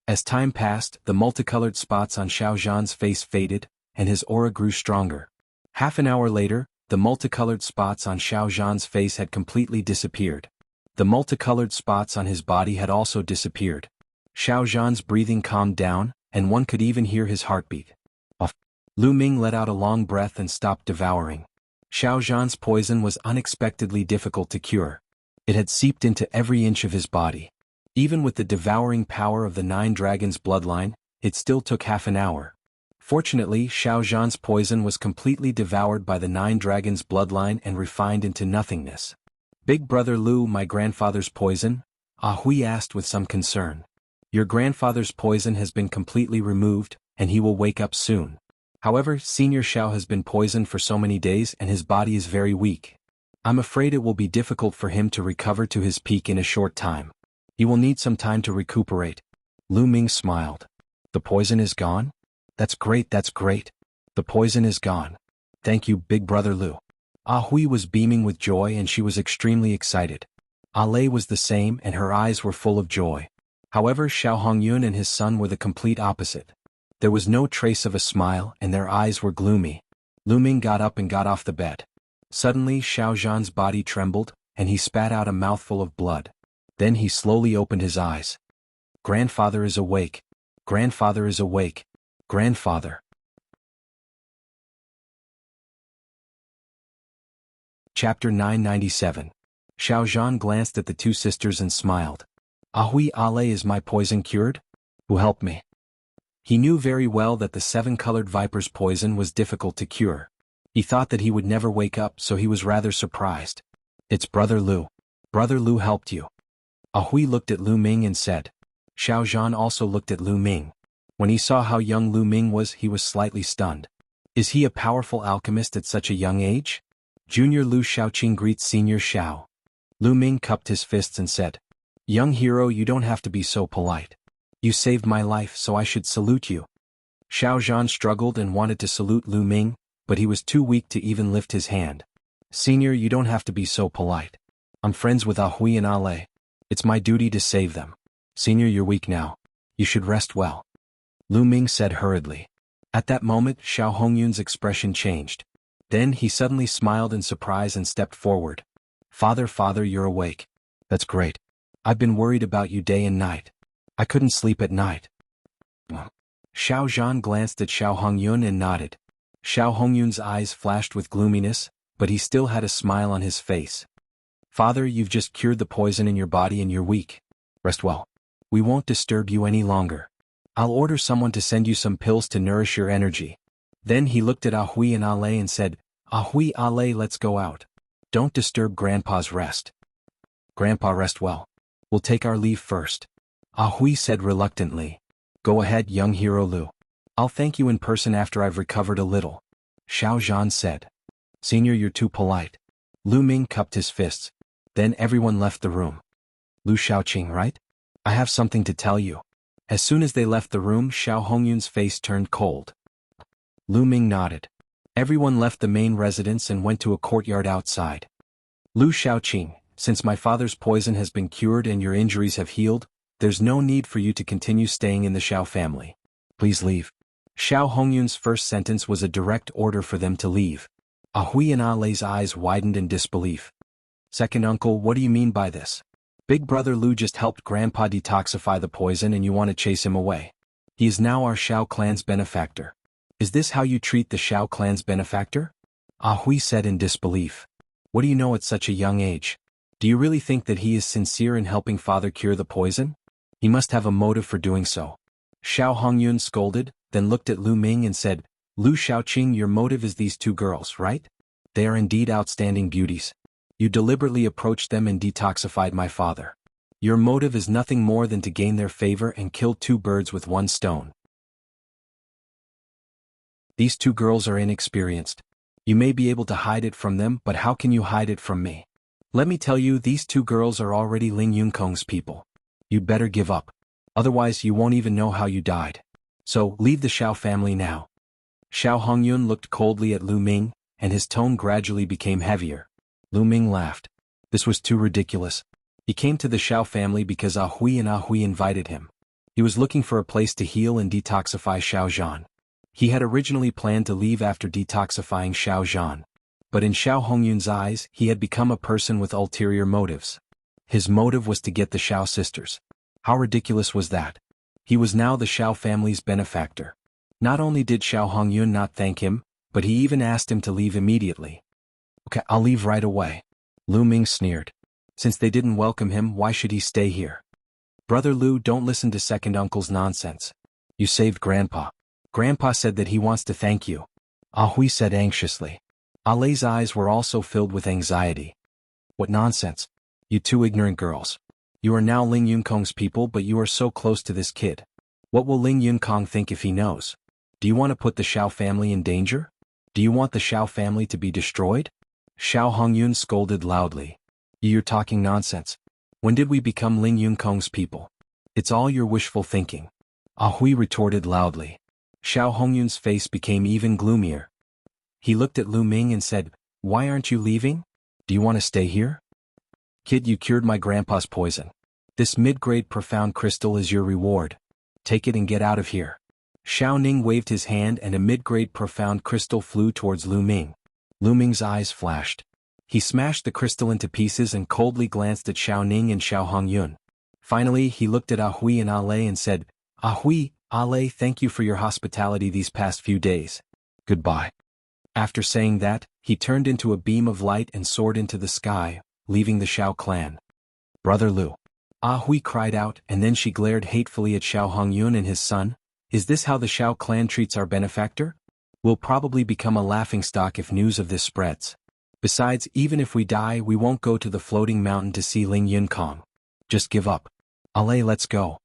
As time passed, the multicolored spots on Xiao Zhan's face faded, and his aura grew stronger. Half an hour later, the multicolored spots on Xiao Zhan's face had completely disappeared. The multicolored spots on his body had also disappeared. Xiao Zhan's breathing calmed down, and one could even hear his heartbeat. Lu Ming let out a long breath and stopped devouring. Xiao Zhan's poison was unexpectedly difficult to cure. It had seeped into every inch of his body. Even with the devouring power of the 9 dragons' bloodline, it still took half an hour. Fortunately, Xiao Zhan's poison was completely devoured by the 9 dragons' bloodline and refined into nothingness. Big brother Lu, my grandfather's poison? Ah Hui asked with some concern. Your grandfather's poison has been completely removed, and he will wake up soon. However, Senior Xiao has been poisoned for so many days and his body is very weak. I'm afraid it will be difficult for him to recover to his peak in a short time. He will need some time to recuperate. Lu Ming smiled. The poison is gone? That's great, that's great. The poison is gone. Thank you, big brother Lu. Ah Hui was beaming with joy and she was extremely excited. Ah Lei was the same and her eyes were full of joy. However, Xiao Hongyun and his son were the complete opposite. There was no trace of a smile and their eyes were gloomy. Lu Ming got up and got off the bed. Suddenly Xiao Zhan's body trembled, and he spat out a mouthful of blood. Then he slowly opened his eyes. Grandfather is awake. Grandfather is awake. Grandfather. Chapter 997. Xiao Zhan glanced at the two sisters and smiled. Ahui Ale, is my poison cured? Who helped me? He knew very well that the seven-colored viper's poison was difficult to cure. He thought that he would never wake up, so he was rather surprised. It's Brother Lu. Brother Lu helped you. Ahui looked at Lu Ming and said. Xiao Zhan also looked at Lu Ming. When he saw how young Lu Ming was, he was slightly stunned. Is he a powerful alchemist at such a young age? Junior Lu Xiaoqing greets Senior Xiao. Lu Ming cupped his fists and said. Young hero, you don't have to be so polite. You saved my life, so I should salute you. Xiao Zhan struggled and wanted to salute Lu Ming, but he was too weak to even lift his hand. Senior, you don't have to be so polite. I'm friends with Ahui and Ale. It's my duty to save them. Senior, you're weak now. You should rest well. Lu Ming said hurriedly. At that moment, Xiao Hongyun's expression changed. Then he suddenly smiled in surprise and stepped forward. Father, you're awake. That's great. I've been worried about you day and night. I couldn't sleep at night. Xiao Zhan glanced at Xiao Hongyun and nodded. Xiao Hongyun's eyes flashed with gloominess, but he still had a smile on his face. Father, you've just cured the poison in your body and you're weak. Rest well. We won't disturb you any longer. I'll order someone to send you some pills to nourish your energy. Then he looked at Ahui and Ale and said, Ahui, Ale, let's go out. Don't disturb Grandpa's rest. Grandpa, rest well. We'll take our leave first. Ahui said reluctantly. Go ahead, young hero Lu. I'll thank you in person after I've recovered a little. Xiao Zhan said. Senior, you're too polite. Lu Ming cupped his fists. Then everyone left the room. Lu Xiaoqing, right? I have something to tell you. As soon as they left the room, Xiao Hongyun's face turned cold. Lu Ming nodded. Everyone left the main residence and went to a courtyard outside. Lu Xiaoqing, since my father's poison has been cured and your injuries have healed, there's no need for you to continue staying in the Xiao family. Please leave. Xiao Hongyun's first sentence was a direct order for them to leave. Ahui and Ale's eyes widened in disbelief. Second uncle, what do you mean by this? Big brother Lu just helped Grandpa detoxify the poison and you want to chase him away. He is now our Xiao clan's benefactor. Is this how you treat the Xiao clan's benefactor? Ahui said in disbelief. What do you know at such a young age? Do you really think that he is sincere in helping father cure the poison? He must have a motive for doing so. Xiao Hongyun scolded, then looked at Lu Ming and said, Lu Xiaoqing, your motive is these two girls, right? They are indeed outstanding beauties. You deliberately approached them and detoxified my father. Your motive is nothing more than to gain their favor and kill two birds with one stone. These two girls are inexperienced. You may be able to hide it from them, but how can you hide it from me? Let me tell you, these two girls are already Ling Yunkong's people. You'd better give up. Otherwise you won't even know how you died. So, leave the Xiao family now. Xiao Hongyun looked coldly at Lu Ming, and his tone gradually became heavier. Lu Ming laughed. This was too ridiculous. He came to the Xiao family because Ahui and Ahui invited him. He was looking for a place to heal and detoxify Xiao Zhan. He had originally planned to leave after detoxifying Xiao Zhan. But in Xiao Hongyun's eyes, he had become a person with ulterior motives. His motive was to get the Xiao sisters. How ridiculous was that? He was now the Xiao family's benefactor. Not only did Xiao Hongyun not thank him, but he even asked him to leave immediately. Okay, I'll leave right away. Lu Ming sneered. Since they didn't welcome him, why should he stay here? Brother Lu, don't listen to second uncle's nonsense. You saved Grandpa. Grandpa said that he wants to thank you. Ahui said anxiously. Ale's eyes were also filled with anxiety. What nonsense. You two ignorant girls. You are now Ling Yunkong's people, but you are so close to this kid. What will Ling Yunkong think if he knows? Do you want to put the Xiao family in danger? Do you want the Xiao family to be destroyed? Xiao Hongyun scolded loudly. You're talking nonsense. When did we become Ling Yunkong's people? It's all your wishful thinking. Ahui retorted loudly. Xiao Hongyun's face became even gloomier. He looked at Lu Ming and said, "Why aren't you leaving? Do you want to stay here? Kid, you cured my grandpa's poison. This mid-grade profound crystal is your reward. Take it and get out of here." Xiao Ning waved his hand and a mid-grade profound crystal flew towards Lu Ming. Lu Ming's eyes flashed. He smashed the crystal into pieces and coldly glanced at Xiao Ning and Xiao Hongyun. Finally, he looked at Ahui and Ale and said, "Ahui, Ale, thank you for your hospitality these past few days. Goodbye." After saying that, he turned into a beam of light and soared into the sky, leaving the Xiao clan. "Brother Lu." Ahui cried out, and then she glared hatefully at Xiao Hongyun and his son. "Is this how the Xiao clan treats our benefactor? We'll probably become a laughingstock if news of this spreads. Besides, even if we die, we won't go to the floating mountain to see Ling Yunkong. Just give up. Ale, let's go."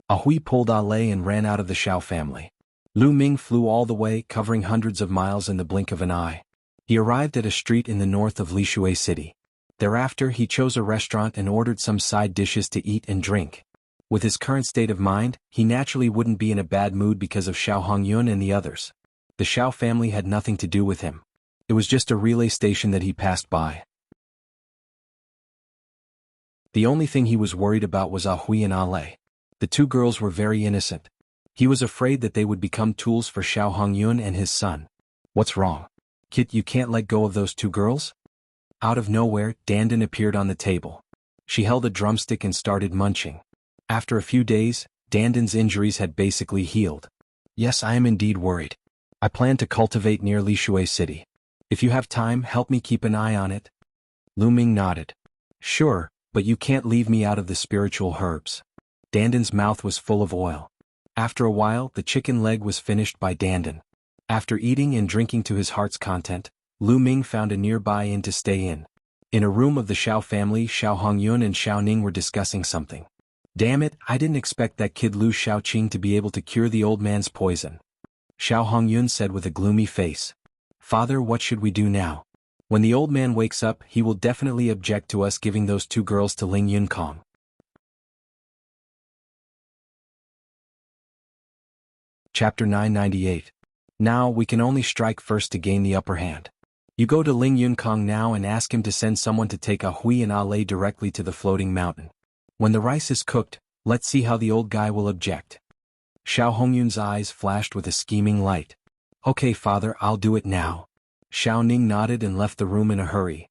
Ahui pulled Ale and ran out of the Xiao family. Lu Ming flew all the way, covering hundreds of miles in the blink of an eye. He arrived at a street in the north of Lishui City. Thereafter, he chose a restaurant and ordered some side dishes to eat and drink. With his current state of mind, he naturally wouldn't be in a bad mood because of Xiao Hongyun and the others. The Xiao family had nothing to do with him. It was just a relay station that he passed by. The only thing he was worried about was Ahui and Ale. The two girls were very innocent. He was afraid that they would become tools for Xiao Hongyun and his son. "What's wrong? Kit, you can't let go of those two girls?" Out of nowhere, Dandan appeared on the table. She held a drumstick and started munching. After a few days, Dandan's injuries had basically healed. "Yes, I am indeed worried. I plan to cultivate near Lishui City. If you have time, help me keep an eye on it." Lu Ming nodded. "Sure, but you can't leave me out of the spiritual herbs." Dandan's mouth was full of oil. After a while, the chicken leg was finished by Dandan. After eating and drinking to his heart's content, Lu Ming found a nearby inn to stay in. In a room of the Xiao family, Xiao Hongyun and Xiao Ning were discussing something. "Damn it, I didn't expect that kid Lu Xiaoqing to be able to cure the old man's poison," Xiao Hongyun said with a gloomy face. "Father, what should we do now? When the old man wakes up, he will definitely object to us giving those two girls to Ling Yunkong." Chapter 998. Now we can only strike first to gain the upper hand. You go to Ling Yunkong now and ask him to send someone to take Ahui and Ale directly to the floating mountain. When the rice is cooked, let's see how the old guy will object. Xiao Hongyun's eyes flashed with a scheming light. "Okay, father, I'll do it now." Xiao Ning nodded and left the room in a hurry.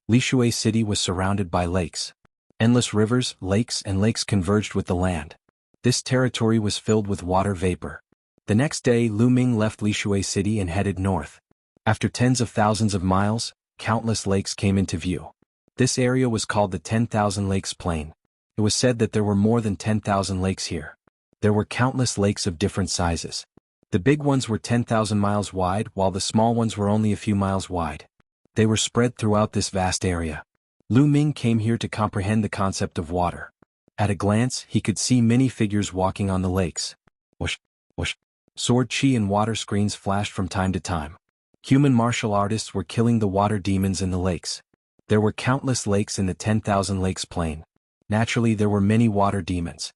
Lishui City was surrounded by lakes. Endless rivers, lakes and lakes converged with the land. This territory was filled with water vapor. The next day, Lu Ming left Lishui City and headed north. After tens of thousands of miles, countless lakes came into view. This area was called the 10,000 Lakes Plain. It was said that there were more than 10,000 lakes here. There were countless lakes of different sizes. The big ones were 10,000 miles wide, while the small ones were only a few miles wide. They were spread throughout this vast area. Lu Ming came here to comprehend the concept of water. At a glance, he could see many figures walking on the lakes. Whoosh, whoosh. Sword chi and water screens flashed from time to time. Human martial artists were killing the water demons in the lakes. There were countless lakes in the 10,000 Lakes Plain. Naturally, there were many water demons.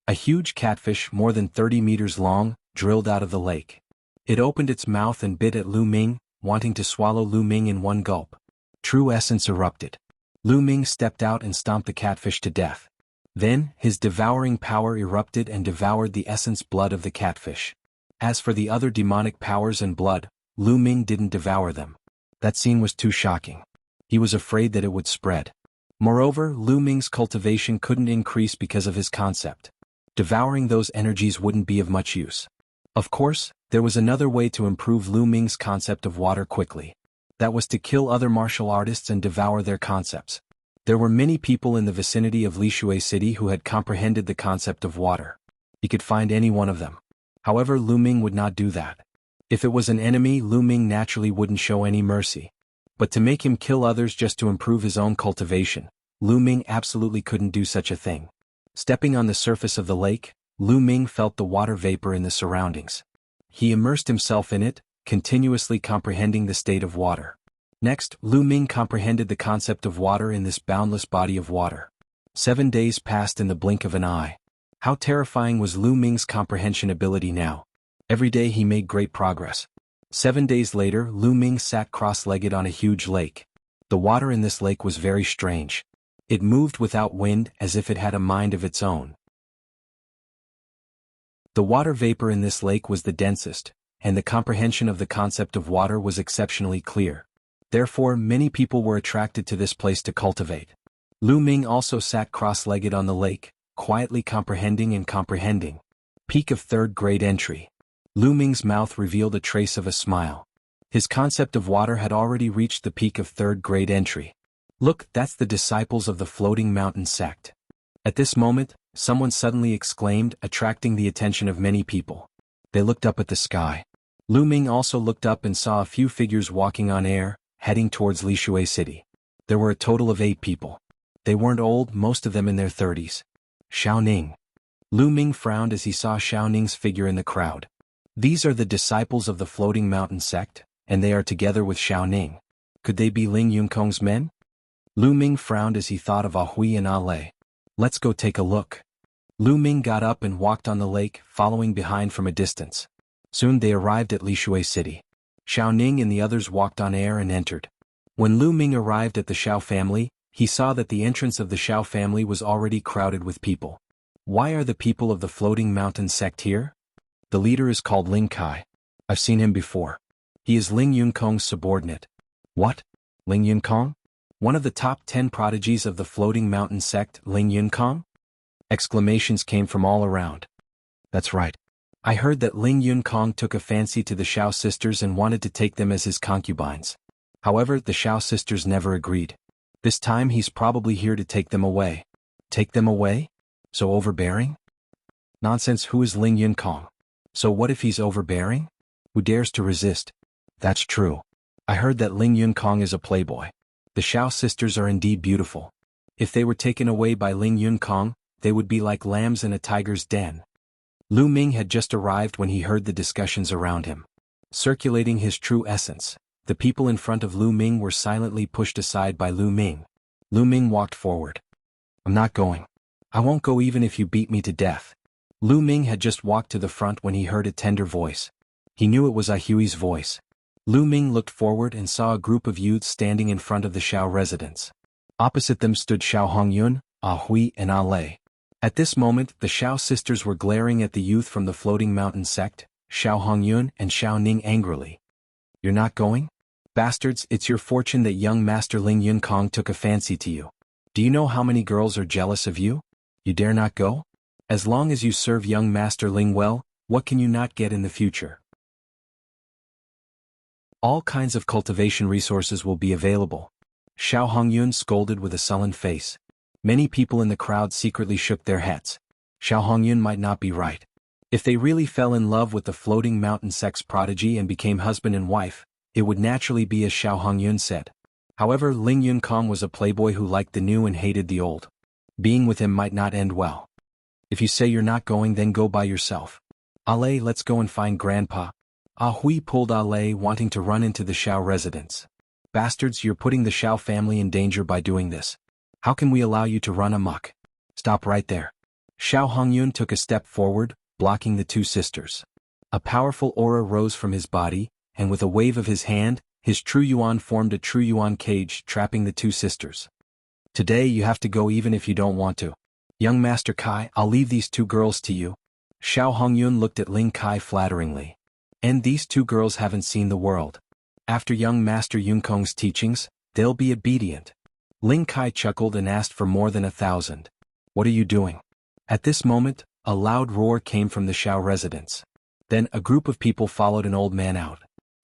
A huge catfish, more than 30 meters long, drilled out of the lake. It opened its mouth and bit at Lu Ming, wanting to swallow Lu Ming in one gulp. True essence erupted. Lu Ming stepped out and stomped the catfish to death. Then, his devouring power erupted and devoured the essence blood of the catfish. As for the other demonic powers and blood, Lu Ming didn't devour them. That scene was too shocking. He was afraid that it would spread. Moreover, Lu Ming's cultivation couldn't increase because of his concept. Devouring those energies wouldn't be of much use. Of course, there was another way to improve Lu Ming's concept of water quickly. That was to kill other martial artists and devour their concepts. There were many people in the vicinity of Lishui City who had comprehended the concept of water. He could find any one of them. However, Lu Ming would not do that. If it was an enemy, Lu Ming naturally wouldn't show any mercy. But to make him kill others just to improve his own cultivation, Lu Ming absolutely couldn't do such a thing. Stepping on the surface of the lake, Lu Ming felt the water vapor in the surroundings. He immersed himself in it, continuously comprehending the state of water. Next, Lu Ming comprehended the concept of water in this boundless body of water. 7 days passed in the blink of an eye. How terrifying was Lu Ming's comprehension ability now? Every day he made great progress. 7 days later, Lu Ming sat cross-legged on a huge lake. The water in this lake was very strange. It moved without wind as if it had a mind of its own. The water vapor in this lake was the densest, and the comprehension of the concept of water was exceptionally clear. Therefore, many people were attracted to this place to cultivate. Lu Ming also sat cross-legged on the lake, quietly comprehending. Peak of third grade entry. Lu Ming's mouth revealed a trace of a smile. His concept of water had already reached the peak of third grade entry. Look, that's the disciples of the Floating Mountain sect. At this moment, someone suddenly exclaimed, attracting the attention of many people. They looked up at the sky. Lu Ming also looked up and saw a few figures walking on air, heading towards Lishui City. There were a total of 8 people. They weren't old, most of them in their 30s. Xiao Ning. Lu Ming frowned as he saw Xiao Ning's figure in the crowd. These are the disciples of the Floating Mountain sect, and they are together with Xiao Ning. Could they be Ling Yunkong's men? Lu Ming frowned as he thought of Hui and Ale. Let's go take a look. Lu Ming got up and walked on the lake, following behind from a distance. Soon they arrived at Lishui City. Xiao Ning and the others walked on air and entered. When Lu Ming arrived at the Xiao family, he saw that the entrance of the Xiao family was already crowded with people. Why are the people of the Floating Mountain sect here? The leader is called Ling Kai. I've seen him before. He is Ling Yunkong's subordinate. What? Ling Yunkong? One of the top 10 prodigies of the Floating Mountain sect, Ling Yunkong? Exclamations came from all around. That's right. I heard that Ling Yunkong took a fancy to the Xiao sisters and wanted to take them as his concubines. However, the Xiao sisters never agreed. This time he's probably here to take them away. Take them away? So overbearing? Nonsense, who is Ling Yunkong? So what if he's overbearing? Who dares to resist? That's true. I heard that Ling Yunkong is a playboy. The Xiao sisters are indeed beautiful. If they were taken away by Ling Yunkong, they would be like lambs in a tiger's den. Lu Ming had just arrived when he heard the discussions around him. Circulating his true essence, the people in front of Lu Ming were silently pushed aside by Lu Ming. Lu Ming walked forward. I'm not going. I won't go even if you beat me to death. Lu Ming had just walked to the front when he heard a tender voice. He knew it was Hui's voice. Lu Ming looked forward and saw a group of youths standing in front of the Xiao residence. Opposite them stood Xiao Hongyun, Hui and Ale. At this moment, the Xiao sisters were glaring at the youth from the Floating Mountain sect, Xiao Hongyun and Xiao Ning angrily. You're not going? Bastards, it's your fortune that young Master Ling Yunkong took a fancy to you. Do you know how many girls are jealous of you? You dare not go? As long as you serve young Master Ling well, what can you not get in the future? All kinds of cultivation resources will be available. Xiao Hongyun scolded with a sullen face. Many people in the crowd secretly shook their heads. Xiao Hongyun might not be right. If they really fell in love with the Floating Mountain sect's prodigy and became husband and wife, it would naturally be as Xiao Hongyun said. However, Ling Yunkong was a playboy who liked the new and hated the old. Being with him might not end well. If you say you're not going, then go by yourself. Ale, let's go and find Grandpa. Hui pulled Ale, wanting to run into the Xiao residence. Bastards, you're putting the Xiao family in danger by doing this. How can we allow you to run amok? Stop right there. Xiao Hongyun took a step forward, blocking the two sisters. A powerful aura rose from his body, and with a wave of his hand, his True Yuan formed a True Yuan cage, trapping the two sisters. Today you have to go even if you don't want to. Young Master Kai, I'll leave these 2 girls to you. Xiao Hongyun looked at Ling Kai flatteringly. And these 2 girls haven't seen the world. After young Master Yunkong's teachings, they'll be obedient. Ling Kai chuckled and asked for more than 1,000. What are you doing? At this moment, a loud roar came from the Xiao residence. Then a group of people followed an old man out.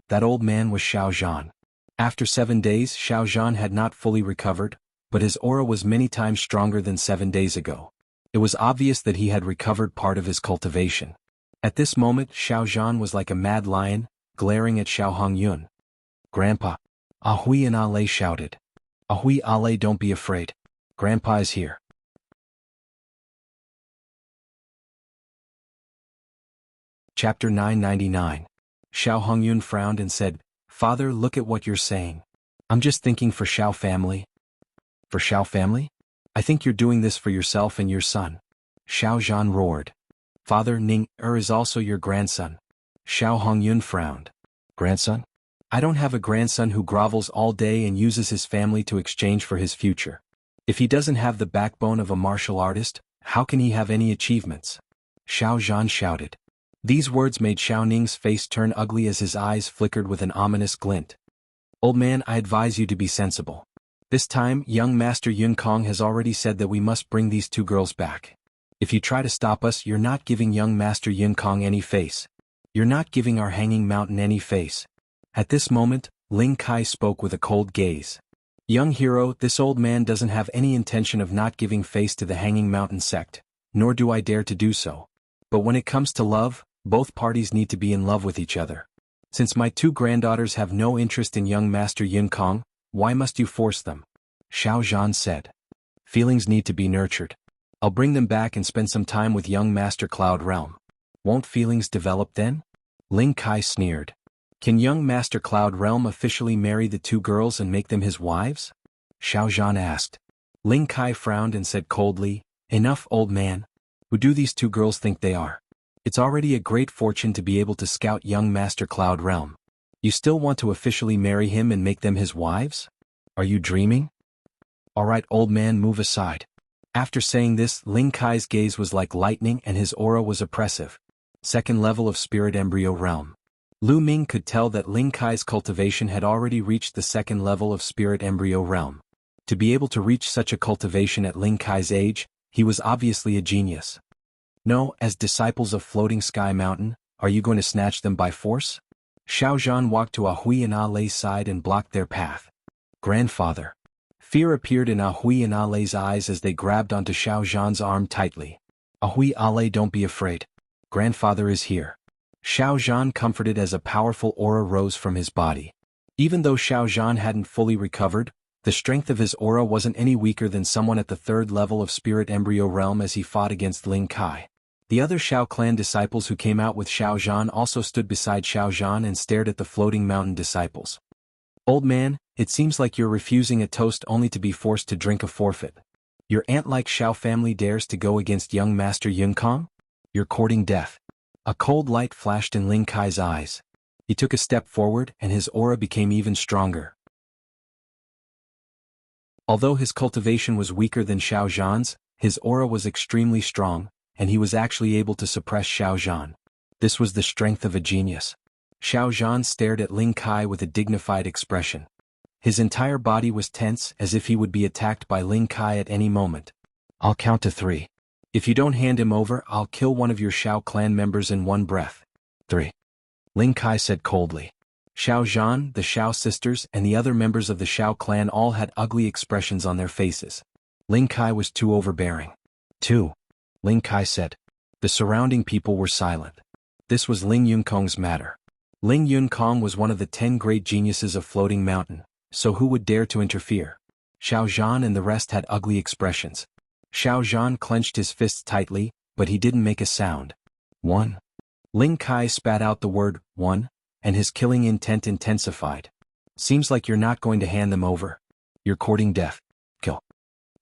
That old man was Xiao Zhan. After 7 days, Xiao Zhan had not fully recovered, but his aura was many times stronger than 7 days ago. It was obvious that he had recovered part of his cultivation. At this moment, Xiao Zhan was like a mad lion, glaring at Xiao Hongyun. Grandpa. Hui and Ale shouted. Hui, Ale, don't be afraid. Grandpa is here. Chapter 999. Xiao Hongyun frowned and said, Father, look at what you're saying. I'm just thinking for Xiao family. For Xiao family? I think you're doing this for yourself and your son. Xiao Zhan roared. Father, Ning is also your grandson. Xiao Hongyun frowned. Grandson? I don't have a grandson who grovels all day and uses his family to exchange for his future. If he doesn't have the backbone of a martial artist, how can he have any achievements? Xiao Zhan shouted. These words made Xiao Ning's face turn ugly as his eyes flickered with an ominous glint. Old man, I advise you to be sensible. This time, young Master Yun Kong has already said that we must bring these two girls back. If you try to stop us, you're not giving young Master Yun Kong any face. You're not giving our hanging mountain any face. At this moment, Ling Kai spoke with a cold gaze. Young hero, this old man doesn't have any intention of not giving face to the Hanging Mountain sect, nor do I dare to do so. But when it comes to love, both parties need to be in love with each other. Since my two granddaughters have no interest in young Master Yun Kong, why must you force them? Xiao Zhan said. Feelings need to be nurtured. I'll bring them back and spend some time with young Master Cloud Realm. Won't feelings develop then? Ling Kai sneered. Can young Master Cloud Realm officially marry the two girls and make them his wives? Xiao Zhan asked. Ling Kai frowned and said coldly, Enough, old man. Who do these two girls think they are? It's already a great fortune to be able to scout young Master Cloud Realm. You still want to officially marry him and make them his wives? Are you dreaming? All right, old man, move aside. After saying this, Ling Kai's gaze was like lightning and his aura was oppressive. Second level of Spirit Embryo Realm. Lu Ming could tell that Ling Kai's cultivation had already reached the second level of Spirit Embryo Realm. To be able to reach such a cultivation at Ling Kai's age, he was obviously a genius. No, as disciples of Floating Sky Mountain, are you going to snatch them by force? Xiao Zhan walked to Ahui and Alei's side and blocked their path. Grandfather. Fear appeared in Ahui and Alei's eyes as they grabbed onto Xiao Zhan's arm tightly. Ahui, Alei, don't be afraid. Grandfather is here. Xiao Zhan comforted as a powerful aura rose from his body. Even though Xiao Zhan hadn't fully recovered, the strength of his aura wasn't any weaker than someone at the third level of Spirit Embryo Realm as he fought against Ling Kai. The other Xiao clan disciples who came out with Xiao Zhan also stood beside Xiao Zhan and stared at the Floating Mountain disciples. Old man, it seems like you're refusing a toast only to be forced to drink a forfeit. Your ant-like Xiao family dares to go against young Master Yun Kong? You're courting death. A cold light flashed in Ling Kai's eyes. He took a step forward and his aura became even stronger. Although his cultivation was weaker than Xiao Zhan's, his aura was extremely strong, and he was actually able to suppress Xiao Zhan. This was the strength of a genius. Xiao Zhan stared at Ling Kai with a dignified expression. His entire body was tense as if he would be attacked by Ling Kai at any moment. I'll count to 3. If you don't hand him over, I'll kill one of your Xiao clan members in one breath. 3. Ling Kai said coldly. Xiao Zhan, the Xiao sisters, and the other members of the Xiao clan all had ugly expressions on their faces. Ling Kai was too overbearing. 2. Ling Kai said. The surrounding people were silent. This was Ling Yun Kong's matter. Ling Yun Kong was one of the 10 great geniuses of Floating Mountain, so who would dare to interfere? Xiao Zhan and the rest had ugly expressions. Xiao Zhan clenched his fists tightly, but he didn't make a sound. 1. Ling Kai spat out the word, 1, and his killing intent intensified. Seems like you're not going to hand them over. You're courting death. Kill.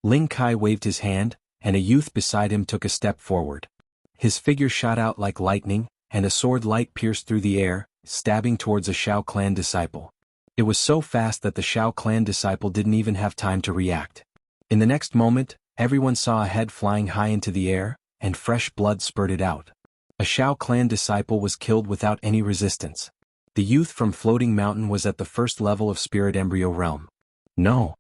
Ling Kai waved his hand, and a youth beside him took a step forward. His figure shot out like lightning, and a sword light pierced through the air, stabbing towards a Xiao clan disciple. It was so fast that the Xiao clan disciple didn't even have time to react. In the next moment, everyone saw a head flying high into the air, and fresh blood spurted out. A Xiao clan disciple was killed without any resistance. The youth from Floating Mountain was at the first level of Spirit Embryo Realm. No!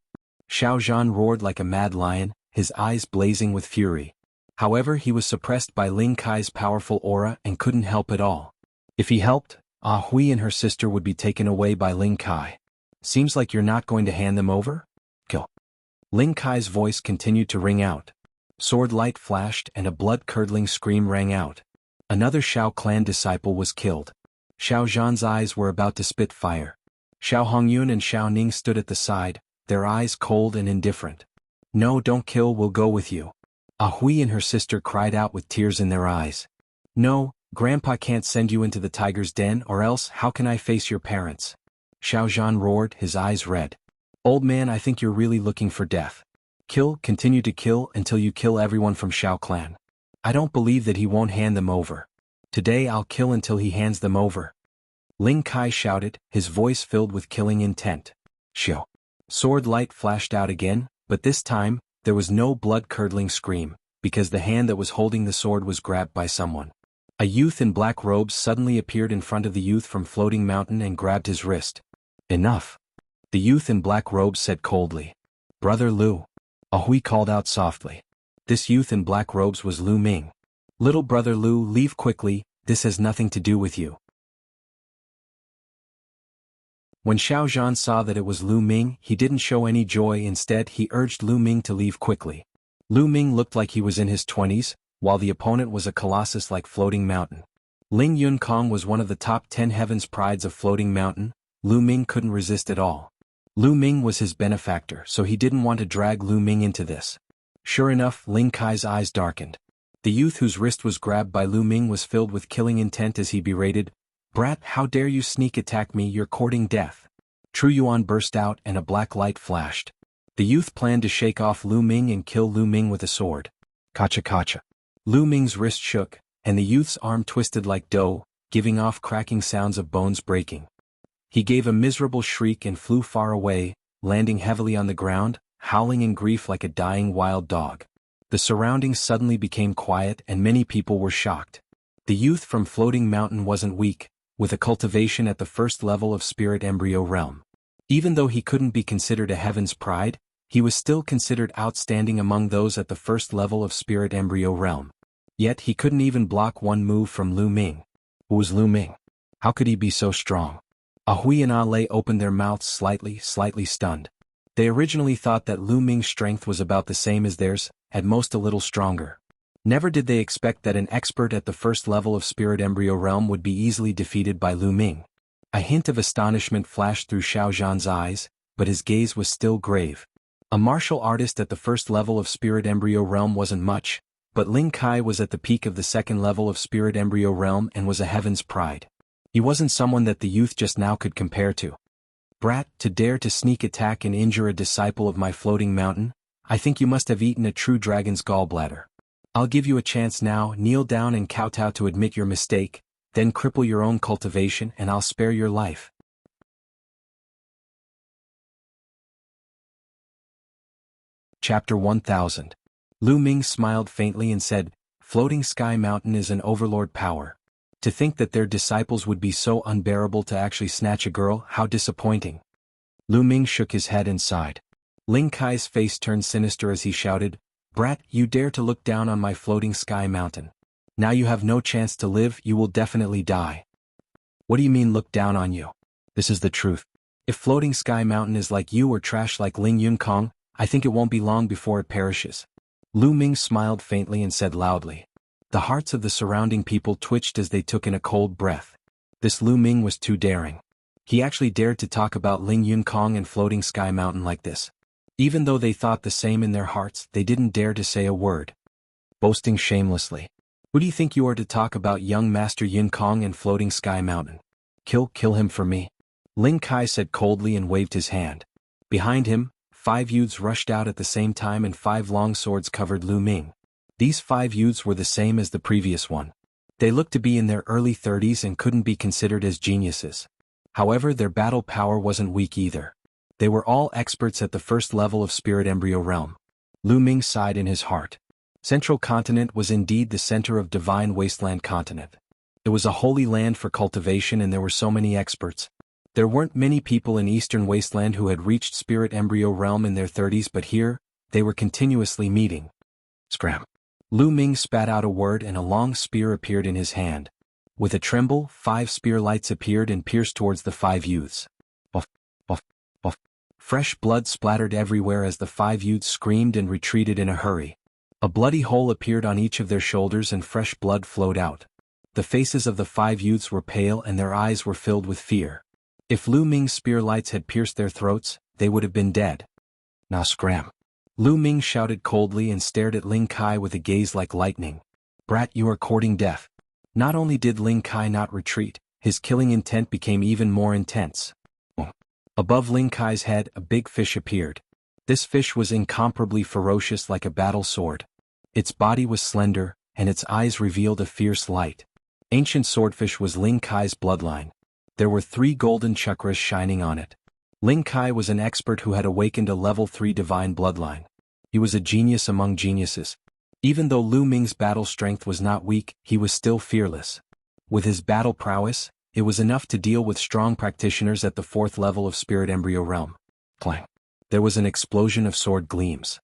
Xiao Zhan roared like a mad lion, his eyes blazing with fury. However, he was suppressed by Ling Kai's powerful aura and couldn't help at all. If he helped, Ah Hui and her sister would be taken away by Ling Kai. Seems like you're not going to hand them over? Kill. Ling Kai's voice continued to ring out. Sword light flashed and a blood-curdling scream rang out. Another Xiao clan disciple was killed. Xiao Zhan's eyes were about to spit fire. Xiao Hongyun and Xiao Ning stood at the side, their eyes cold and indifferent. No, don't kill, we'll go with you. Ah Hui and her sister cried out with tears in their eyes. No, Grandpa can't send you into the tiger's den, or else how can I face your parents? Xiao Zhan roared, his eyes red. Old man, I think you're really looking for death. Kill, continue to kill until you kill everyone from Xiao clan. I don't believe that he won't hand them over. Today I'll kill until he hands them over. Ling Kai shouted, his voice filled with killing intent. Shio. Sword light flashed out again, but this time, there was no blood-curdling scream, because the hand that was holding the sword was grabbed by someone. A youth in black robes suddenly appeared in front of the youth from Floating Mountain and grabbed his wrist. Enough. The youth in black robes said coldly. Brother Lu. Ahui called out softly. This youth in black robes was Lu Ming. Little brother Lu, leave quickly, this has nothing to do with you. When Xiao Zhan saw that it was Lu Ming, he didn't show any joy. Instead, he urged Lu Ming to leave quickly. Lu Ming looked like he was in his 20s, while the opponent was a colossus like Floating Mountain. Ling Yunkong was one of the top 10 heavens prides of Floating Mountain. Lu Ming couldn't resist at all. Lu Ming was his benefactor, so he didn't want to drag Lu Ming into this. Sure enough, Ling Kai's eyes darkened. The youth whose wrist was grabbed by Lu Ming was filled with killing intent as he berated, Brat, how dare you sneak attack me, you're courting death. Tru Yuan burst out and a black light flashed. The youth planned to shake off Lu Ming and kill Lu Ming with a sword. Kacha kacha. Lu Ming's wrist shook, and the youth's arm twisted like dough, giving off cracking sounds of bones breaking. He gave a miserable shriek and flew far away, landing heavily on the ground, howling in grief like a dying wild dog. The surroundings suddenly became quiet and many people were shocked. The youth from Floating Mountain wasn't weak, with a cultivation at the first level of Spirit Embryo Realm. Even though he couldn't be considered a Heaven's Pride, he was still considered outstanding among those at the first level of Spirit Embryo Realm. Yet he couldn't even block one move from Lu Ming. Who was Lu Ming? How could he be so strong? Ahui and Ale opened their mouths slightly stunned. They originally thought that Lu Ming's strength was about the same as theirs, at most a little stronger. Never did they expect that an expert at the first level of Spirit Embryo Realm would be easily defeated by Lu Ming. A hint of astonishment flashed through Xiao Zhan's eyes, but his gaze was still grave. A martial artist at the first level of Spirit Embryo Realm wasn't much, but Ling Kai was at the peak of the second level of Spirit Embryo Realm and was a Heaven's Pride. He wasn't someone that the youth just now could compare to. Brat, to dare to sneak attack and injure a disciple of my Floating Mountain? I think you must have eaten a true dragon's gallbladder. I'll give you a chance now, kneel down and kowtow to admit your mistake, then cripple your own cultivation and I'll spare your life. Chapter 1000. Lu Ming smiled faintly and said, Floating Sky Mountain is an overlord power. To think that their disciples would be so unbearable to actually snatch a girl, how disappointing. Lu Ming shook his head and sighed. Ling Kai's face turned sinister as he shouted, Brat, you dare to look down on my Floating Sky Mountain. Now you have no chance to live, you will definitely die. What do you mean look down on you? This is the truth. If Floating Sky Mountain is like you or trash like Ling Yunkong, I think it won't be long before it perishes. Lu Ming smiled faintly and said loudly. The hearts of the surrounding people twitched as they took in a cold breath. This Lu Ming was too daring. He actually dared to talk about Ling Yunkong and Floating Sky Mountain like this. Even though they thought the same in their hearts, they didn't dare to say a word. Boasting shamelessly. Who do you think you are to talk about young Master Yunkong and Floating Sky Mountain? Kill him for me. Ling Kai said coldly and waved his hand. Behind him, 5 youths rushed out at the same time and 5 long swords covered Lu Ming. These 5 youths were the same as the previous one. They looked to be in their early 30s and couldn't be considered as geniuses. However, their battle power wasn't weak either. They were all experts at the first level of Spirit Embryo Realm. Lu Ming sighed in his heart. Central Continent was indeed the center of Divine Wasteland Continent. It was a holy land for cultivation and there were so many experts. There weren't many people in Eastern Wasteland who had reached Spirit Embryo Realm in their 30s, but here, they were continuously meeting. Scram. Lu Ming spat out a word and a long spear appeared in his hand. With a tremble, 5 spear lights appeared and pierced towards the 5 youths. Buff, buff, buff. Fresh blood splattered everywhere as the 5 youths screamed and retreated in a hurry. A bloody hole appeared on each of their shoulders and fresh blood flowed out. The faces of the 5 youths were pale and their eyes were filled with fear. If Lu Ming's spear lights had pierced their throats, they would have been dead. Now scram. Lu Ming shouted coldly and stared at Ling Kai with a gaze like lightning. Brat, you are courting death. Not only did Ling Kai not retreat, his killing intent became even more intense. Above Ling Kai's head, a big fish appeared. This fish was incomparably ferocious like a battle sword. Its body was slender, and its eyes revealed a fierce light. Ancient swordfish was Ling Kai's bloodline. There were 3 golden chakras shining on it. Ling Kai was an expert who had awakened a level 3 divine bloodline. He was a genius among geniuses. Even though Lu Ming's battle strength was not weak, he was still fearless. With his battle prowess, it was enough to deal with strong practitioners at the 4th level of Spirit Embryo Realm. Clang. There was an explosion of sword gleams.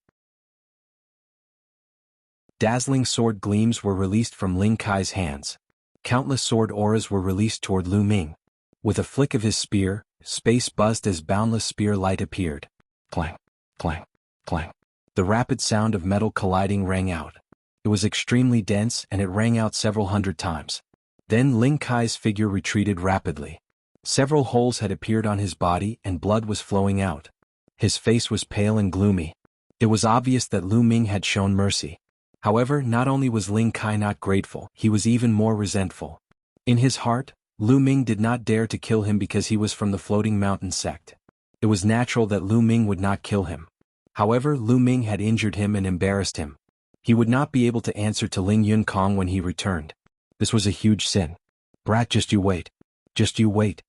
Dazzling sword gleams were released from Ling Kai's hands. Countless sword auras were released toward Lu Ming. With a flick of his spear, space buzzed as boundless spear light appeared. Clang, clang, clang. The rapid sound of metal colliding rang out. It was extremely dense and it rang out several hundred times. Then Ling Kai's figure retreated rapidly. Several holes had appeared on his body and blood was flowing out. His face was pale and gloomy. It was obvious that Lu Ming had shown mercy. However, not only was Ling Kai not grateful, he was even more resentful. In his heart, Lu Ming did not dare to kill him because he was from the Floating Mountain sect. It was natural that Lu Ming would not kill him. However, Lu Ming had injured him and embarrassed him. He would not be able to answer to Ling Yun Kong when he returned. This was a huge sin. Brat, just you wait. Just you wait.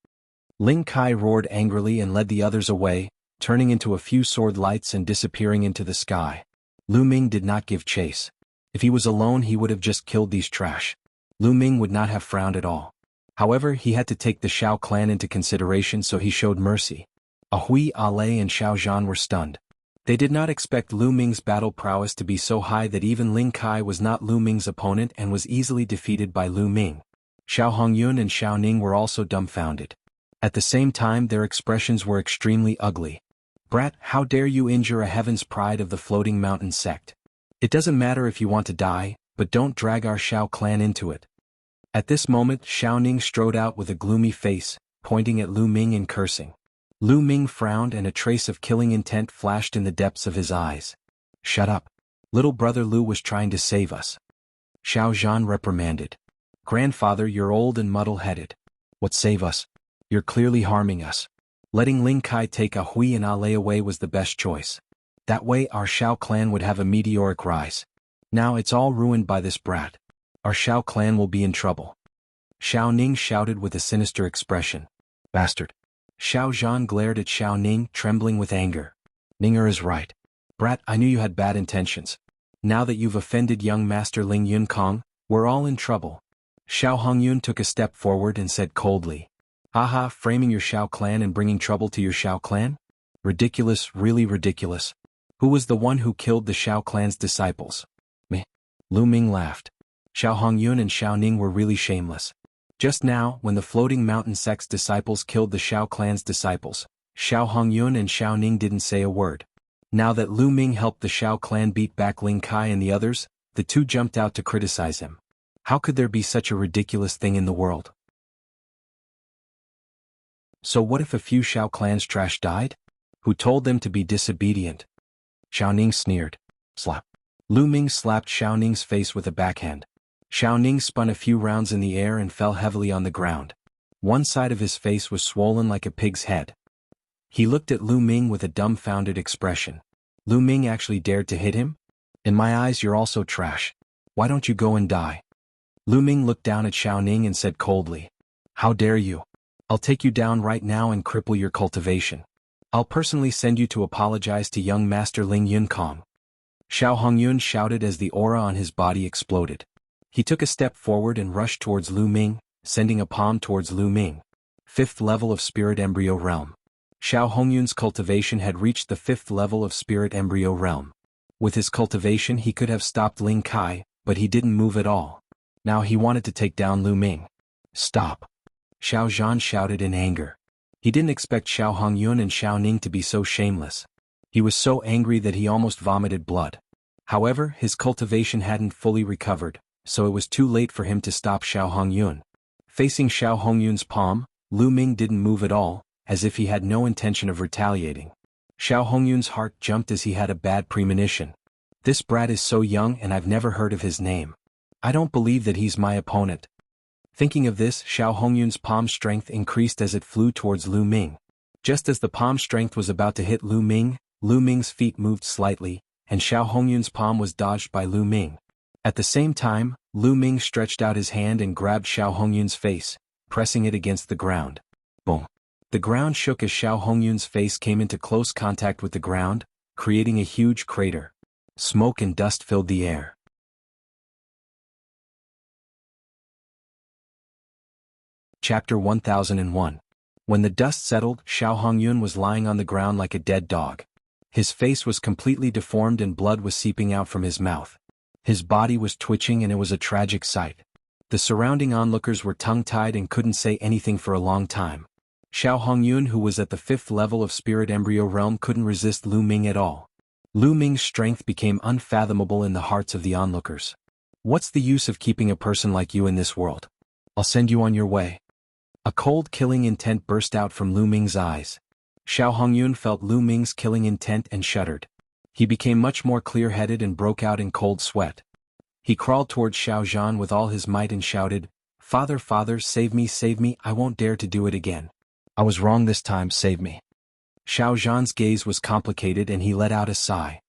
Ling Kai roared angrily and led the others away, turning into a few sword lights and disappearing into the sky. Lu Ming did not give chase. If he was alone, he would have just killed these trash. Lu Ming would not have frowned at all. However, he had to take the Shao clan into consideration, so he showed mercy. Ahui, Ale and Xiao Zhan were stunned. They did not expect Lu Ming's battle prowess to be so high that even Ling Kai was not Lu Ming's opponent and was easily defeated by Lu Ming. Xiao Hongyun and Xiao Ning were also dumbfounded. At the same time, their expressions were extremely ugly. Brat, how dare you injure a heaven's pride of the Floating Mountain sect? It doesn't matter if you want to die, but don't drag our Shao clan into it. At this moment, Xiao Ning strode out with a gloomy face, pointing at Lu Ming and cursing. Lu Ming frowned and a trace of killing intent flashed in the depths of his eyes. Shut up. Little brother Lu was trying to save us. Xiao Zhan reprimanded. Grandfather, you're old and muddle-headed. What save us? You're clearly harming us. Letting Ling Kai take Ahui and Ale away was the best choice. That way our Shao clan would have a meteoric rise. Now it's all ruined by this brat. Our Shao clan will be in trouble. Xiao Ning shouted with a sinister expression. Bastard. Xiao Zhan glared at Xiao Ning, trembling with anger. Ninger is right. Brat, I knew you had bad intentions. Now that you've offended young Master Ling Yun Kong, we're all in trouble. Xiao Hongyun took a step forward and said coldly. Haha, framing your Shao clan and bringing trouble to your Shao clan? Ridiculous, really ridiculous. Who was the one who killed the Shao clan's disciples? Me. Lu Ming laughed. Xiao Hongyun and Xiao Ning were really shameless. Just now, when the Floating Mountain sect's disciples killed the Shao clan's disciples, Xiao Hongyun and Xiao Ning didn't say a word. Now that Lu Ming helped the Shao clan beat back Ling Kai and the others, the two jumped out to criticize him. How could there be such a ridiculous thing in the world? So what if a few Shao clan's trash died? Who told them to be disobedient? Xiao Ning sneered. Slap. Lu Ming slapped Xiao Ning's face with a backhand. Xiao Ning spun a few rounds in the air and fell heavily on the ground. One side of his face was swollen like a pig's head. He looked at Lu Ming with a dumbfounded expression. Lu Ming actually dared to hit him? In my eyes, you're also trash. Why don't you go and die? Lu Ming looked down at Xiao Ning and said coldly. How dare you? I'll take you down right now and cripple your cultivation. I'll personally send you to apologize to young Master Ling Yun Kong. Xiao Hongyun shouted as the aura on his body exploded. He took a step forward and rushed towards Lu Ming, sending a palm towards Lu Ming. 5th level of Spirit Embryo Realm. Xiao Hongyun's cultivation had reached the 5th level of Spirit Embryo Realm. With his cultivation he could have stopped Ling Kai, but he didn't move at all. Now he wanted to take down Lu Ming. Stop. Xiao Zhan shouted in anger. He didn't expect Xiao Hongyun and Xiao Ning to be so shameless. He was so angry that he almost vomited blood. However, his cultivation hadn't fully recovered, so it was too late for him to stop Xiao Hongyun. Facing Xiao Hongyun's palm, Lu Ming didn't move at all, as if he had no intention of retaliating. Xiao Hongyun's heart jumped as he had a bad premonition. This brat is so young and I've never heard of his name. I don't believe that he's my opponent. Thinking of this, Xiao Hongyun's palm strength increased as it flew towards Lu Ming. Just as the palm strength was about to hit Lu Ming's feet moved slightly, and Xiao Hongyun's palm was dodged by Lu Ming. At the same time, Lu Ming stretched out his hand and grabbed Xiao Hongyun's face, pressing it against the ground. Boom. The ground shook as Xiao Hongyun's face came into close contact with the ground, creating a huge crater. Smoke and dust filled the air. Chapter 1001. When the dust settled, Xiao Hongyun was lying on the ground like a dead dog. His face was completely deformed and blood was seeping out from his mouth. His body was twitching and it was a tragic sight. The surrounding onlookers were tongue-tied and couldn't say anything for a long time. Xiao Hongyun, who was at the 5th level of Spirit Embryo Realm, couldn't resist Lu Ming at all. Lu Ming's strength became unfathomable in the hearts of the onlookers. What's the use of keeping a person like you in this world? I'll send you on your way. A cold killing intent burst out from Lu Ming's eyes. Xiao Hongyun felt Lu Ming's killing intent and shuddered. He became much more clear-headed and broke out in cold sweat. He crawled towards Xiao Zhan with all his might and shouted, "Father, father, save me, I won't dare to do it again. I was wrong this time, save me." Xiao Zhan's gaze was complicated and he let out a sigh.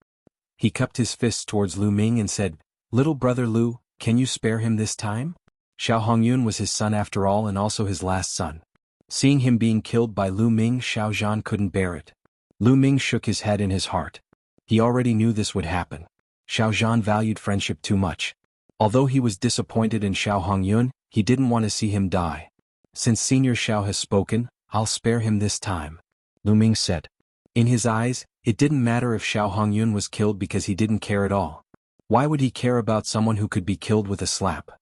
He cupped his fists towards Lu Ming and said, "Little brother Lu, can you spare him this time?" Xiao Hongyun was his son after all and also his last son. Seeing him being killed by Lu Ming, Xiao Zhan couldn't bear it. Lu Ming shook his head in his heart. He already knew this would happen. Xiao Zhan valued friendship too much. Although he was disappointed in Xiao Hongyun, he didn't want to see him die. "Since Senior Xiao has spoken, I'll spare him this time," Lu Ming said. In his eyes, it didn't matter if Xiao Hongyun was killed because he didn't care at all. Why would he care about someone who could be killed with a slap?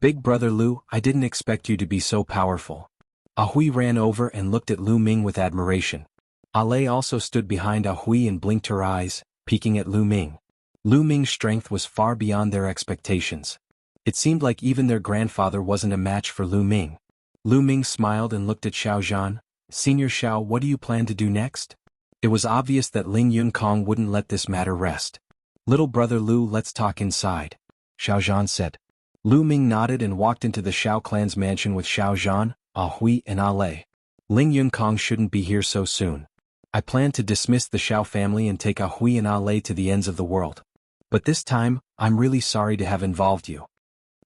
"Big brother Lu, I didn't expect you to be so powerful." Ahui ran over and looked at Lu Ming with admiration. Ale also stood behind Ahui and blinked her eyes, peeking at Lu Ming. Lu Ming's strength was far beyond their expectations. It seemed like even their grandfather wasn't a match for Lu Ming. Lu Ming smiled and looked at Xiao Zhan. "Senior Xiao, what do you plan to do next?" It was obvious that Ling Yunkong wouldn't let this matter rest. "Little brother Lu, let's talk inside," Xiao Zhan said. Lu Ming nodded and walked into the Xiao clan's mansion with Xiao Zhan, Ahui and Ale. "Ling Yunkong shouldn't be here so soon. I plan to dismiss the Xiao family and take Ahui and Ale to the ends of the world. But this time, I'm really sorry to have involved you."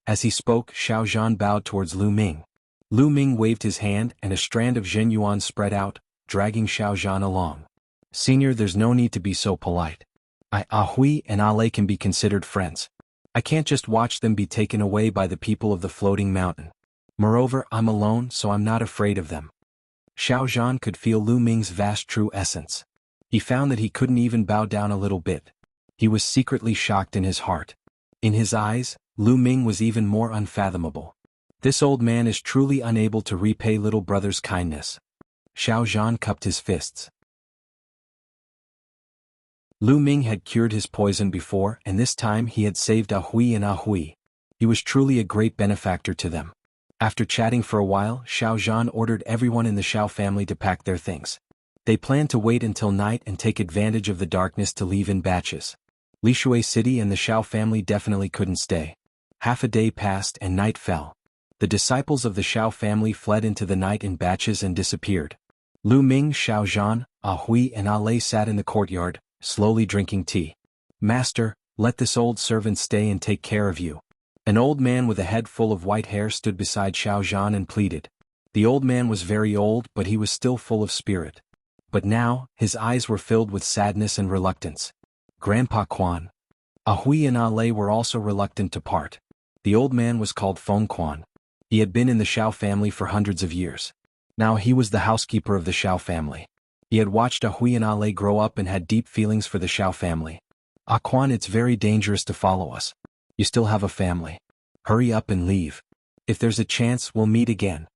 As he spoke, Xiao Zhan bowed towards Lu Ming. Lu Ming waved his hand and a strand of Zhenyuan spread out, dragging Xiao Zhan along. "Senior, there's no need to be so polite. Ahui and Ale can be considered friends. I can't just watch them be taken away by the people of the floating mountain. Moreover, I'm alone, so I'm not afraid of them." Xiao Zhan could feel Lu Ming's vast true essence. He found that he couldn't even bow down a little bit. He was secretly shocked in his heart. In his eyes, Lu Ming was even more unfathomable. This old man is truly unable to repay little brother's kindness. Xiao Zhan cupped his fists. Lu Ming had cured his poison before and this time he had saved Ahui and Ahui. He was truly a great benefactor to them. After chatting for a while, Xiao Zhan ordered everyone in the Xiao family to pack their things. They planned to wait until night and take advantage of the darkness to leave in batches. Lishui City and the Xiao family definitely couldn't stay. Half a day passed and night fell. The disciples of the Xiao family fled into the night in batches and disappeared. Lu Ming, Xiao Zhan, Ahui and Ale sat in the courtyard, slowly drinking tea. "Master, let this old servant stay and take care of you." An old man with a head full of white hair stood beside Xiao Zhan and pleaded. The old man was very old but he was still full of spirit. But now, his eyes were filled with sadness and reluctance. "Grandpa Quan." Ahui and Ale were also reluctant to part. The old man was called Feng Quan. He had been in the Xiao family for hundreds of years. Now he was the housekeeper of the Xiao family. He had watched Ahui and Ale grow up and had deep feelings for the Xiao family. "Quan, it's very dangerous to follow us. You still have a family. Hurry up and leave. If there's a chance, we'll meet again,"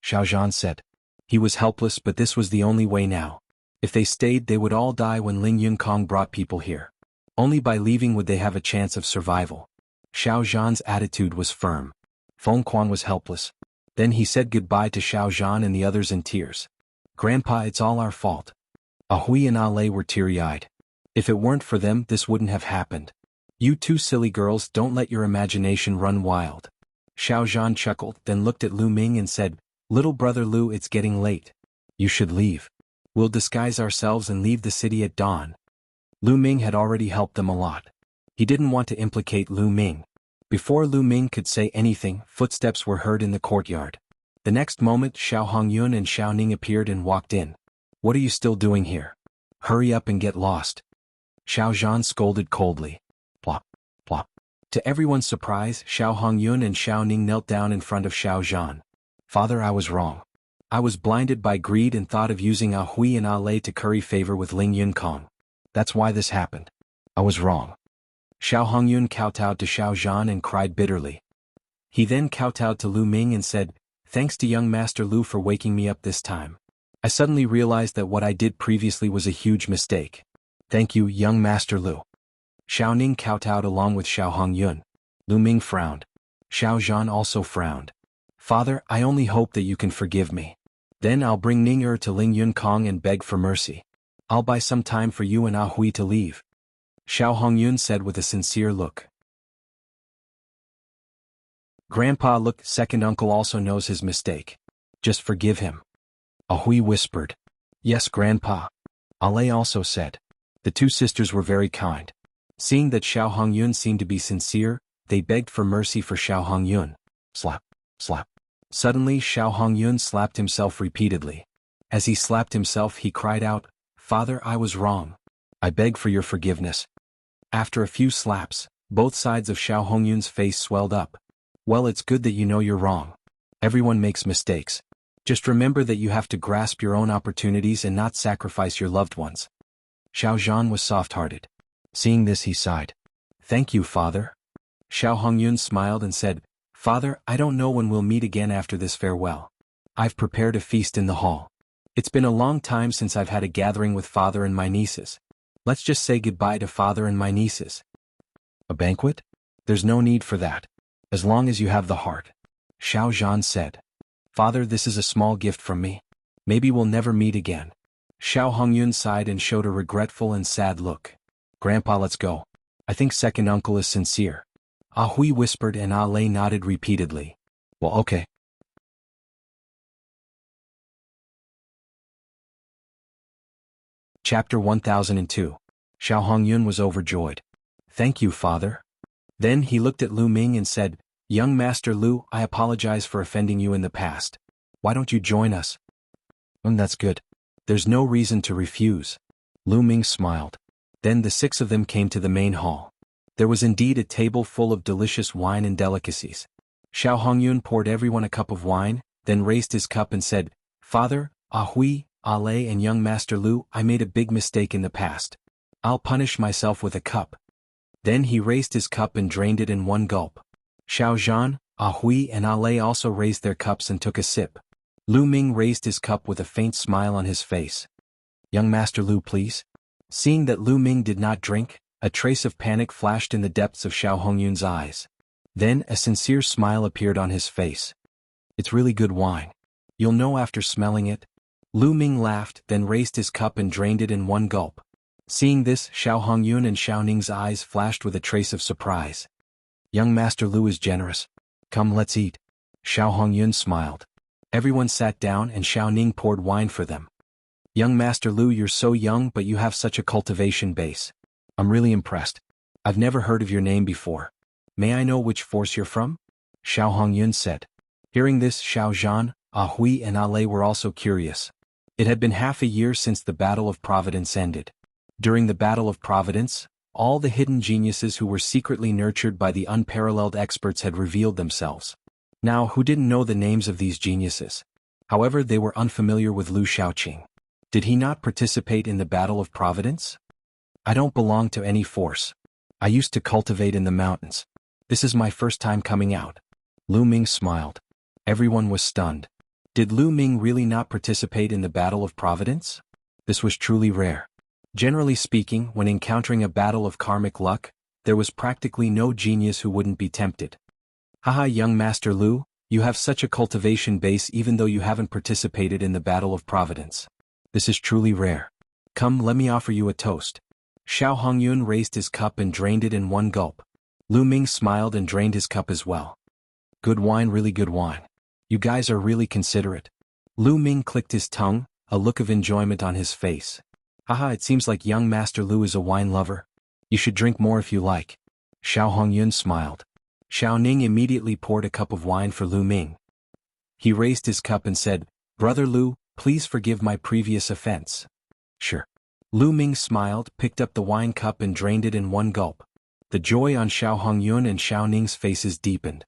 Xiao Zhan said. He was helpless but this was the only way now. If they stayed they would all die when Ling Yunkong brought people here. Only by leaving would they have a chance of survival. Xiao Zhan's attitude was firm. Feng Quan was helpless. Then he said goodbye to Xiao Zhan and the others in tears. "Grandpa, it's all our fault." Ahui and Ale were teary-eyed. If it weren't for them this wouldn't have happened. "You two silly girls, don't let your imagination run wild." Xiao Zhan chuckled, then looked at Lu Ming and said, "Little brother Lu, it's getting late. You should leave. We'll disguise ourselves and leave the city at dawn." Lu Ming had already helped them a lot. He didn't want to implicate Lu Ming. Before Lu Ming could say anything, footsteps were heard in the courtyard. The next moment Xiao Hongyun and Xiao Ning appeared and walked in. "What are you still doing here? Hurry up and get lost." Xiao Zhan scolded coldly. Plop, plop. To everyone's surprise, Xiao Hongyun and Xiao Ning knelt down in front of Xiao Zhan. "Father, I was wrong. I was blinded by greed and thought of using Ah Hui and Ah Lei to curry favor with Ling Yunkong. That's why this happened. I was wrong." Xiao Hongyun kowtowed to Xiao Zhan and cried bitterly. He then kowtowed to Lu Ming and said, "Thanks to young Master Lu for waking me up this time. I suddenly realized that what I did previously was a huge mistake. Thank you, young Master Lu." Xiao Ning kowtowed along with Xiao Hongyun. Lu Ming frowned. Xiao Zhan also frowned. "Father, I only hope that you can forgive me. Then I'll bring Ning to Ling Yunkong and beg for mercy. I'll buy some time for you and Ah Hui to leave," Xiao Hongyun said with a sincere look. "Grandpa, look, second uncle also knows his mistake. Just forgive him." Ah Hui whispered. "Yes, Grandpa," Ah Lei also said. The two sisters were very kind. Seeing that Xiao Hongyun seemed to be sincere, they begged for mercy for Xiao Hongyun. Slap, slap. Suddenly Xiao Hongyun slapped himself repeatedly. As he slapped himself he cried out, "Father, I was wrong. I beg for your forgiveness." After a few slaps, both sides of Xiao Hongyun's face swelled up. "Well, it's good that you know you're wrong. Everyone makes mistakes. Just remember that you have to grasp your own opportunities and not sacrifice your loved ones." Xiao Zhan was soft-hearted. Seeing this he sighed. "Thank you, Father." Xiao Hongyun smiled and said, "Father, I don't know when we'll meet again after this farewell. I've prepared a feast in the hall. It's been a long time since I've had a gathering with Father and my nieces. Let's just say goodbye to Father and my nieces." "A banquet? There's no need for that. As long as you have the heart," Xiao Zhan said. "Father, this is a small gift from me. Maybe we'll never meet again." Xiao Hongyun sighed and showed a regretful and sad look. "Grandpa, let's go. I think second uncle is sincere." Ah Hui whispered and Ah Lei nodded repeatedly. "Well, okay." Chapter 1002. Xiao Hongyun was overjoyed. "Thank you, Father." Then he looked at Lu Ming and said, "Young Master Lu, I apologize for offending you in the past. Why don't you join us?" That's good. There's no reason to refuse." Lu Ming smiled. Then the six of them came to the main hall. There was indeed a table full of delicious wine and delicacies. Xiao Hongyun poured everyone a cup of wine, then raised his cup and said, "Father, Ah Hui, Ah Lei and young Master Lu, I made a big mistake in the past. I'll punish myself with a cup." Then he raised his cup and drained it in one gulp. Xiao Zhan, Ah Hui and Ah Lei also raised their cups and took a sip. Lu Ming raised his cup with a faint smile on his face. "Young Master Lu, please." Seeing that Lu Ming did not drink, a trace of panic flashed in the depths of Xiao Hongyun's eyes. Then a sincere smile appeared on his face. "It's really good wine. You'll know after smelling it." Lu Ming laughed, then raised his cup and drained it in one gulp. Seeing this, Xiao Hongyun and Xiao Ning's eyes flashed with a trace of surprise. "Young Master Lu is generous. Come, let's eat." Xiao Hongyun smiled. Everyone sat down and Xiao Ning poured wine for them. "Young Master Lu, you're so young but you have such a cultivation base. I'm really impressed. I've never heard of your name before. May I know which force you're from?" Xiao Hongyun said. Hearing this, Xiao Zhan, Ah Hui and Ah Lei were also curious. It had been half a year since the Battle of Providence ended. During the Battle of Providence, all the hidden geniuses who were secretly nurtured by the unparalleled experts had revealed themselves. Now, who didn't know the names of these geniuses? However, they were unfamiliar with Lu Shaoqing. Did he not participate in the Battle of Providence? "I don't belong to any force. I used to cultivate in the mountains. This is my first time coming out." Lu Ming smiled. Everyone was stunned. Did Lu Ming really not participate in the Battle of Providence? This was truly rare. Generally speaking, when encountering a battle of karmic luck, there was practically no genius who wouldn't be tempted. "Haha, young Master Lu, you have such a cultivation base even though you haven't participated in the Battle of Providence. This is truly rare. Come, let me offer you a toast." Xiao Hongyun raised his cup and drained it in one gulp. Lu Ming smiled and drained his cup as well. "Good wine, really good wine. You guys are really considerate." Lu Ming clicked his tongue, a look of enjoyment on his face. "Haha, it seems like young Master Lu is a wine lover. You should drink more if you like." Xiao Hongyun smiled. Xiao Ning immediately poured a cup of wine for Lu Ming. He raised his cup and said, "Brother Lu, please forgive my previous offense." "Sure." Lu Ming smiled, picked up the wine cup and drained it in one gulp. The joy on Xiao Hongyun and Xiao Ning's faces deepened.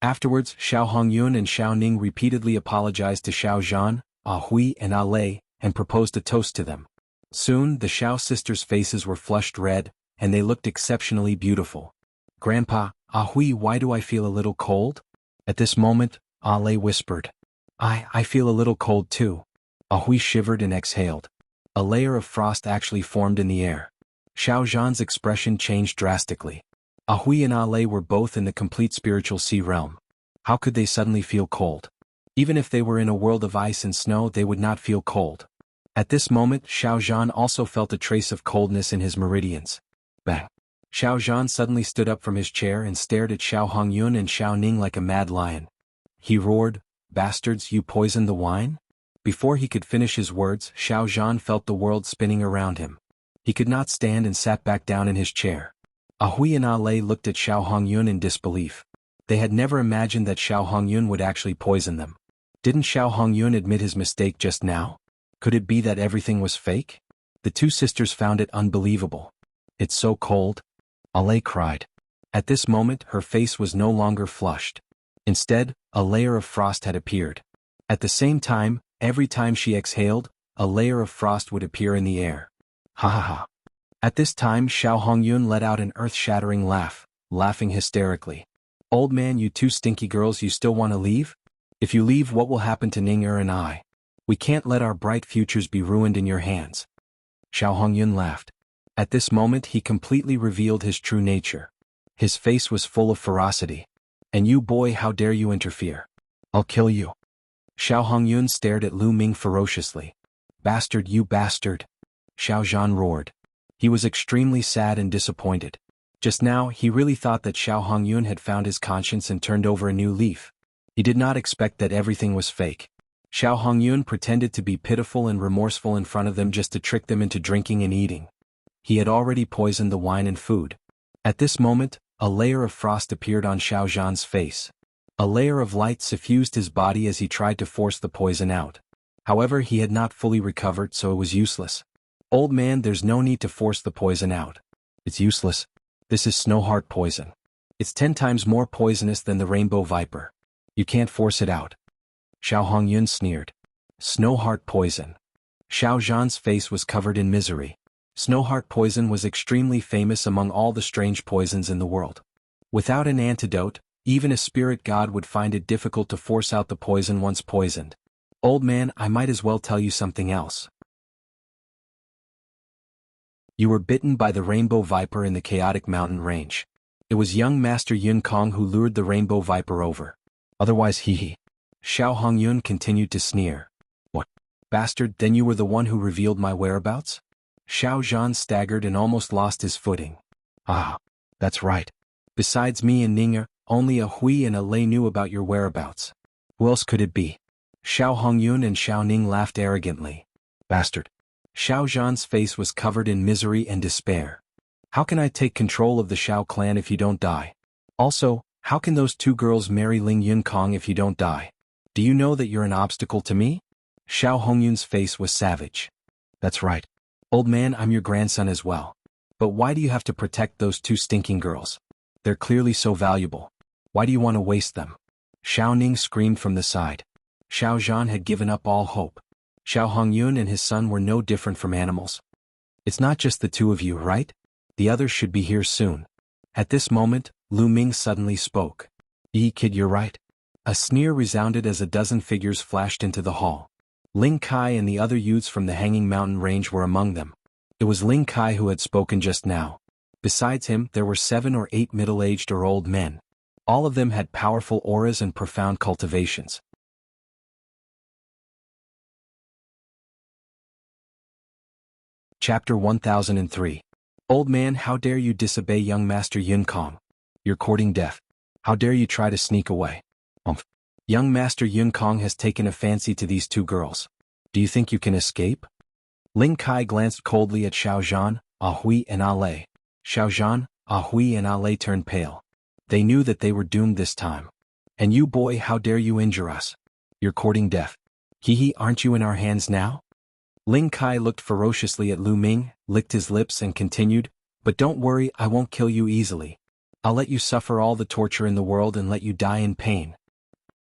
Afterwards, Xiao Hongyun and Xiao Ning repeatedly apologized to Xiao Zhan, Hui and Lei, and proposed a toast to them. Soon, the Xiao sisters' faces were flushed red, and they looked exceptionally beautiful. "Grandpa, Hui, why do I feel a little cold?" At this moment, Lei whispered. I feel a little cold too." Hui shivered and exhaled. A layer of frost actually formed in the air. Xiao Zhan's expression changed drastically. Hui and Lei were both in the complete spiritual sea realm. How could they suddenly feel cold? Even if they were in a world of ice and snow, they would not feel cold. At this moment, Xiao Zhan also felt a trace of coldness in his meridians. Bang! Xiao Zhan suddenly stood up from his chair and stared at Xiao Hongyun and Xiao Ning like a mad lion. He roared, "Bastards, you poisoned the wine?" Before he could finish his words, Xiao Zhan felt the world spinning around him. He could not stand and sat back down in his chair. Hui and Lei looked at Xiao Hongyun in disbelief. They had never imagined that Xiao Hongyun would actually poison them. Didn't Xiao Hongyun admit his mistake just now? Could it be that everything was fake? The two sisters found it unbelievable. "It's so cold," Lei cried. At this moment, her face was no longer flushed. Instead, a layer of frost had appeared. At the same time, every time she exhaled, a layer of frost would appear in the air. Ha ha ha. At this time, Xiao Hongyun let out an earth-shattering laugh, laughing hysterically. "Old man, you two stinky girls, you still want to leave? If you leave, what will happen to Ning and I? We can't let our bright futures be ruined in your hands." Xiao Hongyun laughed. At this moment, he completely revealed his true nature. His face was full of ferocity. "And you, boy, how dare you interfere? I'll kill you." Xiao Hongyun stared at Lu Ming ferociously. "Bastard, you bastard!" Xiao Zhan roared. He was extremely sad and disappointed. Just now, he really thought that Xiao Hongyun had found his conscience and turned over a new leaf. He did not expect that everything was fake. Xiao Hongyun pretended to be pitiful and remorseful in front of them just to trick them into drinking and eating. He had already poisoned the wine and food. At this moment, a layer of frost appeared on Xiao Zhan's face. A layer of light suffused his body as he tried to force the poison out. However, he had not fully recovered, so it was useless. "Old man, there's no need to force the poison out. It's useless. This is Snowheart poison. It's 10 times more poisonous than the rainbow viper. You can't force it out." Xiao Hongyun sneered. "Snowheart poison." Xiao Zhan's face was covered in misery. Snowheart poison was extremely famous among all the strange poisons in the world. Without an antidote, even a spirit god would find it difficult to force out the poison once poisoned. "Old man, I might as well tell you something else. You were bitten by the rainbow viper in the chaotic mountain range. It was young Master Yun Kong who lured the rainbow viper over. Otherwise he. Xiao Hongyun continued to sneer. "What? Bastard, then you were the one who revealed my whereabouts?" Xiao Zhan staggered and almost lost his footing. "Ah, that's right. Besides me and Ning, only Hui and Lei knew about your whereabouts. Who else could it be?" Xiao Hongyun and Xiao Ning laughed arrogantly. "Bastard." Xiao Zhan's face was covered in misery and despair. "How can I take control of the Xiao clan if you don't die? Also, how can those two girls marry Ling Yun Kong if you don't die? Do you know that you're an obstacle to me?" Xiao Hongyun's face was savage. "That's right. Old man, I'm your grandson as well. But why do you have to protect those two stinking girls? They're clearly so valuable. Why do you want to waste them?" Xiao Ning screamed from the side. Xiao Zhan had given up all hope. Xiao Hongyun and his son were no different from animals. "It's not just the two of you, right? The others should be here soon." At this moment, Lu Ming suddenly spoke. Kid, you're right." A sneer resounded as a dozen figures flashed into the hall. Ling Kai and the other youths from the Hanging Mountain Range were among them. It was Ling Kai who had spoken just now. Besides him, there were 7 or 8 middle-aged or old men. All of them had powerful auras and profound cultivations. Chapter 1003. "Old man, how dare you disobey young Master Yun Kong? You're courting death. How dare you try to sneak away? Young Master Yun Kong has taken a fancy to these two girls. Do you think you can escape?" Ling Kai glanced coldly at Xiao Zhan, Hui and Lei. "Xiao Zhan, Hui and Ale turned pale. They knew that they were doomed this time. And you boy, how dare you injure us? You're courting death. Hee, aren't you in our hands now? Ling Kai looked ferociously at Lu Ming, licked his lips and continued, but don't worry, I won't kill you easily. I'll let you suffer all the torture in the world and let you die in pain.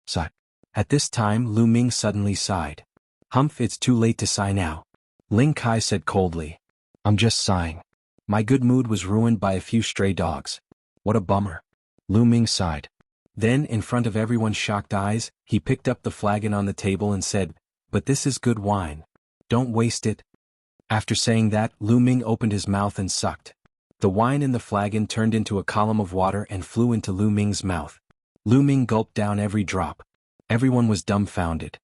Sigh. At this time Lu Ming suddenly sighed. Humph, it's too late to sigh now. Ling Kai said coldly. I'm just sighing. My good mood was ruined by a few stray dogs. What a bummer. Lu Ming sighed. Then, in front of everyone's shocked eyes, he picked up the flagon on the table and said, but this is good wine. Don't waste it. After saying that, Lu Ming opened his mouth and sucked. The wine in the flagon turned into a column of water and flew into Lu Ming's mouth. Lu Ming gulped down every drop. Everyone was dumbfounded.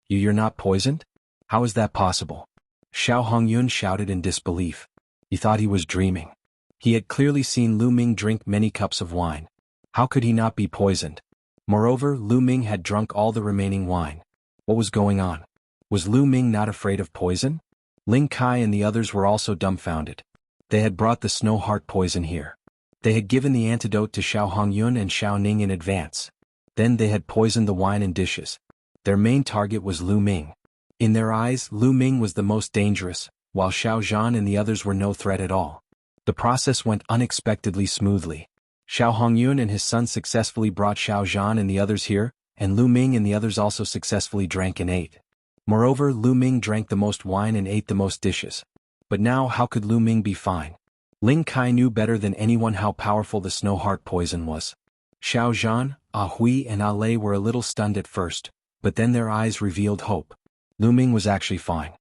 You're not poisoned? How is that possible? Xiao Hongyun shouted in disbelief. He thought he was dreaming. He had clearly seen Lu Ming drink many cups of wine. How could he not be poisoned? Moreover, Lu Ming had drunk all the remaining wine. What was going on? Was Lu Ming not afraid of poison? Ling Kai and the others were also dumbfounded. They had brought the snow heart poison here. They had given the antidote to Xiao Hongyun and Xiao Ning in advance. Then they had poisoned the wine and dishes. Their main target was Lu Ming. In their eyes, Lu Ming was the most dangerous, while Xiao Zhan and the others were no threat at all. The process went unexpectedly smoothly. Xiao Hongyun and his son successfully brought Xiao Zhan and the others here, and Lu Ming and the others also successfully drank and ate. Moreover, Lu Ming drank the most wine and ate the most dishes. But now how could Lu Ming be fine? Ling Kai knew better than anyone how powerful the snow heart poison was. Xiao Zhan, Hui and Ale were a little stunned at first, but then their eyes revealed hope. Lu Ming was actually fine.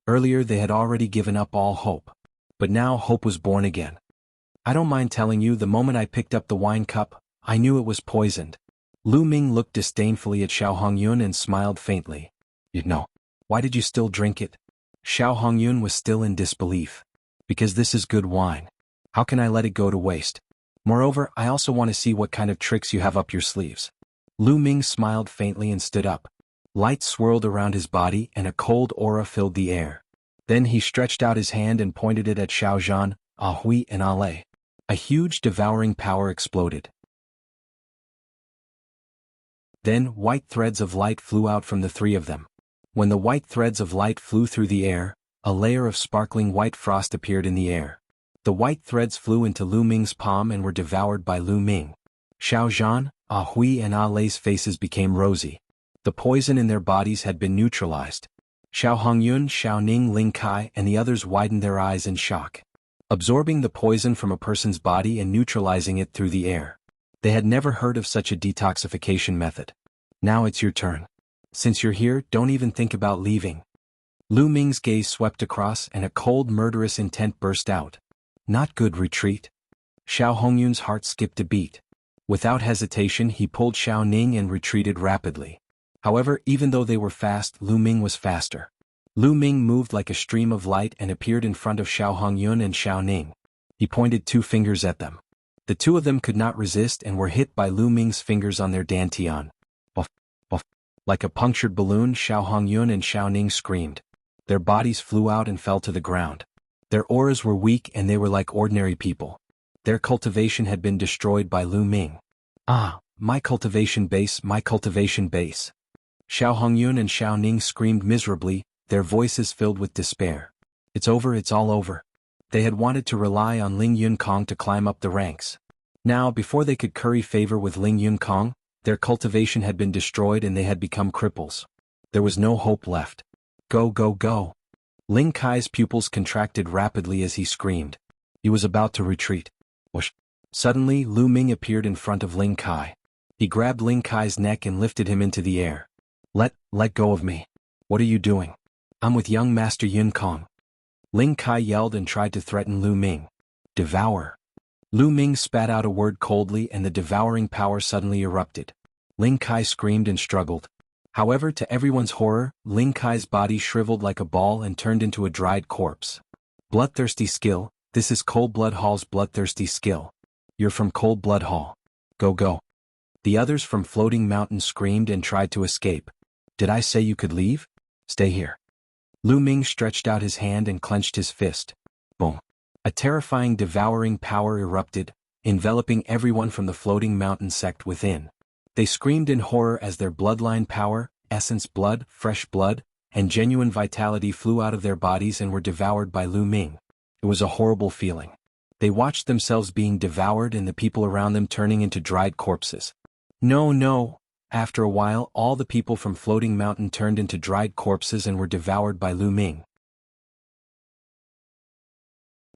Earlier they had already given up all hope. But now hope was born again. I don't mind telling you, the moment I picked up the wine cup, I knew it was poisoned. Lu Ming looked disdainfully at Xiao Hongyun and smiled faintly. You know, why did you still drink it? Xiao Hongyun was still in disbelief. Because this is good wine. How can I let it go to waste? Moreover, I also want to see what kind of tricks you have up your sleeves. Lu Ming smiled faintly and stood up. Light swirled around his body and a cold aura filled the air. Then he stretched out his hand and pointed it at Xiao Zhan, Hui and Ale. A huge devouring power exploded. Then white threads of light flew out from the three of them. When the white threads of light flew through the air, a layer of sparkling white frost appeared in the air. The white threads flew into Lu Ming's palm and were devoured by Lu Ming. Xiao Zhan, Hui and Ale's faces became rosy. The poison in their bodies had been neutralized. Xiao Hongyun, Xiao Ning, Ling Kai and the others widened their eyes in shock. Absorbing the poison from a person's body and neutralizing it through the air. They had never heard of such a detoxification method. Now it's your turn. Since you're here, don't even think about leaving. Lu Ming's gaze swept across and a cold murderous intent burst out. Not good, retreat. Xiao Hongyun's heart skipped a beat. Without hesitation he pulled Xiao Ning and retreated rapidly. However, even though they were fast, Lu Ming was faster. Lu Ming moved like a stream of light and appeared in front of Xiao Hongyun and Xiao Ning. He pointed two fingers at them. The two of them could not resist and were hit by Lu Ming's fingers on their dantian. Buff, buff. Like a punctured balloon, Xiao Hongyun and Xiao Ning screamed. Their bodies flew out and fell to the ground. Their auras were weak and they were like ordinary people. Their cultivation had been destroyed by Lu Ming. Ah, my cultivation base, my cultivation base. Xiao Hongyun and Xiao Ning screamed miserably, their voices filled with despair. It's over, it's all over. They had wanted to rely on Ling Yunkong to climb up the ranks. Now, before they could curry favor with Ling Yunkong, their cultivation had been destroyed and they had become cripples. There was no hope left. Go, go, go. Ling Kai's pupils contracted rapidly as he screamed. He was about to retreat. Whoosh. Suddenly, Lu Ming appeared in front of Ling Kai. He grabbed Ling Kai's neck and lifted him into the air. Let go of me. What are you doing? I'm with young Master Yunkong. Ling Kai yelled and tried to threaten Lu Ming. Devour. Lu Ming spat out a word coldly and the devouring power suddenly erupted. Ling Kai screamed and struggled. However, to everyone's horror, Ling Kai's body shriveled like a ball and turned into a dried corpse. Bloodthirsty skill, this is Cold Blood Hall's bloodthirsty skill. You're from Cold Blood Hall. Go, go. The others from Floating Mountain screamed and tried to escape. Did I say you could leave? Stay here. Lu Ming stretched out his hand and clenched his fist. Boom. A terrifying devouring power erupted, enveloping everyone from the floating mountain sect within. They screamed in horror as their bloodline power, essence blood, fresh blood, and genuine vitality flew out of their bodies and were devoured by Lu Ming. It was a horrible feeling. They watched themselves being devoured and the people around them turning into dried corpses. No, no. After a while, all the people from Floating Mountain turned into dried corpses and were devoured by Lu Ming.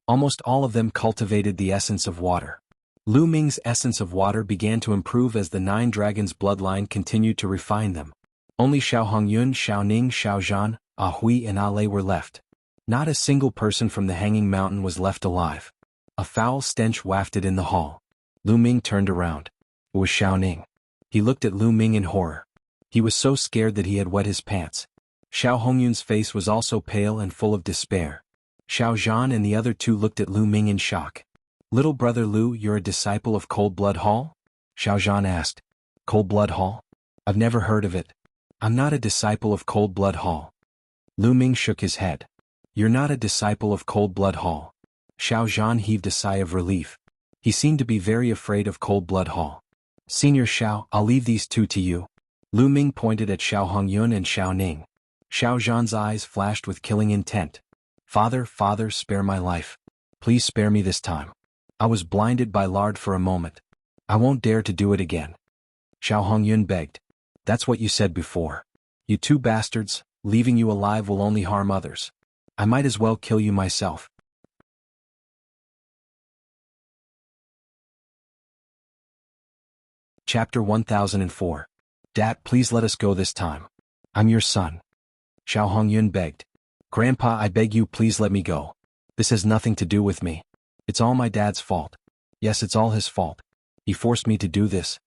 Almost all of them cultivated the essence of water. Lu Ming's essence of water began to improve as the Nine Dragons bloodline continued to refine them. Only Xiao Hongyun, Xiao Ning, Xiao Zhan, Ah Hui and Ah Lei were left. Not a single person from the Hanging Mountain was left alive. A foul stench wafted in the hall. Lu Ming turned around. It was Xiao Ning. He looked at Lu Ming in horror. He was so scared that he had wet his pants. Xiao Hongyun's face was also pale and full of despair. Xiao Zhan and the other two looked at Lu Ming in shock. "Little brother Lu, you're a disciple of Cold Blood Hall?" Xiao Zhan asked. "Cold Blood Hall? I've never heard of it. I'm not a disciple of Cold Blood Hall." Lu Ming shook his head. "You're not a disciple of Cold Blood Hall." Xiao Zhan heaved a sigh of relief. He seemed to be very afraid of Cold Blood Hall. "Senior Xiao, I'll leave these two to you." Lu Ming pointed at Xiao Hongyun and Xiao Ning. Xiao Zhan's eyes flashed with killing intent. Father, spare my life. Please spare me this time. I was blinded by lard for a moment. I won't dare to do it again." Xiao Hongyun begged. "That's what you said before. You two bastards, leaving you alive will only harm others. I might as well kill you myself." Chapter 1004. "Dad, please let us go this time. I'm your son." Xiao Hongyun begged. "Grandpa, I beg you please let me go. This has nothing to do with me. It's all my dad's fault. Yes, it's all his fault. He forced me to do this."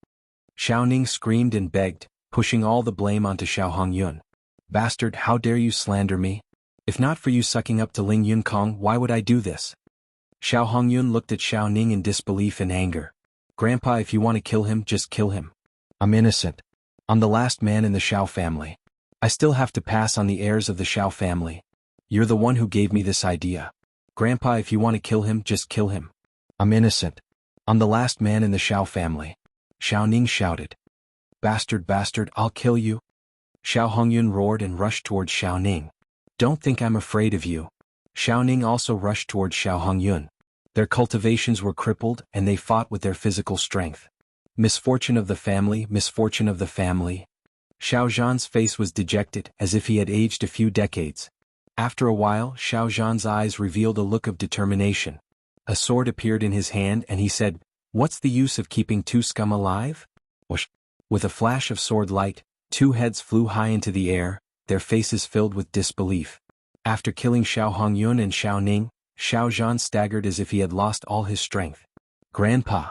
Xiao Ning screamed and begged, pushing all the blame onto Xiao Hongyun. "Bastard, how dare you slander me? If not for you sucking up to Ling Yunkong, why would I do this?" Xiao Hongyun looked at Xiao Ning in disbelief and anger. "Grandpa, if you want to kill him, just kill him. I'm innocent. I'm the last man in the Xiao family. I still have to pass on the heirs of the Xiao family. You're the one who gave me this idea. Grandpa, if you want to kill him, just kill him. I'm innocent. I'm the last man in the Xiao family." Xiao Ning shouted. Bastard, I'll kill you." Xiao Hongyun roared and rushed towards Xiao Ning. "Don't think I'm afraid of you." Xiao Ning also rushed towards Xiao Hongyun. Their cultivations were crippled and they fought with their physical strength. Misfortune of the family, misfortune of the family. Xiao Zhan's face was dejected, as if he had aged a few decades. After a while, Xiao Zhan's eyes revealed a look of determination. A sword appeared in his hand and he said, "What's the use of keeping two scum alive?" Whoosh! With a flash of sword light, two heads flew high into the air, their faces filled with disbelief. After killing Xiao Hongyun and Xiao Ning, Xiao Zhan staggered as if he had lost all his strength. "Grandpa."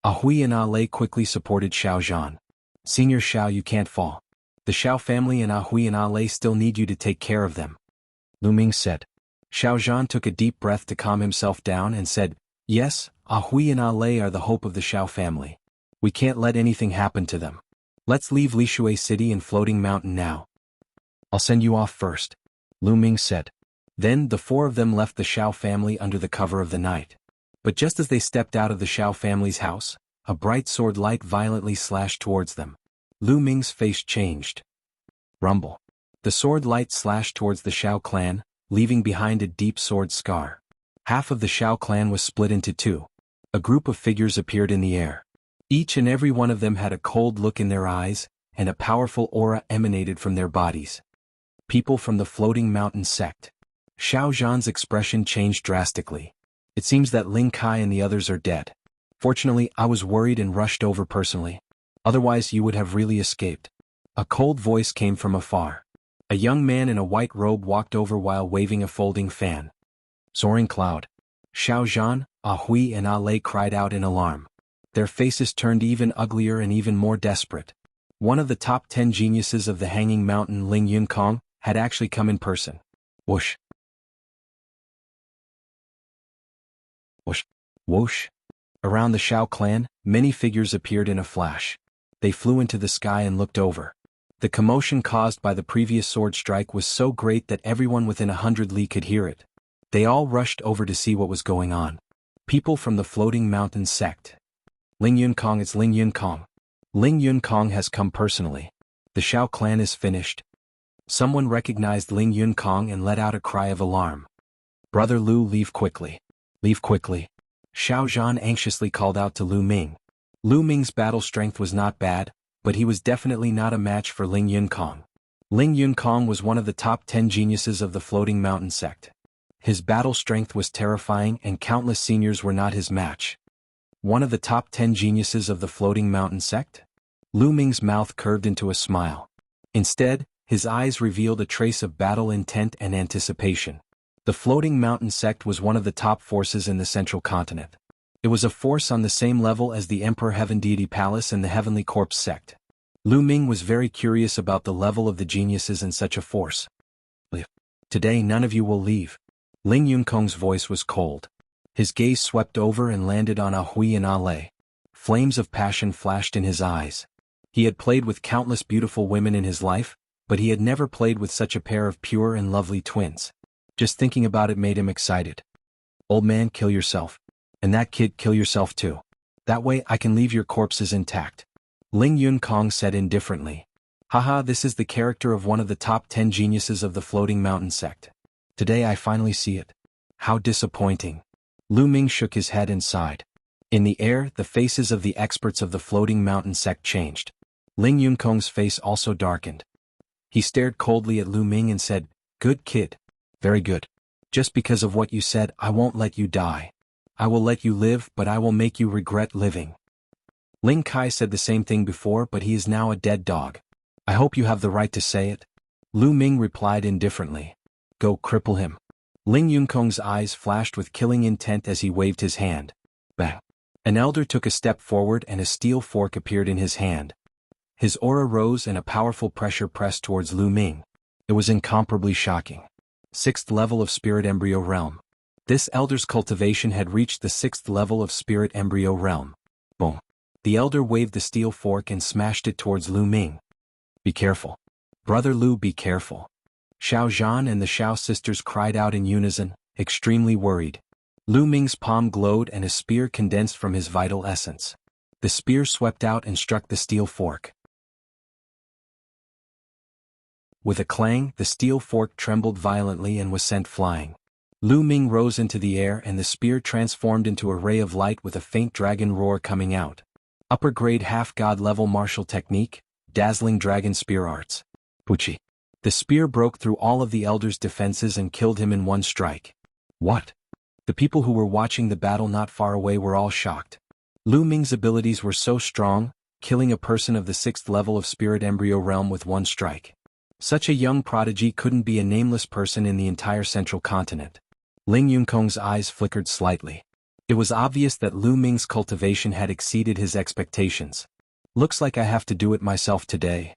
Ah Hui and Ah Lei quickly supported Xiao Zhan. "Senior Xiao, you can't fall. The Xiao family and Ah Hui and Ah Lei still need you to take care of them," Lu Ming said. Xiao Zhan took a deep breath to calm himself down and said, "Yes, Ah Hui and Ah Lei are the hope of the Xiao family. We can't let anything happen to them. Let's leave Lishui City and Floating Mountain now." "I'll send you off first," Lu Ming said. Then the four of them left the Xiao family under the cover of the night. But just as they stepped out of the Xiao family's house, a bright sword light violently slashed towards them. Lu Ming's face changed. Rumble. The sword light slashed towards the Xiao clan, leaving behind a deep sword scar. Half of the Xiao clan was split into two. A group of figures appeared in the air. Each and every one of them had a cold look in their eyes, and a powerful aura emanated from their bodies. People from the Floating Mountain sect. Xiao Zhan's expression changed drastically. "It seems that Ling Kai and the others are dead. Fortunately, I was worried and rushed over personally. Otherwise you would have really escaped." A cold voice came from afar. A young man in a white robe walked over while waving a folding fan. "Soaring cloud." Xiao Zhan, Ah Hui and Ah Lei cried out in alarm. Their faces turned even uglier and even more desperate. One of the top 10 geniuses of the Hanging Mountain, Ling Yunkong, had actually come in person. Whoosh. Whoosh. Whoosh. Around the Xiao clan, many figures appeared in a flash. They flew into the sky and looked over. The commotion caused by the previous sword strike was so great that everyone within 100 li could hear it. They all rushed over to see what was going on. People from the Floating Mountain sect. Ling Yunkong, it's Ling Yunkong. Ling Yunkong has come personally. The Shao clan is finished. Someone recognized Ling Yunkong and let out a cry of alarm. Brother Lu, leave quickly. Leave quickly. Xiao Zhan anxiously called out to Lu Ming. Lu Ming's battle strength was not bad, but he was definitely not a match for Ling Yunkong. Ling Yunkong was one of the top 10 geniuses of the Floating Mountain sect. His battle strength was terrifying and countless seniors were not his match. One of the top 10 geniuses of the Floating Mountain sect? Lu Ming's mouth curved into a smile. Instead, his eyes revealed a trace of battle intent and anticipation. The Floating Mountain sect was one of the top forces in the Central Continent. It was a force on the same level as the Emperor Heaven Deity Palace and the Heavenly Corpse sect. Lu Ming was very curious about the level of the geniuses in such a force. Today none of you will leave. Ling Yunkong's voice was cold. His gaze swept over and landed on Ahui and Ale. Flames of passion flashed in his eyes. He had played with countless beautiful women in his life, but he had never played with such a pair of pure and lovely twins. Just thinking about it made him excited. Old man, kill yourself. And that kid, kill yourself too. That way I can leave your corpses intact. Ling Yunkong said indifferently. Haha, this is the character of one of the top 10 geniuses of the Floating Mountain sect. Today I finally see it. How disappointing. Lu Ming shook his head and sighed. In the air, the faces of the experts of the Floating Mountain sect changed. Ling Yunkong's face also darkened. He stared coldly at Lu Ming and said, "Good kid. Very good. Just because of what you said, I won't let you die. I will let you live, but I will make you regret living." Ling Kai said the same thing before, but he is now a dead dog. I hope you have the right to say it. Lu Ming replied indifferently. Go cripple him. Ling Yunkong's eyes flashed with killing intent as he waved his hand. Bang. An elder took a step forward and a steel fork appeared in his hand. His aura rose and a powerful pressure pressed towards Lu Ming. It was incomparably shocking. 6th level of Spirit Embryo Realm. This elder's cultivation had reached the 6th level of Spirit Embryo Realm. Boom. The elder waved the steel fork and smashed it towards Lu Ming. Be careful. Brother Lu, be careful. Xiao Zhan and the Xiao sisters cried out in unison, extremely worried. Lu Ming's palm glowed and a spear condensed from his vital essence. The spear swept out and struck the steel fork. With a clang, the steel fork trembled violently and was sent flying. Lu Ming rose into the air and the spear transformed into a ray of light with a faint dragon roar coming out. Upper grade half-god level martial technique, dazzling dragon spear arts. Puchi. The spear broke through all of the elder's defenses and killed him in one strike. What? The people who were watching the battle not far away were all shocked. Lu Ming's abilities were so strong, killing a person of the 6th level of Spirit Embryo Realm with one strike. Such a young prodigy couldn't be a nameless person in the entire Central Continent. Ling Yunkong's eyes flickered slightly. It was obvious that Lu Ming's cultivation had exceeded his expectations. Looks like I have to do it myself today,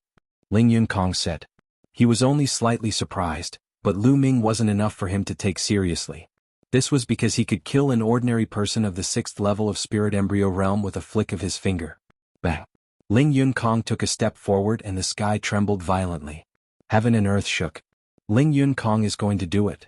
Ling Yunkong said. He was only slightly surprised, but Lu Ming wasn't enough for him to take seriously. This was because he could kill an ordinary person of the 6th level of Spirit Embryo Realm with a flick of his finger. Bang! Ling Yunkong took a step forward and the sky trembled violently. Heaven and earth shook. Ling Yunkong is going to do it.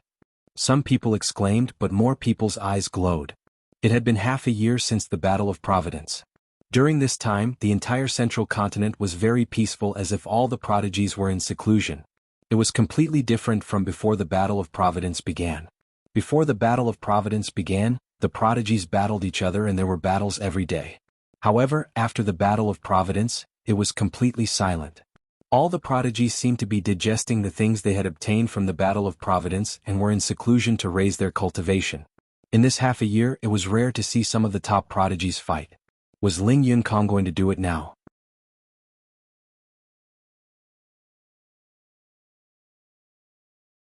Some people exclaimed, but more people's eyes glowed. It had been half a year since the Battle of Providence. During this time, the entire Central Continent was very peaceful, as if all the prodigies were in seclusion. It was completely different from before the Battle of Providence began. Before the Battle of Providence began, the prodigies battled each other and there were battles every day. However, after the Battle of Providence, it was completely silent. All the prodigies seemed to be digesting the things they had obtained from the Battle of Providence and were in seclusion to raise their cultivation. In this half a year, it was rare to see some of the top prodigies fight. Was Ling Yunkong going to do it now?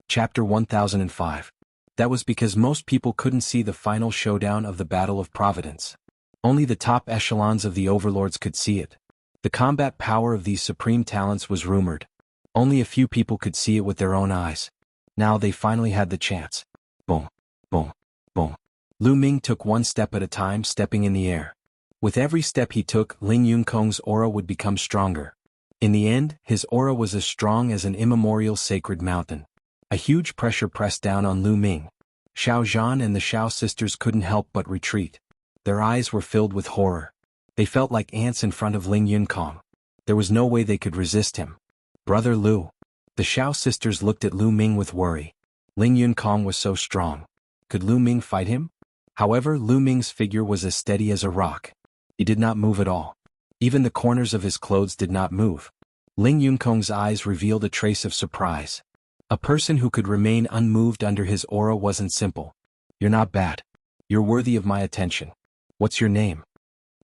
Chapter 1005. That was because most people couldn't see the final showdown of the Battle of Providence. Only the top echelons of the overlords could see it. The combat power of these supreme talents was rumored. Only a few people could see it with their own eyes. Now they finally had the chance. Boom, boom, boom. Lu Ming took one step at a time, stepping in the air. With every step he took, Ling Yunkong's aura would become stronger. In the end, his aura was as strong as an immemorial sacred mountain. A huge pressure pressed down on Lu Ming. Xiao Zhan and the Xiao sisters couldn't help but retreat. Their eyes were filled with horror. They felt like ants in front of Ling Yunkong. There was no way they could resist him. Brother Lu. The Xiao sisters looked at Lu Ming with worry. Ling Yunkong was so strong. Could Lu Ming fight him? However, Lu Ming's figure was as steady as a rock. He did not move at all. Even the corners of his clothes did not move. Ling Yunkong's eyes revealed a trace of surprise. A person who could remain unmoved under his aura wasn't simple. You're not bad. You're worthy of my attention. What's your name?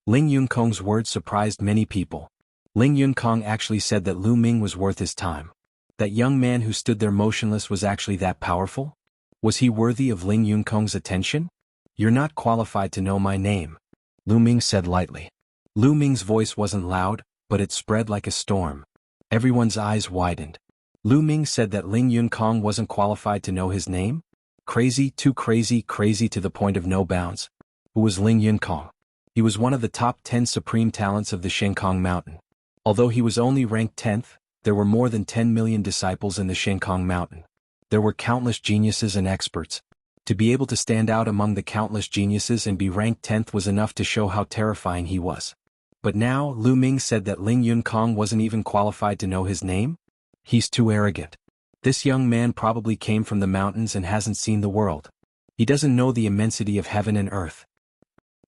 Ling Yunkong's words surprised many people. Ling Yunkong actually said that Lu Ming was worth his time. That young man who stood there motionless was actually that powerful? Was he worthy of Ling Yunkong's attention? You're not qualified to know my name, Lu Ming said lightly. Lu Ming's voice wasn't loud, but it spread like a storm. Everyone's eyes widened. Lu Ming said that Ling Yunkong wasn't qualified to know his name? Crazy, too crazy, crazy to the point of no bounds. Who was Ling Yunkong? He was one of the top 10 supreme talents of the Shenkong Mountain. Although he was only ranked 10th, there were more than 10 million disciples in the Shenkong Mountain. There were countless geniuses and experts. To be able to stand out among the countless geniuses and be ranked 10th was enough to show how terrifying he was. But now, Lu Ming said that Ling Yunkong wasn't even qualified to know his name? He's too arrogant. This young man probably came from the mountains and hasn't seen the world. He doesn't know the immensity of heaven and earth.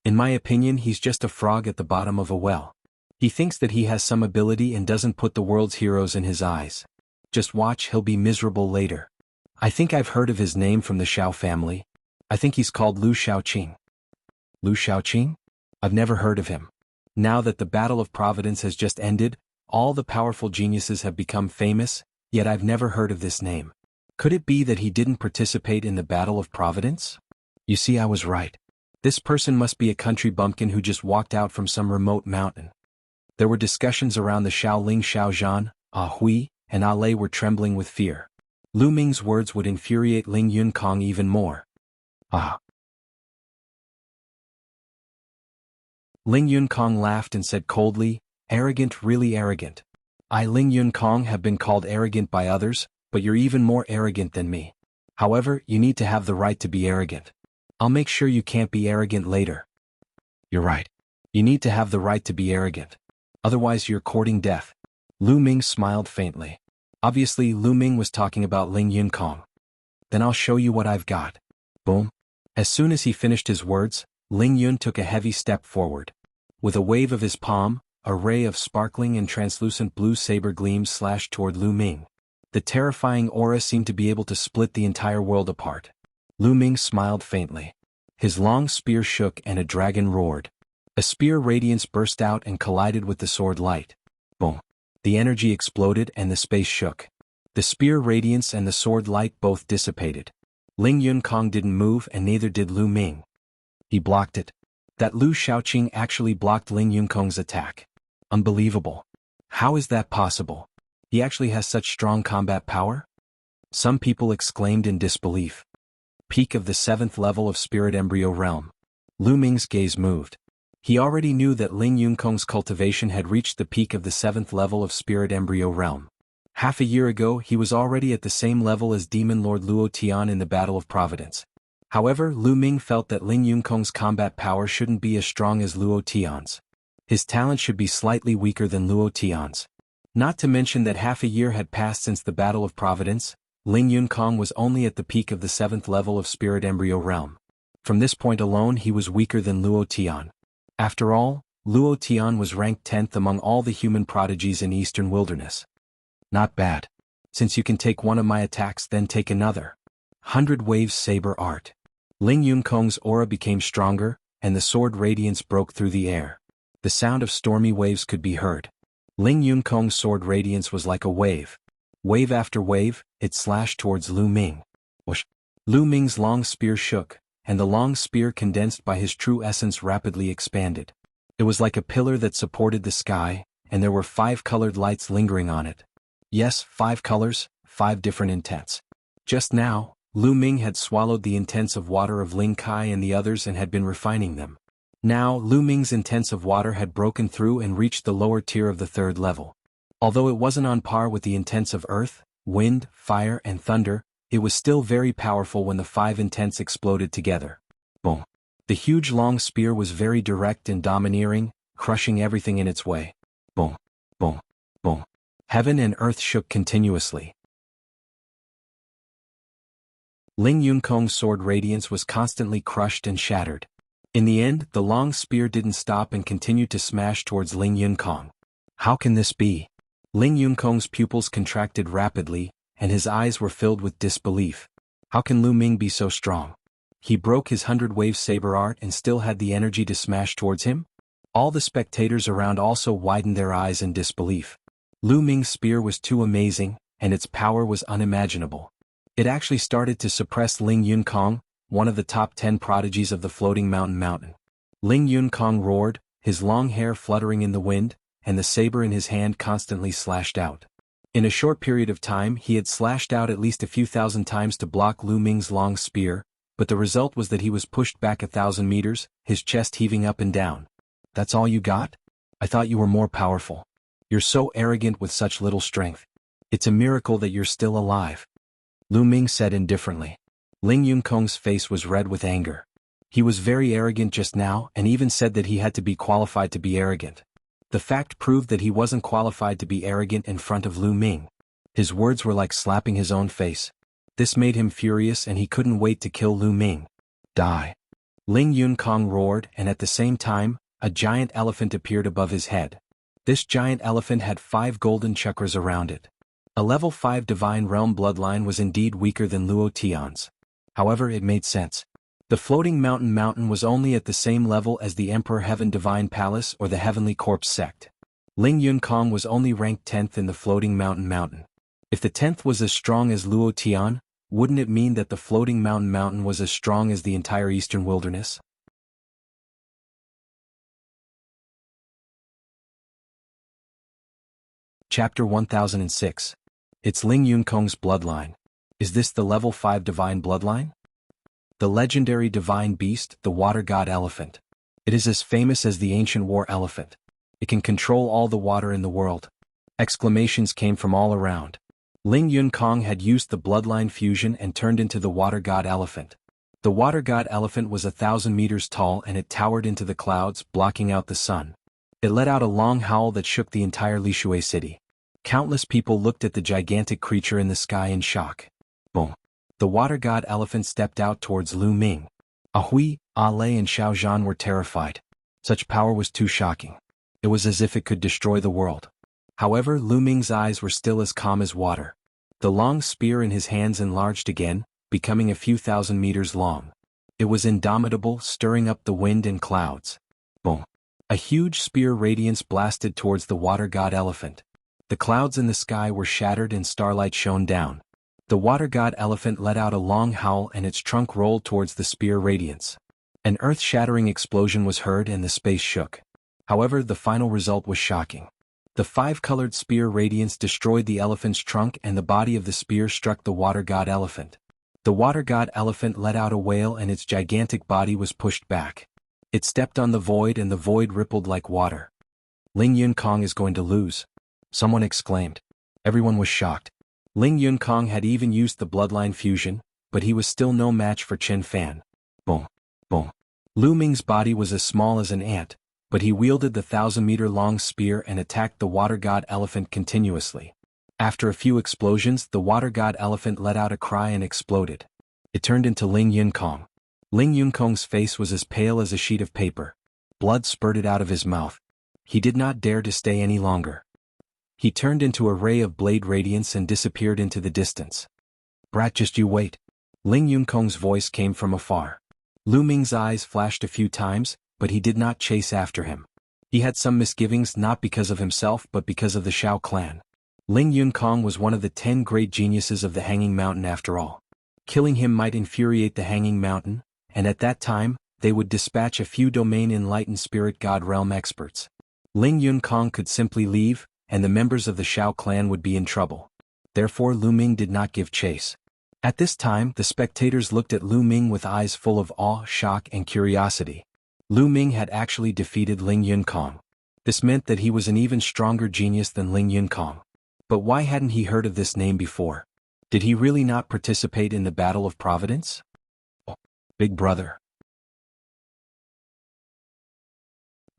In my opinion, he's just a frog at the bottom of a well. He thinks that he has some ability and doesn't put the world's heroes in his eyes. Just watch, he'll be miserable later. I think I've heard of his name from the Xiao family. I think he's called Lu Xiaoqing. Lu Xiaoqing? I've never heard of him. Now that the Battle of Providence has just ended, all the powerful geniuses have become famous, yet I've never heard of this name. Could it be that he didn't participate in the Battle of Providence? You see, I was right. This person must be a country bumpkin who just walked out from some remote mountain. There were discussions around the Shaoling Xiao Zhan, Hui, and Lei were trembling with fear. Lu Ming's words would infuriate Ling Yunkong even more. Ling Yunkong laughed and said coldly, arrogant, really arrogant. I, Ling Yunkong, have been called arrogant by others, but you're even more arrogant than me. However, you need to have the right to be arrogant. I'll make sure you can't be arrogant later. You're right. You need to have the right to be arrogant. Otherwise you're courting death. Lu Ming smiled faintly. Obviously, Lu Ming was talking about Ling Yunkong. Then I'll show you what I've got. Boom. As soon as he finished his words, Ling Yun took a heavy step forward. With a wave of his palm, a ray of sparkling and translucent blue saber gleams slashed toward Lu Ming. The terrifying aura seemed to be able to split the entire world apart. Lu Ming smiled faintly. His long spear shook and a dragon roared. A spear radiance burst out and collided with the sword light. Boom. The energy exploded and the space shook. The spear radiance and the sword light both dissipated. Ling Yunkong didn't move and neither did Lu Ming. He blocked it. That Lu Xiaoqing actually blocked Ling Yunkong's attack. Unbelievable. How is that possible? He actually has such strong combat power? Some people exclaimed in disbelief. Peak of the 7th level of Spirit Embryo Realm. Lu Ming's gaze moved. He already knew that Ling Yunkong's cultivation had reached the peak of the 7th level of Spirit Embryo Realm. Half a year ago he was already at the same level as Demon Lord Luo Tian in the Battle of Providence. However, Lu Ming felt that Ling Yunkong's combat power shouldn't be as strong as Luo Tian's. His talent should be slightly weaker than Luo Tian's. Not to mention that half a year had passed since the Battle of Providence, Ling Yunkong was only at the peak of the 7th level of Spirit Embryo Realm. From this point alone he was weaker than Luo Tian. After all, Luo Tian was ranked 10th among all the human prodigies in Eastern Wilderness. Not bad. Since you can take one of my attacks, then take another. 100 Waves Saber Art. Ling Yunkong's aura became stronger, and the sword radiance broke through the air. The sound of stormy waves could be heard. Ling Yunkong's sword radiance was like a wave. Wave after wave, it slashed towards Lu Ming. Whoosh. Lu Ming's long spear shook, and the long spear condensed by his true essence rapidly expanded. It was like a pillar that supported the sky, and there were 5 colored lights lingering on it. Yes, 5 colors, 5 different intents. Just now, Lu Ming had swallowed the intents of water of Ling Kai and the others and had been refining them. Now, Lu Ming's intents of water had broken through and reached the lower tier of the 3rd level. Although it wasn't on par with the intents of earth, wind, fire and thunder, it was still very powerful when the 5 intents exploded together. Boom. The huge long spear was very direct and domineering, crushing everything in its way. Boom. Boom. Boom. Heaven and earth shook continuously. Ling Yunkong's sword radiance was constantly crushed and shattered. In the end, the long spear didn't stop and continued to smash towards Ling Yunkong. How can this be? Ling Yunkong's pupils contracted rapidly, and his eyes were filled with disbelief. How can Lu Ming be so strong? He broke his 100-wave saber art and still had the energy to smash towards him? All the spectators around also widened their eyes in disbelief. Lu Ming's spear was too amazing, and its power was unimaginable. It actually started to suppress Ling Yunkong, one of the top 10 prodigies of the floating mountain. Ling Yunkong roared, his long hair fluttering in the wind, and the saber in his hand constantly slashed out. In a short period of time he had slashed out at least a few thousand times to block Lu Ming's long spear, but the result was that he was pushed back 1,000 meters, his chest heaving up and down. That's all you got? I thought you were more powerful. You're so arrogant with such little strength. It's a miracle that you're still alive. Lu Ming said indifferently. Ling Yunkong's face was red with anger. He was very arrogant just now and even said that he had to be qualified to be arrogant. The fact proved that he wasn't qualified to be arrogant in front of Lu Ming. His words were like slapping his own face. This made him furious and he couldn't wait to kill Lu Ming. Die. Ling Yunkong roared, and at the same time, a giant elephant appeared above his head. This giant elephant had 5 golden chakras around it. A level 5 divine realm bloodline was indeed weaker than Luo Tian's. However, it made sense. The floating mountain was only at the same level as the Emperor Heaven Divine Palace or the Heavenly Corpse sect. Ling Yunkong was only ranked 10th in the floating mountain. If the 10th was as strong as Luo Tian, wouldn't it mean that the floating mountain was as strong as the entire eastern wilderness? Chapter 1006. It's Ling Yunkong's bloodline. Is this the level 5 divine bloodline? The legendary divine beast, the water god elephant. It is as famous as the ancient war elephant. It can control all the water in the world. Exclamations came from all around. Ling Yunkong had used the bloodline fusion and turned into the water god elephant. The water god elephant was 1,000 meters tall and it towered into the clouds, blocking out the sun. It let out a long howl that shook the entire Lishui city. Countless people looked at the gigantic creature in the sky in shock. Boom. The water god elephant stepped out towards Lu Ming. Ahui, Lei and Xiao Zhan were terrified. Such power was too shocking. It was as if it could destroy the world. However, Lu Ming's eyes were still as calm as water. The long spear in his hands enlarged again, becoming a few thousand meters long. It was indomitable, stirring up the wind and clouds. Boom. A huge spear radiance blasted towards the water god elephant. The clouds in the sky were shattered and starlight shone down. The water god elephant let out a long howl and its trunk rolled towards the spear radiance. An earth-shattering explosion was heard and the space shook. However, the final result was shocking. The 5-colored spear radiance destroyed the elephant's trunk and the body of the spear struck the water god elephant. The water god elephant let out a wail and its gigantic body was pushed back. It stepped on the void and the void rippled like water. Ling Yunkong is going to lose. Someone exclaimed. Everyone was shocked. Ling Yunkong had even used the bloodline fusion, but he was still no match for Chen Fan. Boom. Boom. Lu Ming's body was as small as an ant, but he wielded the 1,000-meter-long spear and attacked the water god elephant continuously. After a few explosions, the water god elephant let out a cry and exploded. It turned into Ling Yunkong. Ling Yunkong's face was as pale as a sheet of paper. Blood spurted out of his mouth. He did not dare to stay any longer. He turned into a ray of blade radiance and disappeared into the distance. Brat, just you wait. Ling Yunkong's voice came from afar. Lu Ming's eyes flashed a few times, but he did not chase after him. He had some misgivings not because of himself but because of the Shao clan. Ling Yunkong was one of the 10 great geniuses of the Hanging Mountain after all. Killing him might infuriate the Hanging Mountain, and at that time, they would dispatch a few domain-enlightened spirit god realm experts. Ling Yunkong could simply leave, and the members of the Shao clan would be in trouble. Therefore Lu Ming did not give chase. At this time, the spectators looked at Lu Ming with eyes full of awe, shock, and curiosity. Lu Ming had actually defeated Ling Yunkong. This meant that he was an even stronger genius than Ling Yunkong. But why hadn't he heard of this name before? Did he really not participate in the Battle of Providence? Oh, big brother.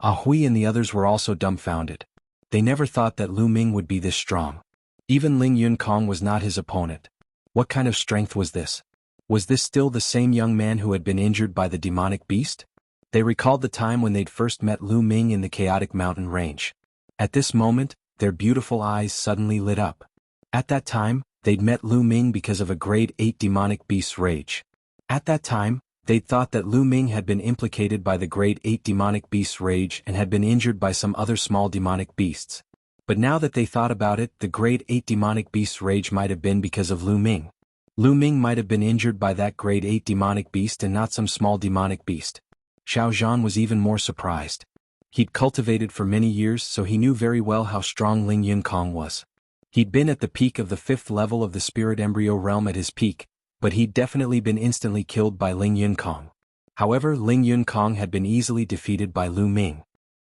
Hui and the others were also dumbfounded. They never thought that Lu Ming would be this strong. Even Ling Yunkong was not his opponent. What kind of strength was this? Was this still the same young man who had been injured by the demonic beast? They recalled the time when they'd first met Lu Ming in the chaotic mountain range. At this moment, their beautiful eyes suddenly lit up. At that time, they'd met Lu Ming because of a grade 8 demonic beast's rage. At that time, they'd thought that Lu Ming had been implicated by the grade 8 demonic beast's rage and had been injured by some other small demonic beasts. But now that they thought about it, the grade 8 demonic beast's rage might have been because of Lu Ming. Lu Ming might have been injured by that grade 8 demonic beast and not some small demonic beast. Xiao Zhan was even more surprised. He'd cultivated for many years, so he knew very well how strong Ling Yunkong was. He'd been at the peak of the 5th level of the spirit embryo realm at his peak, but he'd definitely been instantly killed by Ling Yunkong. However, Ling Yunkong had been easily defeated by Lu Ming.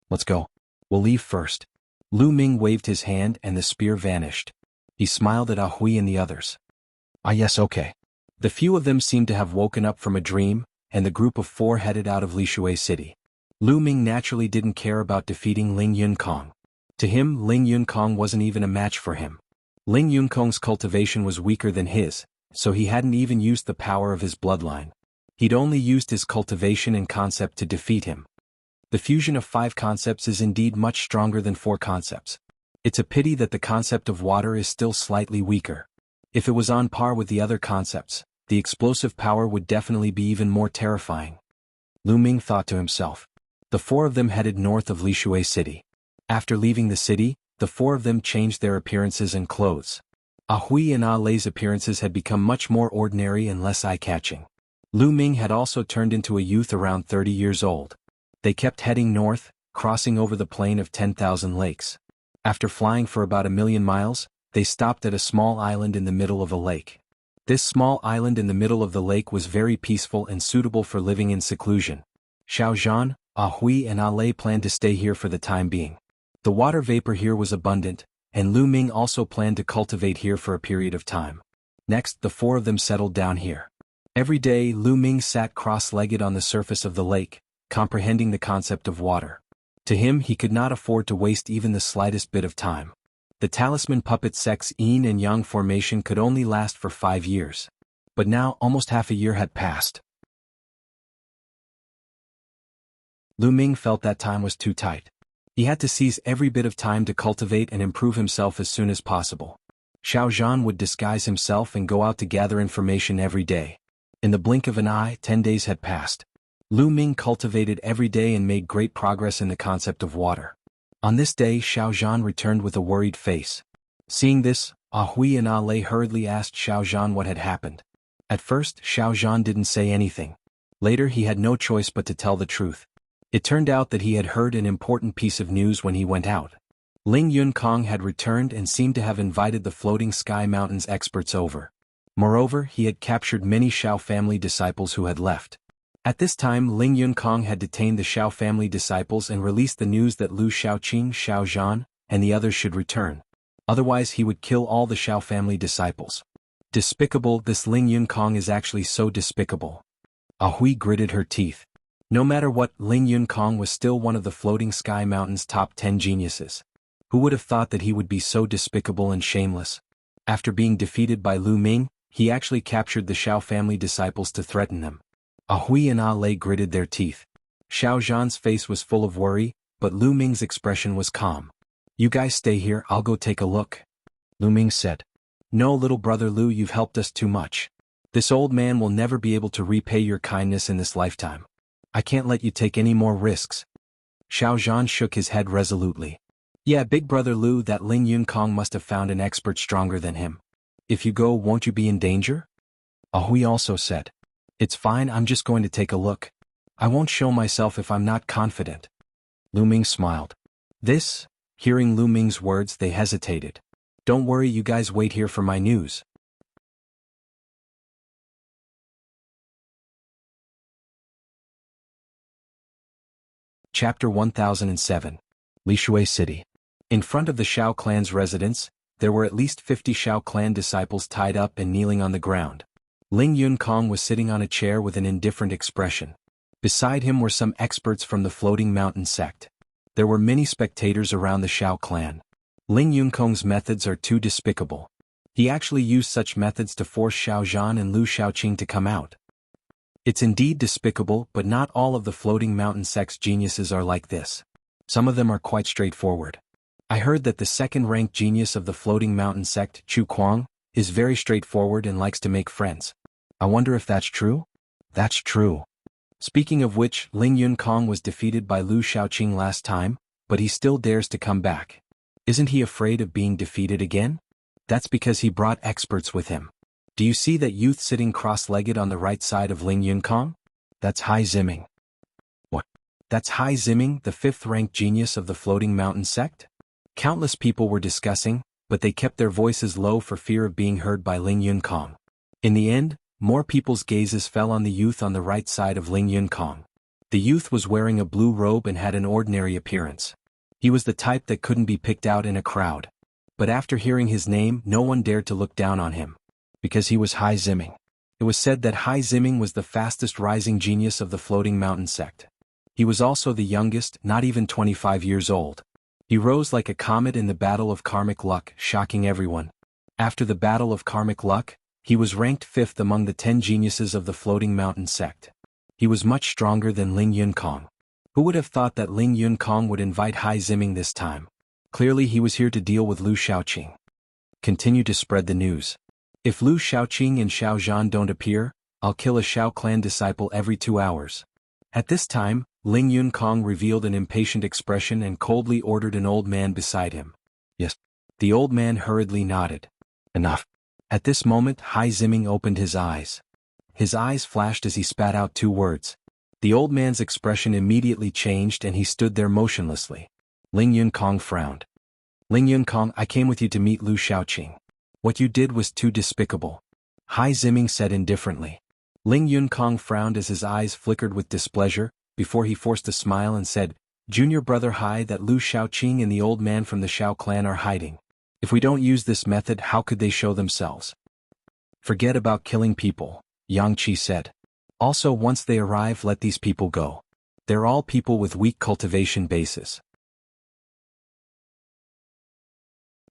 Let's go. We'll leave first. Lu Ming waved his hand and the spear vanished. He smiled at Hui and the others. Ah yes, okay. The few of them seemed to have woken up from a dream, and the group of 4 headed out of Lishui City. Lu Ming naturally didn't care about defeating Ling Yunkong. To him, Ling Yunkong wasn't even a match for him. Ling Yunkong's cultivation was weaker than his, so he hadn't even used the power of his bloodline. He'd only used his cultivation and concept to defeat him. The fusion of 5 concepts is indeed much stronger than 4 concepts. It's a pity that the concept of water is still slightly weaker. If it was on par with the other concepts, the explosive power would definitely be even more terrifying. Lu Ming thought to himself. The 4 of them headed north of Lishui City. After leaving the city, the 4 of them changed their appearances and clothes. Hui and Lei's appearances had become much more ordinary and less eye-catching. Lu Ming had also turned into a youth around 30 years old. They kept heading north, crossing over the plain of 10,000 lakes. After flying for about 1,000,000 miles, they stopped at a small island in the middle of a lake. This small island in the middle of the lake was very peaceful and suitable for living in seclusion. Xiao Zhan, Hui and Lei planned to stay here for the time being. The water vapor here was abundant, and Lu Ming also planned to cultivate here for a period of time. Next, the 4 of them settled down here. Every day, Lu Ming sat cross-legged on the surface of the lake, comprehending the concept of water. To him, he could not afford to waste even the slightest bit of time. The talisman puppet sex yin and yang formation could only last for 5 years. But now, almost half a year had passed. Lu Ming felt that time was too tight. He had to seize every bit of time to cultivate and improve himself as soon as possible. Xiao Zhan would disguise himself and go out to gather information every day. In the blink of an eye, 10 days had passed. Lu Ming cultivated every day and made great progress in the concept of water. On this day, Xiao Zhan returned with a worried face. Seeing this, Hui and Lei hurriedly asked Xiao Zhan what had happened. At first, Xiao Zhan didn't say anything. Later, he had no choice but to tell the truth. It turned out that he had heard an important piece of news when he went out. Ling Yunkong had returned and seemed to have invited the Floating Sky Mountains experts over. Moreover, he had captured many Xiao family disciples who had left. At this time, Ling Yunkong had detained the Xiao family disciples and released the news that Lu Xiaoqing, Xiao Zhan, and the others should return. Otherwise, he would kill all the Xiao family disciples. Despicable, this Ling Yunkong is actually so despicable. Hui gritted her teeth. No matter what, Ling Yunkong was still one of the Floating Sky Mountains' top 10 geniuses. Who would have thought that he would be so despicable and shameless? After being defeated by Lu Ming, he actually captured the Xiao family disciples to threaten them. Hui and Lei gritted their teeth. Xiao Zhan's face was full of worry, but Lu Ming's expression was calm. You guys stay here, I'll go take a look. Lu Ming said. No, little brother Lu, you've helped us too much. This old man will never be able to repay your kindness in this lifetime. I can't let you take any more risks. Xiao Zhan shook his head resolutely. Yeah, big brother Lu, that Ling Yunkong must have found an expert stronger than him. If you go, won't you be in danger? Hui also said. It's fine, I'm just going to take a look. I won't show myself if I'm not confident. Lu Ming smiled. Hearing Lu Ming's words, they hesitated. Don't worry, you guys wait here for my news. Chapter 1007. Lishui City. In front of the Xiao clan's residence, there were at least 50 Shao clan disciples tied up and kneeling on the ground. Ling Yunkong was sitting on a chair with an indifferent expression. Beside him were some experts from the Floating Mountain sect. There were many spectators around the Shao clan. Ling Yunkong's methods are too despicable. He actually used such methods to force Xiao Zhan and Lu Shaoqing to come out. It's indeed despicable, but not all of the Floating Mountain sect's geniuses are like this. Some of them are quite straightforward. I heard that the second-ranked genius of the Floating Mountain sect, Chu Kuang, is very straightforward and likes to make friends. I wonder if that's true? That's true. Speaking of which, Ling Yunkong was defeated by Lu Shaoqing last time, but he still dares to come back. Isn't he afraid of being defeated again? That's because he brought experts with him. Do you see that youth sitting cross-legged on the right side of Ling Yunkong? That's Hai Ziming. What? That's Hai Ziming, the fifth-ranked genius of the Floating Mountain sect? Countless people were discussing, but they kept their voices low for fear of being heard by Ling Yunkong. In the end, more people's gazes fell on the youth on the right side of Ling Yunkong. The youth was wearing a blue robe and had an ordinary appearance. He was the type that couldn't be picked out in a crowd. But after hearing his name, no one dared to look down on him. Because he was Hai Ziming. It was said that Hai Ziming was the fastest rising genius of the Floating Mountain sect. He was also the youngest, not even 25 years old. He rose like a comet in the Battle of Karmic Luck, shocking everyone. After the Battle of Karmic Luck, he was ranked 5th among the 10 geniuses of the Floating Mountain sect. He was much stronger than Ling Yunkong. Who would have thought that Ling Yunkong would invite Hai Ziming this time? Clearly he was here to deal with Lu Shaoqing. Continue to spread the news. If Lu Shaoqing and Xiao Zhan don't appear, I'll kill a Shao clan disciple every 2 hours. At this time, Ling Yunkong revealed an impatient expression and coldly ordered an old man beside him. Yes. The old man hurriedly nodded. Enough. At this moment Hai Ziming opened his eyes. His eyes flashed as he spat out 2 words. The old man's expression immediately changed and he stood there motionlessly. Ling Yunkong frowned. Ling Yunkong, I came with you to meet Lu Shaoqing. What you did was too despicable. Hai Ziming said indifferently. Ling Yunkong frowned as his eyes flickered with displeasure, before he forced a smile and said, Junior brother Hai, that Lu Shaoqing and the old man from the Shao clan are hiding. If we don't use this method, how could they show themselves? Forget about killing people, Yang Qi said. Also, once they arrive, let these people go. They're all people with weak cultivation bases.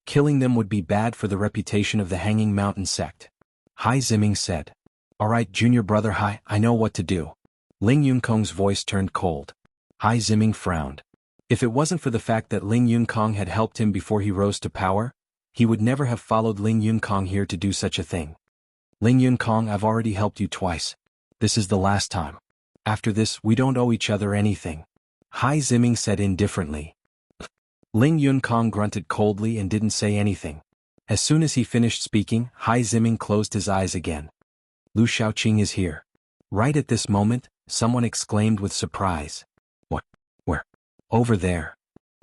Killing them would be bad for the reputation of the Hanging Mountain sect. Hai Ziming said. Alright, junior brother Hai, I know what to do. Ling Yunkong's voice turned cold. Hai Ziming frowned. If it wasn't for the fact that Ling Yunkong had helped him before he rose to power, he would never have followed Ling Yunkong here to do such a thing. Ling Yunkong, I've already helped you twice. This is the last time. After this, we don't owe each other anything. Hai Ziming said indifferently. Ling Yunkong grunted coldly and didn't say anything. As soon as he finished speaking, Hai Ziming closed his eyes again. Lu Shaoqing is here. Right at this moment, someone exclaimed with surprise. What? Where? Over there.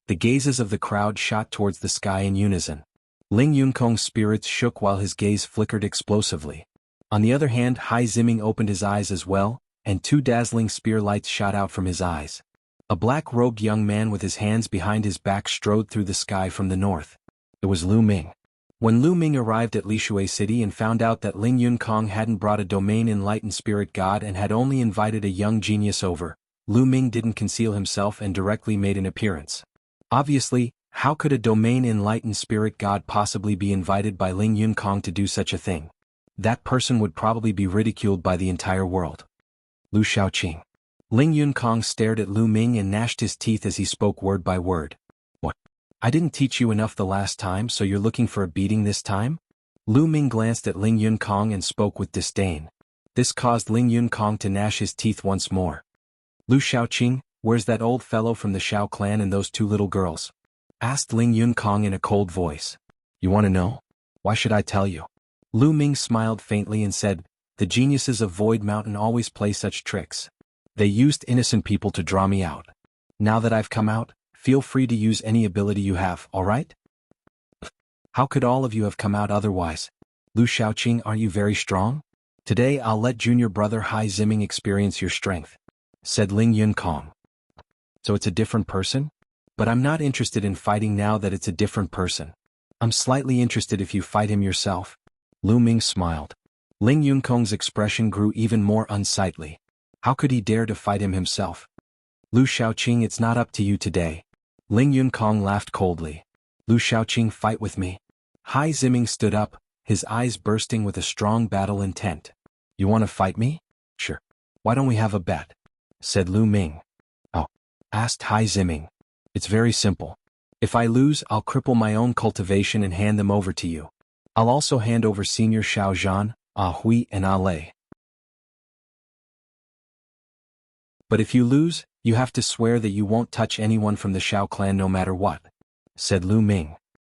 The gazes of the crowd shot towards the sky in unison. Ling Yunkong's spirits shook while his gaze flickered explosively. On the other hand, Hai Ziming opened his eyes as well, and 2 dazzling spear lights shot out from his eyes. A black-robed young man with his hands behind his back strode through the sky from the north. It was Lu Ming. When Lu Ming arrived at Lishui City and found out that Ling Yunkong hadn't brought a domain enlightened spirit god and had only invited a young genius over, Lu Ming didn't conceal himself and directly made an appearance. Obviously, how could a domain enlightened spirit god possibly be invited by Ling Yunkong to do such a thing? That person would probably be ridiculed by the entire world. Lu Shaoqing. Ling Yunkong stared at Lu Ming and gnashed his teeth as he spoke word by word. What? I didn't teach you enough the last time, so you're looking for a beating this time? Lu Ming glanced at Ling Yunkong and spoke with disdain. This caused Ling Yunkong to gnash his teeth once more. Lu Shaoqing, where's that old fellow from the Shao clan and those 2 little girls? Asked Ling Yunkong in a cold voice. You want to know? Why should I tell you? Lu Ming smiled faintly and said, the geniuses of Void Mountain always play such tricks. They used innocent people to draw me out. Now that I've come out, feel free to use any ability you have, alright? How could all of you have come out otherwise? Lu Shaoqing, aren't you very strong? Today I'll let junior brother Hai Ziming experience your strength, said Ling Yunkong. So it's a different person? But I'm not interested in fighting now that it's a different person. I'm slightly interested if you fight him yourself. Lu Ming smiled. Ling Yunkong's expression grew even more unsightly. How could he dare to fight him himself? Lu Shaoqing, it's not up to you today. Ling Yunkong laughed coldly. Lu Shaoqing, fight with me. Hai Ziming stood up, his eyes bursting with a strong battle intent. You want to fight me? Sure. Why don't we have a bet? Said Lu Ming. Oh. Asked Hai Ziming. It's very simple. If I lose, I'll cripple my own cultivation and hand them over to you. I'll also hand over Senior Xiao Zhan, Ah Hui and Ah Lei. But if you lose, you have to swear that you won't touch anyone from the Xiao clan no matter what. Said Lu Ming.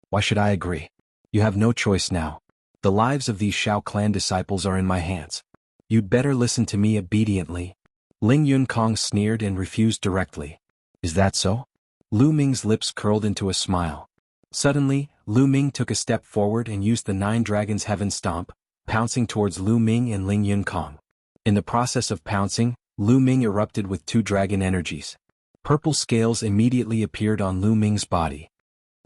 Why should I agree? You have no choice now. The lives of these Xiao clan disciples are in my hands. You'd better listen to me obediently. Ling Yunkong sneered and refused directly. Is that so? Lu Ming's lips curled into a smile. Suddenly, Lu Ming took a step forward and used the Nine Dragons Heaven Stomp, pouncing towards Lu Ming and Ling Yunkong. In the process of pouncing, Lu Ming erupted with 2 dragon energies. Purple scales immediately appeared on Lu Ming's body.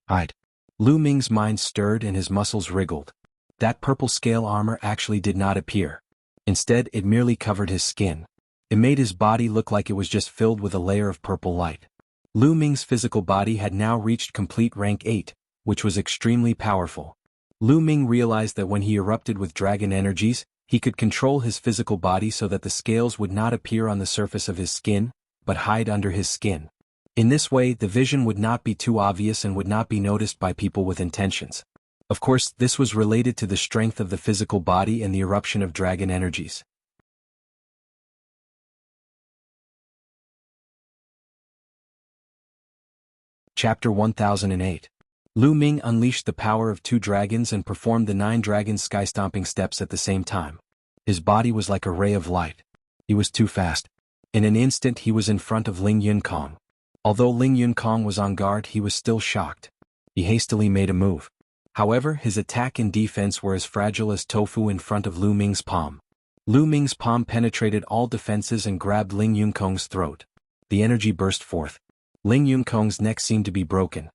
Hide. Lu Ming's mind stirred and his muscles wriggled. That purple scale armor actually did not appear. Instead, it merely covered his skin. It made his body look like it was just filled with a layer of purple light. Lu Ming's physical body had now reached complete rank 8, which was extremely powerful. Lu Ming realized that when he erupted with dragon energies, he could control his physical body so that the scales would not appear on the surface of his skin, but hide under his skin. In this way, the vision would not be too obvious and would not be noticed by people with intentions. Of course, this was related to the strength of the physical body and the eruption of dragon energies. Chapter 1008. Lu Ming unleashed the power of 2 dragons and performed the 9 dragon sky-stomping steps at the same time. His body was like a ray of light. He was too fast. In an instant he was in front of Ling Yunkong. Although Ling Yunkong was on guard, he was still shocked. He hastily made a move. However, his attack and defense were as fragile as tofu in front of Lu Ming's palm. Lu Ming's palm penetrated all defenses and grabbed Ling Yunkong's throat. The energy burst forth. Ling Yunkong's neck seemed to be broken.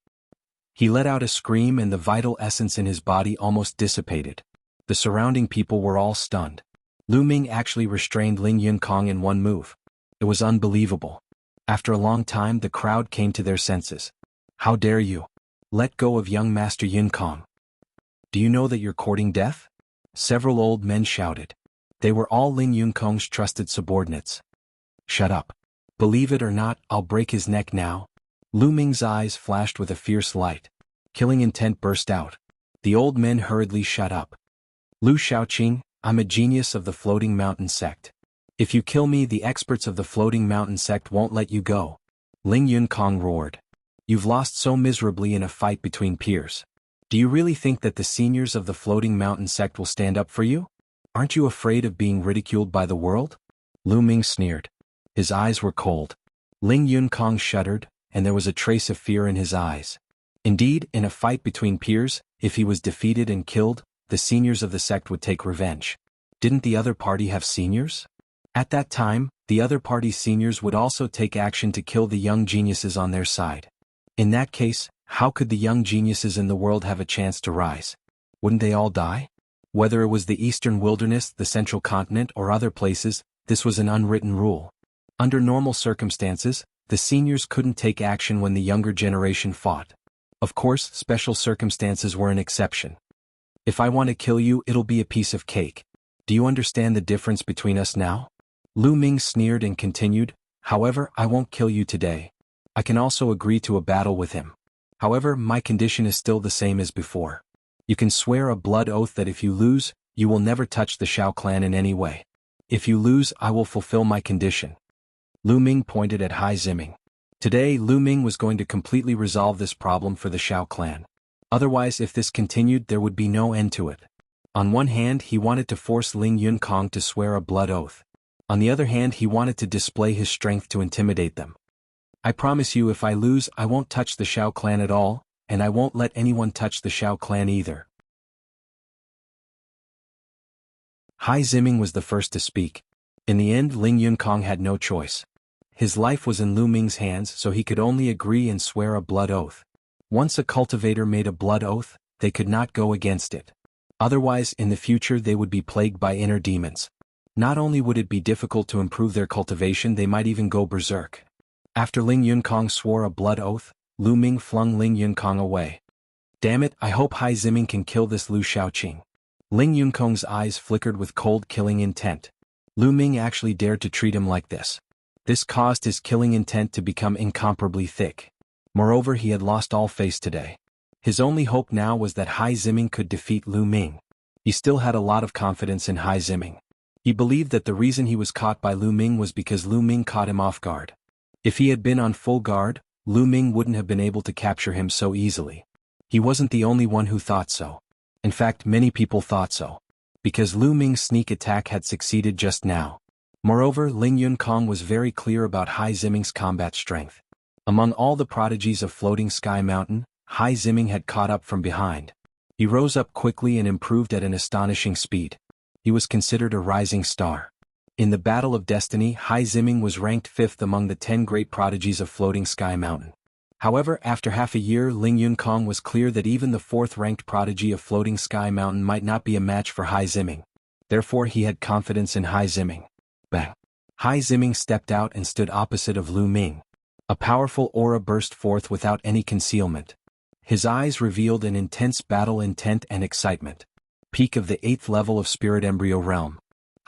He let out a scream and the vital essence in his body almost dissipated. The surrounding people were all stunned. Lu Ming actually restrained Ling Yunkong in one move. It was unbelievable. After a long time, the crowd came to their senses. How dare you? Let go of young Master Yunkong. Do you know that you're courting death? Several old men shouted. They were all Ling Yunkong's trusted subordinates. Shut up. Believe it or not, I'll break his neck now. Lu Ming's eyes flashed with a fierce light. Killing intent burst out. The old men hurriedly shut up. Lu Shaoqing, I'm a genius of the Floating Mountain sect. If you kill me, the experts of the Floating Mountain sect won't let you go. Ling Yunkong roared. You've lost so miserably in a fight between peers. Do you really think that the seniors of the Floating Mountain sect will stand up for you? Aren't you afraid of being ridiculed by the world? Lu Ming sneered. His eyes were cold. Ling Yunkong shuddered, and there was a trace of fear in his eyes. Indeed, in a fight between peers, if he was defeated and killed, the seniors of the sect would take revenge. Didn't the other party have seniors? At that time, the other party's seniors would also take action to kill the young geniuses on their side. In that case, how could the young geniuses in the world have a chance to rise? Wouldn't they all die? Whether it was the Eastern Wilderness, the Central Continent, or other places, this was an unwritten rule. Under normal circumstances, the seniors couldn't take action when the younger generation fought. Of course, special circumstances were an exception. If I want to kill you, it'll be a piece of cake. Do you understand the difference between us now? Lu Ming sneered and continued, however, I won't kill you today. I can also agree to a battle with him. However, my condition is still the same as before. You can swear a blood oath that if you lose, you will never touch the Xiao clan in any way. If you lose, I will fulfill my condition. Lu Ming pointed at Hai Ziming. Today, Lu Ming was going to completely resolve this problem for the Xiao clan. Otherwise, if this continued, there would be no end to it. On one hand, he wanted to force Ling Yunkong to swear a blood oath. On the other hand, he wanted to display his strength to intimidate them. I promise you, if I lose, I won't touch the Xiao clan at all, and I won't let anyone touch the Xiao clan either. Hai Ziming was the first to speak. In the end, Ling Yunkong had no choice. His life was in Lu Ming's hands, so he could only agree and swear a blood oath. Once a cultivator made a blood oath, they could not go against it. Otherwise, in the future they would be plagued by inner demons. Not only would it be difficult to improve their cultivation, they might even go berserk. After Ling Yunkong swore a blood oath, Lu Ming flung Ling Yunkong away. Damn it, I hope Hai Ziming can kill this Lu Shaoqing. Ling Yunkong's eyes flickered with cold killing intent. Lu Ming actually dared to treat him like this. This caused his killing intent to become incomparably thick. Moreover, he had lost all face today. His only hope now was that Hai Ziming could defeat Lu Ming. He still had a lot of confidence in Hai Ziming. He believed that the reason he was caught by Lu Ming was because Lu Ming caught him off guard. If he had been on full guard, Lu Ming wouldn't have been able to capture him so easily. He wasn't the only one who thought so. In fact, many people thought so. Because Lu Ming's sneak attack had succeeded just now. Moreover, Ling Yunkong was very clear about Hai Ziming's combat strength. Among all the prodigies of Floating Sky Mountain, Hai Ziming had caught up from behind. He rose up quickly and improved at an astonishing speed. He was considered a rising star. In the Battle of Destiny, Hai Ziming was ranked 5th among the 10 great prodigies of Floating Sky Mountain. However, after half a year, Ling Yunkong was clear that even the 4th-ranked prodigy of Floating Sky Mountain might not be a match for Hai Ziming. Therefore, he had confidence in Hai Ziming. Bang! Hai Ziming stepped out and stood opposite of Lu Ming. A powerful aura burst forth without any concealment. His eyes revealed an intense battle intent and excitement. Peak of the 8th level of Spirit Embryo Realm.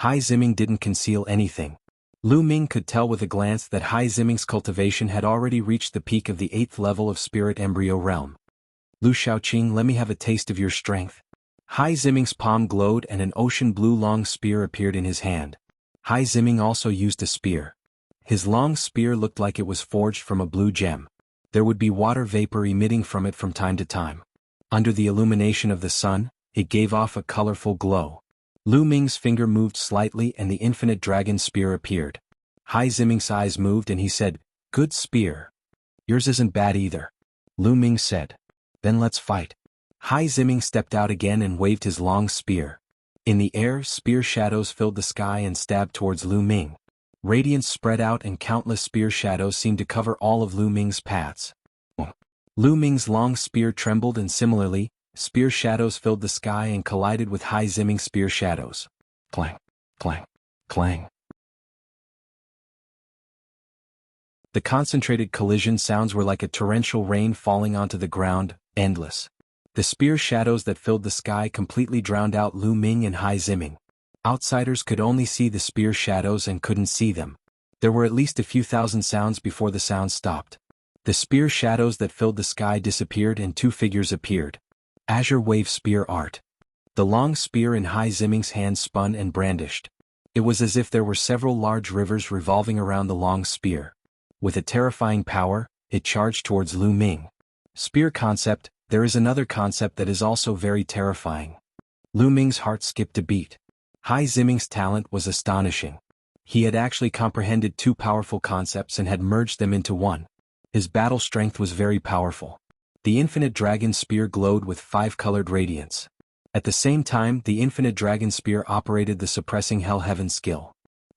Hai Ziming didn't conceal anything. Lu Ming could tell with a glance that Hai Ziming's cultivation had already reached the peak of the 8th level of Spirit Embryo Realm. Lu Shaoqing, let me have a taste of your strength. Hai Ziming's palm glowed and an ocean blue long spear appeared in his hand. Hai Ziming also used a spear. His long spear looked like it was forged from a blue gem. There would be water vapor emitting from it from time to time. Under the illumination of the sun, it gave off a colorful glow. Lu Ming's finger moved slightly and the infinite dragon spear appeared. Hai Ziming's eyes moved and he said, "Good spear. Yours isn't bad either." Lu Ming said. "Then let's fight." Hai Ziming stepped out again and waved his long spear. In the air, spear shadows filled the sky and stabbed towards Lu Ming. Radiance spread out and countless spear shadows seemed to cover all of Lu Ming's paths. Lu Ming's long spear trembled and similarly, spear shadows filled the sky and collided with Hai Ziming's spear shadows. Clang, clang, clang. The concentrated collision sounds were like a torrential rain falling onto the ground, endless. The spear shadows that filled the sky completely drowned out Lu Ming and Hai Ziming. Outsiders could only see the spear shadows and couldn't see them. There were at least a few thousand sounds before the sound stopped. The spear shadows that filled the sky disappeared and 2 figures appeared. Azure Wave Spear Art. The long spear in Hai Ziming's hand spun and brandished. It was as if there were several large rivers revolving around the long spear. With a terrifying power, it charged towards Lu Ming. Spear concept. There is another concept that is also very terrifying. Lu Ming's heart skipped a beat. Hai Ziming's talent was astonishing. He had actually comprehended 2 powerful concepts and had merged them into one. His battle strength was very powerful. The infinite dragon spear glowed with 5-colored radiance. At the same time, the infinite dragon spear operated the suppressing hell heaven skill.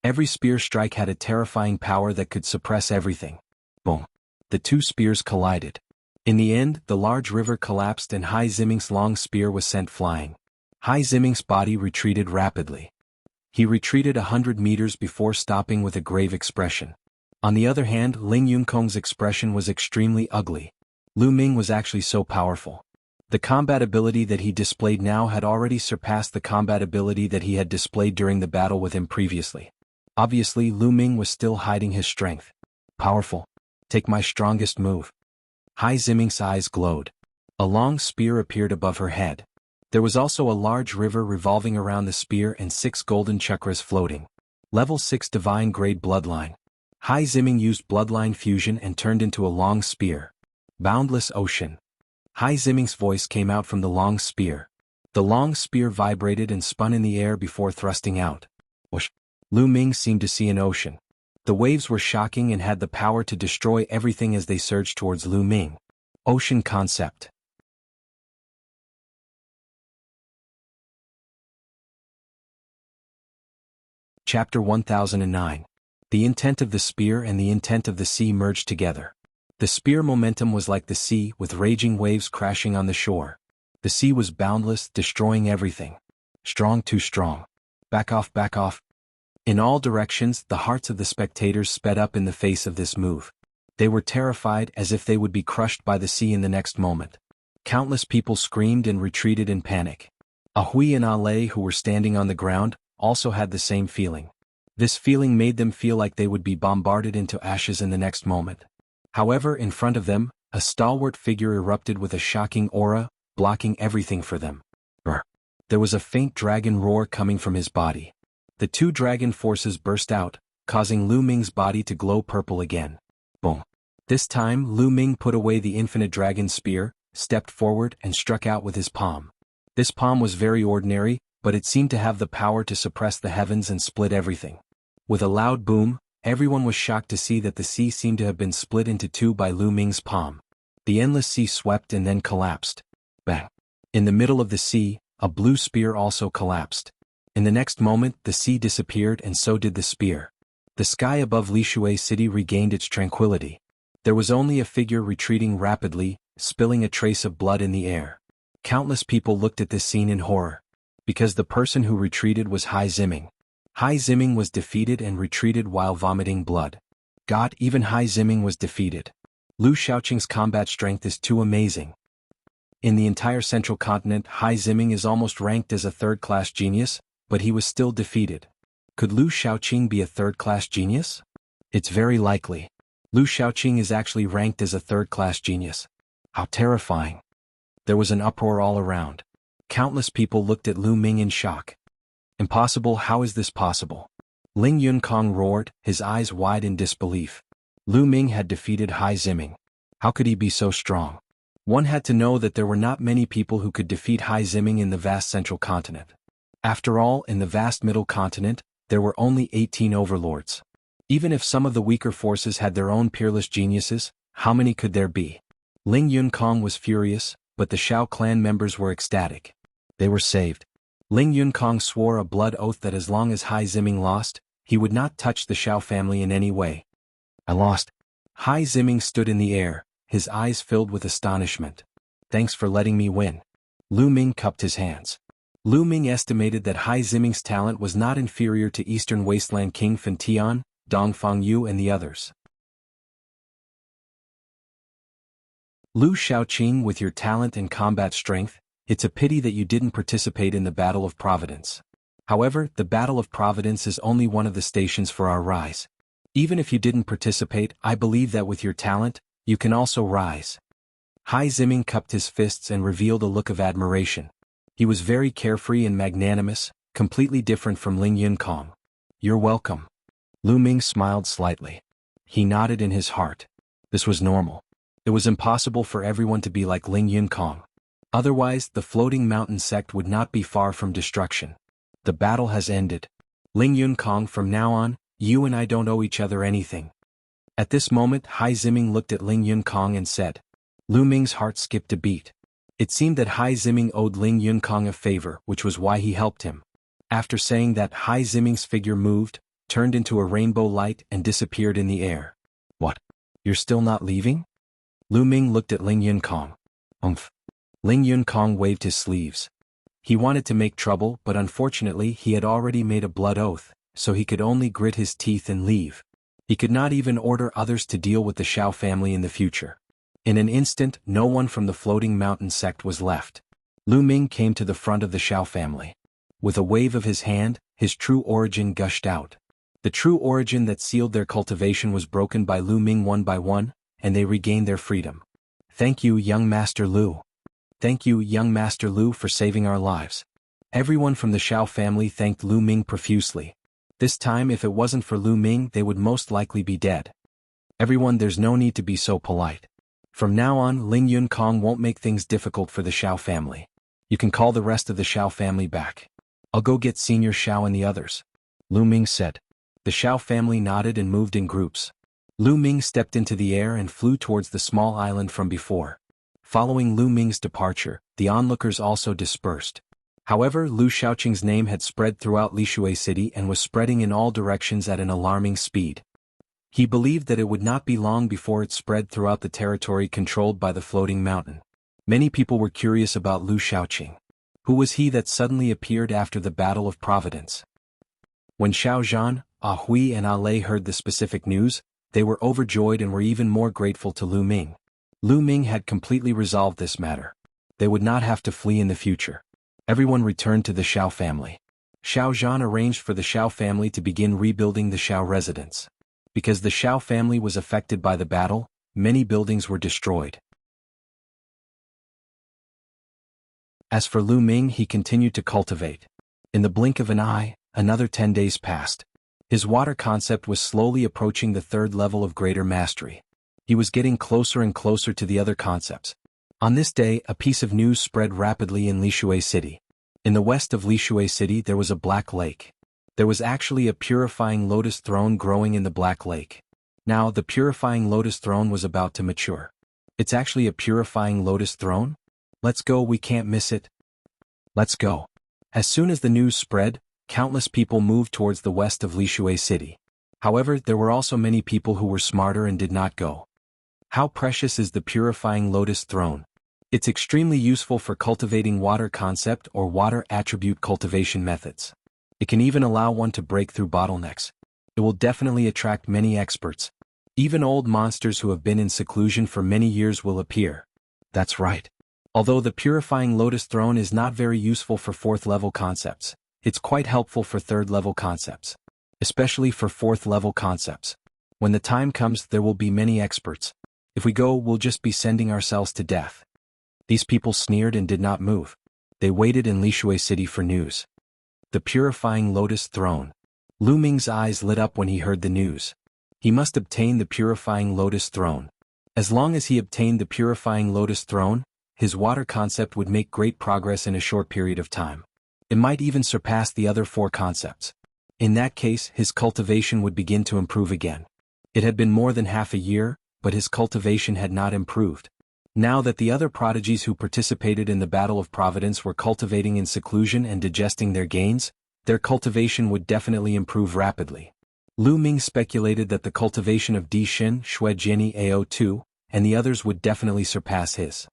Every spear strike had a terrifying power that could suppress everything. Boom! The 2 spears collided. In the end, the large river collapsed and Hai Ziming's long spear was sent flying. Hai Ziming's body retreated rapidly. He retreated 100 meters before stopping with a grave expression. On the other hand, Ling Yunkong's expression was extremely ugly. Lu Ming was actually so powerful. The combat ability that he displayed now had already surpassed the combat ability that he had displayed during the battle with him previously. Obviously, Lu Ming was still hiding his strength. Powerful. Take my strongest move. Hai Ziming's eyes glowed. A long spear appeared above her head. There was also a large river revolving around the spear and 6 golden chakras floating. Level 6 Divine Grade Bloodline. Hai Ziming used Bloodline Fusion and turned into a long spear. Boundless Ocean. Hai Ziming's voice came out from the long spear. The long spear vibrated and spun in the air before thrusting out. Whoosh! Lu Ming seemed to see an ocean. The waves were shocking and had the power to destroy everything as they surged towards Lu Ming. Ocean Concept. Chapter 1009. The intent of the spear and the intent of the sea merged together. The spear momentum was like the sea, with raging waves crashing on the shore. The sea was boundless, destroying everything. Strong, too strong. Back off, back off. In all directions, the hearts of the spectators sped up in the face of this move. They were terrified, as if they would be crushed by the sea in the next moment. Countless people screamed and retreated in panic. Ahui and Ale, who were standing on the ground, also had the same feeling. This feeling made them feel like they would be bombarded into ashes in the next moment. However, in front of them, a stalwart figure erupted with a shocking aura, blocking everything for them. Brr. There was a faint dragon roar coming from his body. The two dragon forces burst out, causing Lu Ming's body to glow purple again. Boom. This time, Lu Ming put away the infinite dragon spear, stepped forward and struck out with his palm. This palm was very ordinary, but it seemed to have the power to suppress the heavens and split everything. With a loud boom, everyone was shocked to see that the sea seemed to have been split into two by Lu Ming's palm. The endless sea swept and then collapsed. Bang! In the middle of the sea, a blue spear also collapsed. In the next moment, the sea disappeared and so did the spear. The sky above Lishui City regained its tranquility. There was only a figure retreating rapidly, spilling a trace of blood in the air. Countless people looked at this scene in horror. Because the person who retreated was Hai Ziming. Hai Ziming was defeated and retreated while vomiting blood. God, even Hai Ziming was defeated. Lu Shaoqing's combat strength is too amazing. In the entire central continent, Hai Ziming is almost ranked as a third-class genius, but he was still defeated. Could Lu Shaoqing be a third-class genius? It's very likely. Lu Shaoqing is actually ranked as a third-class genius. How terrifying. There was an uproar all around. Countless people looked at Lu Ming in shock. Impossible, how is this possible? Ling Yunkong roared, his eyes wide in disbelief. Lu Ming had defeated Hai Ziming. How could he be so strong? One had to know that there were not many people who could defeat Hai Ziming in the vast central continent. After all, in the vast middle continent, there were only 18 overlords. Even if some of the weaker forces had their own peerless geniuses, how many could there be? Ling Yunkong was furious, but the Shao clan members were ecstatic. They were saved. Ling Yunkong swore a blood oath that as long as Hai Ziming lost, he would not touch the Shao family in any way. I lost. Hai Ziming stood in the air, his eyes filled with astonishment. Thanks for letting me win. Lu Ming cupped his hands. Lu Ming estimated that Hai Ziming's talent was not inferior to Eastern Wasteland King Fan Tian, Dong Fangyu and the others. Lu Shaoqing, with your talent and combat strength, it's a pity that you didn't participate in the Battle of Providence. However, the Battle of Providence is only one of the stations for our rise. Even if you didn't participate, I believe that with your talent, you can also rise. Hai Ziming cupped his fists and revealed a look of admiration. He was very carefree and magnanimous, completely different from Ling Yunkong. You're welcome. Lu Ming smiled slightly. He nodded in his heart. This was normal. It was impossible for everyone to be like Ling Yunkong. Otherwise, the floating mountain sect would not be far from destruction. The battle has ended. Ling Yunkong, from now on, you and I don't owe each other anything. At this moment, Hai Ziming looked at Ling Yunkong and said. Lu Ming's heart skipped a beat. It seemed that Hai Ziming owed Ling Yunkong a favor, which was why he helped him. After saying that, Hai Ziming's figure moved, turned into a rainbow light and disappeared in the air. What? You're still not leaving? Lu Ming looked at Ling Yunkong. Umph. Ling Yunkong waved his sleeves. He wanted to make trouble, but unfortunately he had already made a blood oath, so he could only grit his teeth and leave. He could not even order others to deal with the Shao family in the future. In an instant, no one from the floating mountain sect was left. Lu Ming came to the front of the Shao family. With a wave of his hand, his true origin gushed out. The true origin that sealed their cultivation was broken by Lu Ming one by one, and they regained their freedom. Thank you, young Master Lu. Thank you, young Master Lu, for saving our lives. Everyone from the Shao family thanked Lu Ming profusely. This time, if it wasn't for Lu Ming, they would most likely be dead. Everyone, there's no need to be so polite. From now on, Ling Yunkong won't make things difficult for the Shao family. You can call the rest of the Shao family back. I'll go get Senior Shao and the others. Lu Ming said. The Shao family nodded and moved in groups. Lu Ming stepped into the air and flew towards the small island from before. Following Lu Ming's departure, the onlookers also dispersed. However, Lu Shaoqing's name had spread throughout Lishui City and was spreading in all directions at an alarming speed. He believed that it would not be long before it spread throughout the territory controlled by the floating mountain. Many people were curious about Lu Shaoqing. Who was he that suddenly appeared after the Battle of Providence? When Xiao Zhan, Hui and Lei heard the specific news, they were overjoyed and were even more grateful to Lu Ming. Lu Ming had completely resolved this matter. They would not have to flee in the future. Everyone returned to the Xiao family. Xiao Zhan arranged for the Xiao family to begin rebuilding the Xiao residence. Because the Xiao family was affected by the battle, many buildings were destroyed. As for Lu Ming, he continued to cultivate. In the blink of an eye, another 10 days passed. His water concept was slowly approaching the third level of greater mastery. He was getting closer and closer to the other concepts. On this day, a piece of news spread rapidly in Lishui City. In the west of Lishui City there was a black lake. There was actually a purifying lotus throne growing in the black lake. Now the purifying lotus throne was about to mature. It's actually a purifying lotus throne? Let's go, we can't miss it. Let's go. As soon as the news spread, countless people moved towards the west of Lishui City. However, there were also many people who were smarter and did not go. How precious is the purifying lotus throne? It's extremely useful for cultivating water concept or water attribute cultivation methods. It can even allow one to break through bottlenecks. It will definitely attract many experts. Even old monsters who have been in seclusion for many years will appear. That's right. Although the purifying lotus throne is not very useful for 4th level concepts, it's quite helpful for 3rd level concepts. Especially for 4th level concepts. When the time comes there will be many experts. If we go, we'll just be sending ourselves to death. These people sneered and did not move. They waited in Lishui City for news. The purifying lotus throne. Lu Ming's eyes lit up when he heard the news. He must obtain the purifying lotus throne. As long as he obtained the purifying lotus throne, his water concept would make great progress in a short period of time. It might even surpass the other 4 concepts. In that case, his cultivation would begin to improve again. It had been more than half a year, but his cultivation had not improved. Now that the other prodigies who participated in the Battle of Providence were cultivating in seclusion and digesting their gains, their cultivation would definitely improve rapidly. Lu Ming speculated that the cultivation of Di Xin, Shui Jiani Ao2, and the others would definitely surpass his.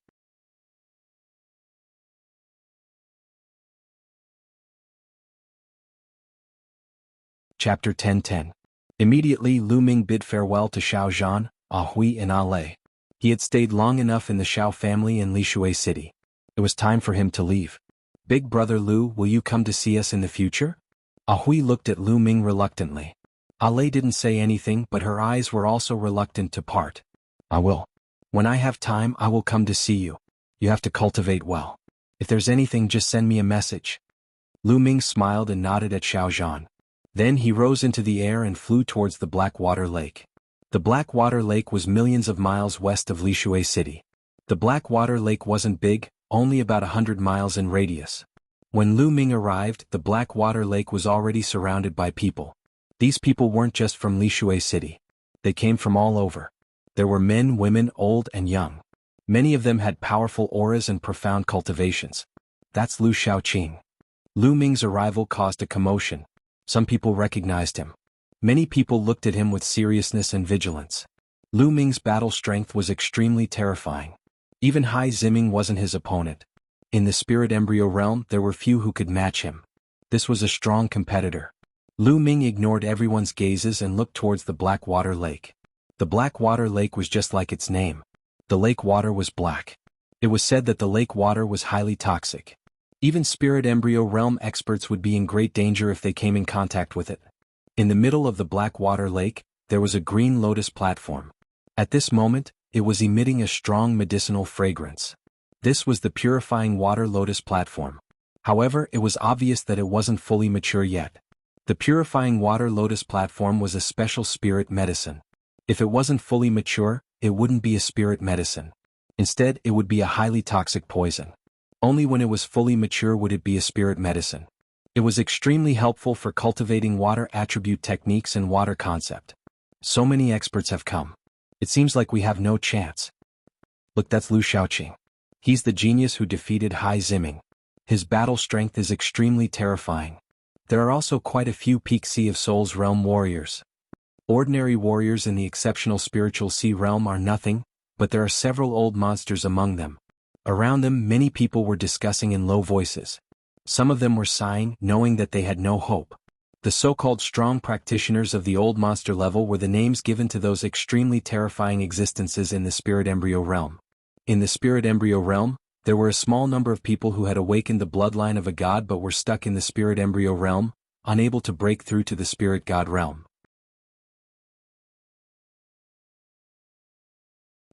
Chapter 10:10. Immediately Lu Ming bid farewell to Xiao Zhan, Hui and Lei. He had stayed long enough in the Xiao family in Lishui City. It was time for him to leave. Big brother Lu, will you come to see us in the future? Hui looked at Lu Ming reluctantly. Lei didn't say anything, but her eyes were also reluctant to part. I will. When I have time I will come to see you. You have to cultivate well. If there's anything just send me a message. Lu Ming smiled and nodded at Xiao Zhan. Then he rose into the air and flew towards the Blackwater Lake. The Blackwater Lake was millions of miles west of Lishui City. The Blackwater Lake wasn't big, only about 100 miles in radius. When Lu Ming arrived, the Blackwater Lake was already surrounded by people. These people weren't just from Lishui City. They came from all over. There were men, women, old and young. Many of them had powerful auras and profound cultivations. That's Lu Shaoqing. Lu Ming's arrival caused a commotion. Some people recognized him. Many people looked at him with seriousness and vigilance. Lu Ming's battle strength was extremely terrifying. Even Hai Ziming wasn't his opponent. In the spirit embryo realm there were few who could match him. This was a strong competitor. Lu Ming ignored everyone's gazes and looked towards the Blackwater Lake. The Blackwater Lake was just like its name. The lake water was black. It was said that the lake water was highly toxic. Even spirit embryo realm experts would be in great danger if they came in contact with it. In the middle of the Blackwater Lake, there was a green lotus platform. At this moment, it was emitting a strong medicinal fragrance. This was the purifying water lotus platform. However, it was obvious that it wasn't fully mature yet. The purifying water lotus platform was a special spirit medicine. If it wasn't fully mature, it wouldn't be a spirit medicine. Instead, it would be a highly toxic poison. Only when it was fully mature would it be a spirit medicine. It was extremely helpful for cultivating water attribute techniques and water concept. So many experts have come. It seems like we have no chance. Look, that's Lu Shaoqing. He's the genius who defeated Hai Ziming. His battle strength is extremely terrifying. There are also quite a few peak Sea of Souls realm warriors. Ordinary warriors in the exceptional spiritual sea realm are nothing, but there are several old monsters among them. Around them, many people were discussing in low voices. Some of them were sighing, knowing that they had no hope. The so-called strong practitioners of the old monster level were the names given to those extremely terrifying existences in the spirit embryo realm. In the spirit embryo realm, there were a small number of people who had awakened the bloodline of a god but were stuck in the spirit embryo realm, unable to break through to the spirit god realm.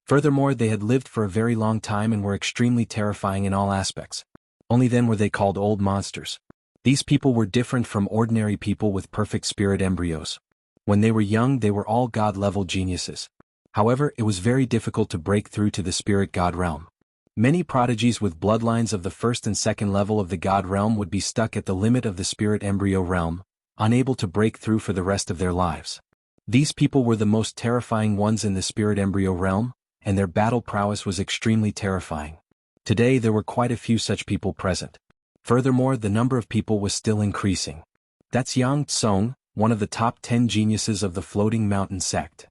Furthermore, they had lived for a very long time and were extremely terrifying in all aspects. Only then were they called old monsters. These people were different from ordinary people with perfect spirit embryos. When they were young, they were all god-level geniuses. However, it was very difficult to break through to the spirit god realm. Many prodigies with bloodlines of the first and second level of the god realm would be stuck at the limit of the spirit embryo realm, unable to break through for the rest of their lives. These people were the most terrifying ones in the spirit embryo realm, and their battle prowess was extremely terrifying. Today there were quite a few such people present. Furthermore, the number of people was still increasing. That's Yang Tsong, one of the top 10 geniuses of the Floating Mountain sect.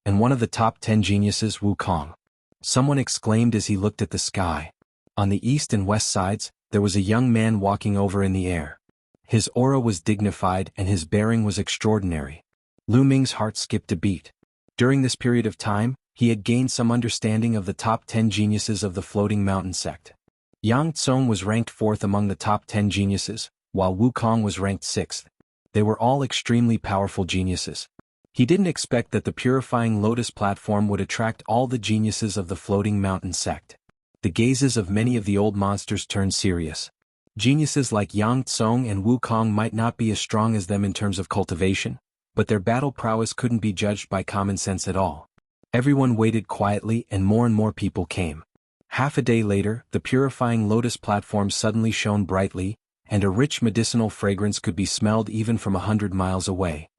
And one of the top 10 geniuses, Wukong. Someone exclaimed as he looked at the sky. On the east and west sides, there was a young man walking over in the air. His aura was dignified and his bearing was extraordinary. Lu Ming's heart skipped a beat. During this period of time, he had gained some understanding of the top 10 geniuses of the Floating Mountain sect. Yang Tsong was ranked 4th among the top 10 geniuses, while Wukong was ranked 6th. They were all extremely powerful geniuses. He didn't expect that the Purifying Lotus platform would attract all the geniuses of the Floating Mountain sect. The gazes of many of the old monsters turned serious. Geniuses like Yang Tsong and Wukong might not be as strong as them in terms of cultivation, but their battle prowess couldn't be judged by common sense at all. Everyone waited quietly and more people came. Half a day later, the Purifying Lotus platform suddenly shone brightly, and a rich medicinal fragrance could be smelled even from 100 miles away.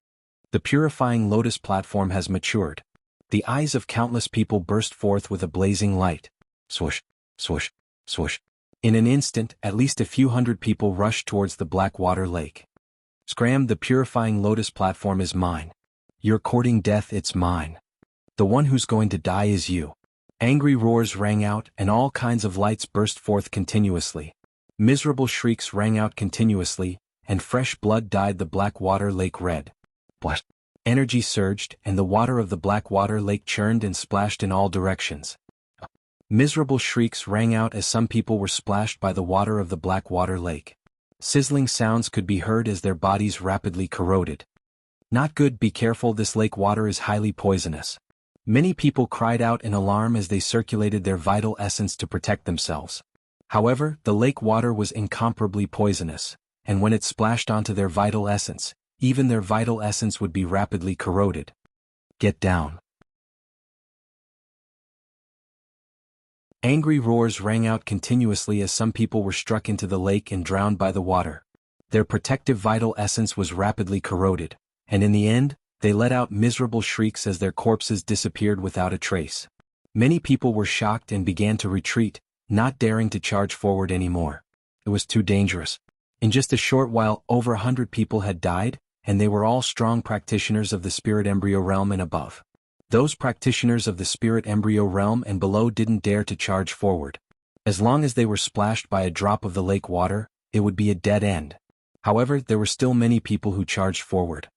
The Purifying Lotus platform has matured. The eyes of countless people burst forth with a blazing light. Swoosh, swoosh, swoosh. In an instant, at least a few hundred people rushed towards the Blackwater Lake. Scram, the Purifying Lotus platform is mine. You're courting death, it's mine. The one who's going to die is you. Angry roars rang out and all kinds of lights burst forth continuously. Miserable shrieks rang out continuously, and fresh blood dyed the Blackwater Lake red. What? Energy surged and the water of the Blackwater Lake churned and splashed in all directions. Miserable shrieks rang out as some people were splashed by the water of the Blackwater Lake. Sizzling sounds could be heard as their bodies rapidly corroded. Not good, be careful, this lake water is highly poisonous. Many people cried out in alarm as they circulated their vital essence to protect themselves. However, the lake water was incomparably poisonous, and when it splashed onto their vital essence, even their vital essence would be rapidly corroded. Get down. Angry roars rang out continuously as some people were struck into the lake and drowned by the water. Their protective vital essence was rapidly corroded, and in the end, they let out miserable shrieks as their corpses disappeared without a trace. Many people were shocked and began to retreat, not daring to charge forward anymore. It was too dangerous. In just a short while, over 100 people had died, and they were all strong practitioners of the spirit embryo realm and above. Those practitioners of the spirit embryo realm and below didn't dare to charge forward. As long as they were splashed by a drop of the lake water, it would be a dead end. However, there were still many people who charged forward.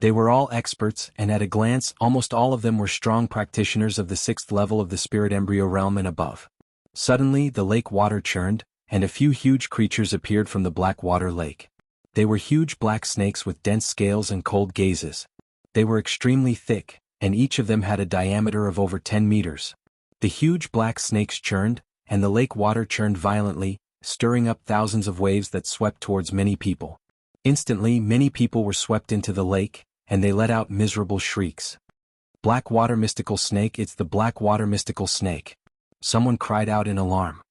They were all experts, and at a glance, almost all of them were strong practitioners of the 6th level of the spirit embryo realm and above. Suddenly, the lake water churned, and a few huge creatures appeared from the Blackwater Lake. They were huge black snakes with dense scales and cold gazes. They were extremely thick, and each of them had a diameter of over 10 meters. The huge black snakes churned, and the lake water churned violently, stirring up thousands of waves that swept towards many people. Instantly, many people were swept into the lake, and they let out miserable shrieks. Blackwater mystical snake, it's the Blackwater mystical snake. Someone cried out in alarm.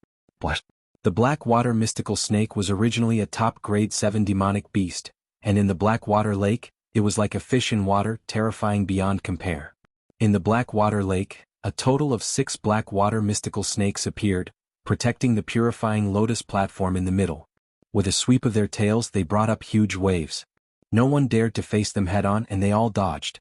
What? The Blackwater mystical snake was originally a top grade 7 demonic beast, and in the Blackwater Lake, it was like a fish in water, terrifying beyond compare. In the Blackwater Lake, a total of 6 Blackwater mystical snakes appeared, protecting the Purifying Lotus platform in the middle. With a sweep of their tails, they brought up huge waves. No one dared to face them head-on and they all dodged.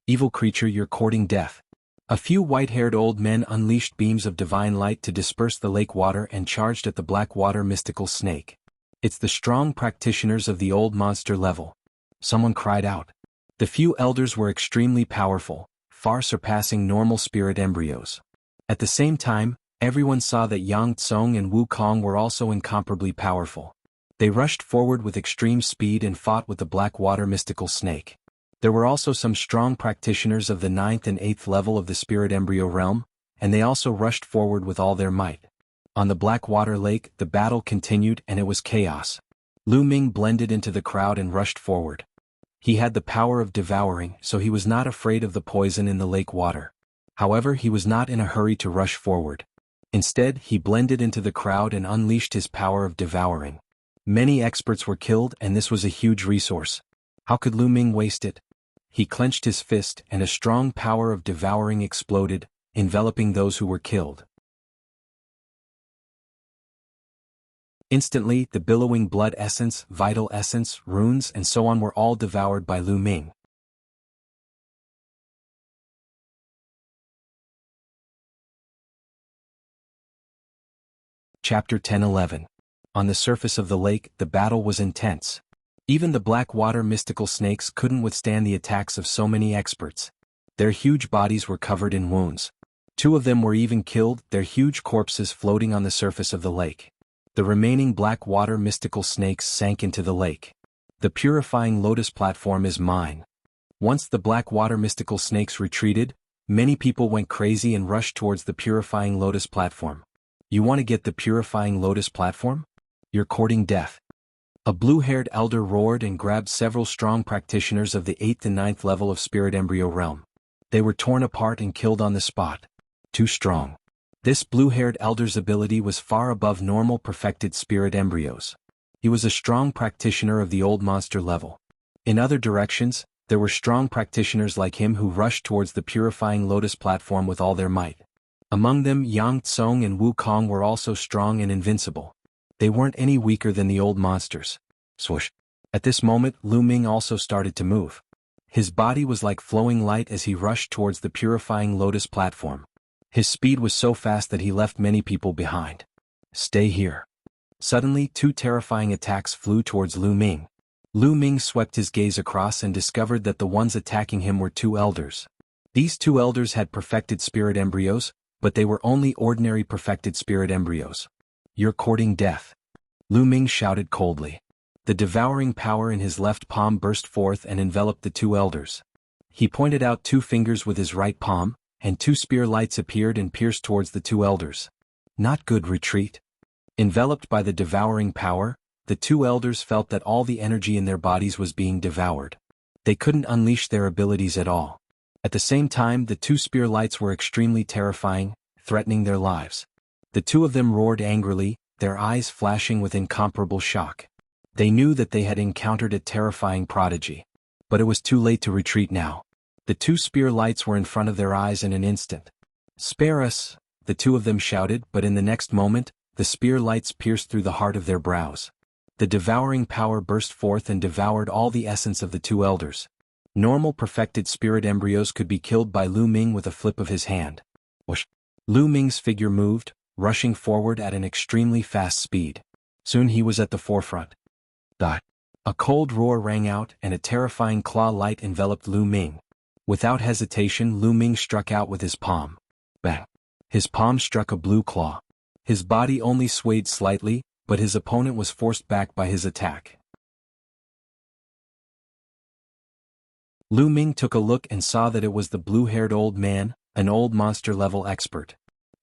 Evil creature, you're courting death. A few white-haired old men unleashed beams of divine light to disperse the lake water and charged at the black water mystical snake. It's the strong practitioners of the old monster level. Someone cried out. The few elders were extremely powerful, far surpassing normal spirit embryos. At the same time, everyone saw that Yang Tsong and Wu Kong were also incomparably powerful. They rushed forward with extreme speed and fought with the black water mystical snake. There were also some strong practitioners of the 9th and 8th level of the spirit embryo realm, and they also rushed forward with all their might. On the black water lake, the battle continued and it was chaos. Lu Ming blended into the crowd and rushed forward. He had the power of devouring, so he was not afraid of the poison in the lake water. However, he was not in a hurry to rush forward. Instead, he blended into the crowd and unleashed his power of devouring. Many experts were killed and this was a huge resource. How could Lu Ming waste it? He clenched his fist and a strong power of devouring exploded, enveloping those who were killed. Instantly, the billowing blood essence, vital essence, runes and so on were all devoured by Lu Ming. Chapter 10-11. On the surface of the lake, the battle was intense. Even the black water mystical snakes couldn't withstand the attacks of so many experts. Their huge bodies were covered in wounds. 2 of them were even killed, their huge corpses floating on the surface of the lake. The remaining black water mystical snakes sank into the lake. The purifying lotus platform is mine. Once the black water mystical snakes retreated, many people went crazy and rushed towards the purifying lotus platform. You want to get the purifying lotus platform? You're courting death. A blue-haired elder roared and grabbed several strong practitioners of the 8th and 9th level of spirit embryo realm. They were torn apart and killed on the spot. Too strong. This blue-haired elder's ability was far above normal perfected spirit embryos. He was a strong practitioner of the old monster level. In other directions, there were strong practitioners like him who rushed towards the purifying lotus platform with all their might. Among them, Yang Tsong and Wu Kong were also strong and invincible. They weren't any weaker than the old monsters. Swoosh. At this moment, Lu Ming also started to move. His body was like flowing light as he rushed towards the purifying lotus platform. His speed was so fast that he left many people behind. Stay here. Suddenly, 2 terrifying attacks flew towards Lu Ming. Lu Ming swept his gaze across and discovered that the ones attacking him were 2 elders. These 2 elders had perfected spirit embryos, but they were only ordinary perfected spirit embryos. You're courting death. Lu Ming shouted coldly. The devouring power in his left palm burst forth and enveloped the 2 elders. He pointed out 2 fingers with his right palm, and 2 spear lights appeared and pierced towards the 2 elders. Not good retreat. Enveloped by the devouring power, the 2 elders felt that all the energy in their bodies was being devoured. They couldn't unleash their abilities at all. At the same time, the 2 spear lights were extremely terrifying, threatening their lives. The 2 of them roared angrily, their eyes flashing with incomparable shock. They knew that they had encountered a terrifying prodigy. But it was too late to retreat now. The 2 spear lights were in front of their eyes in an instant. Spare us, the 2 of them shouted, but in the next moment, the spear lights pierced through the heart of their brows. The devouring power burst forth and devoured all the essence of the 2 elders. Normal perfected spirit embryos could be killed by Lu Ming with a flip of his hand. Whoosh. Lu Ming's figure moved, rushing forward at an extremely fast speed. Soon he was at the forefront. Dot. A cold roar rang out and a terrifying claw light enveloped Lu Ming. Without hesitation, Lu Ming struck out with his palm. Bang. His palm struck a blue claw. His body only swayed slightly, but his opponent was forced back by his attack. Lu Ming took a look and saw that it was the blue-haired old man, an old monster-level expert.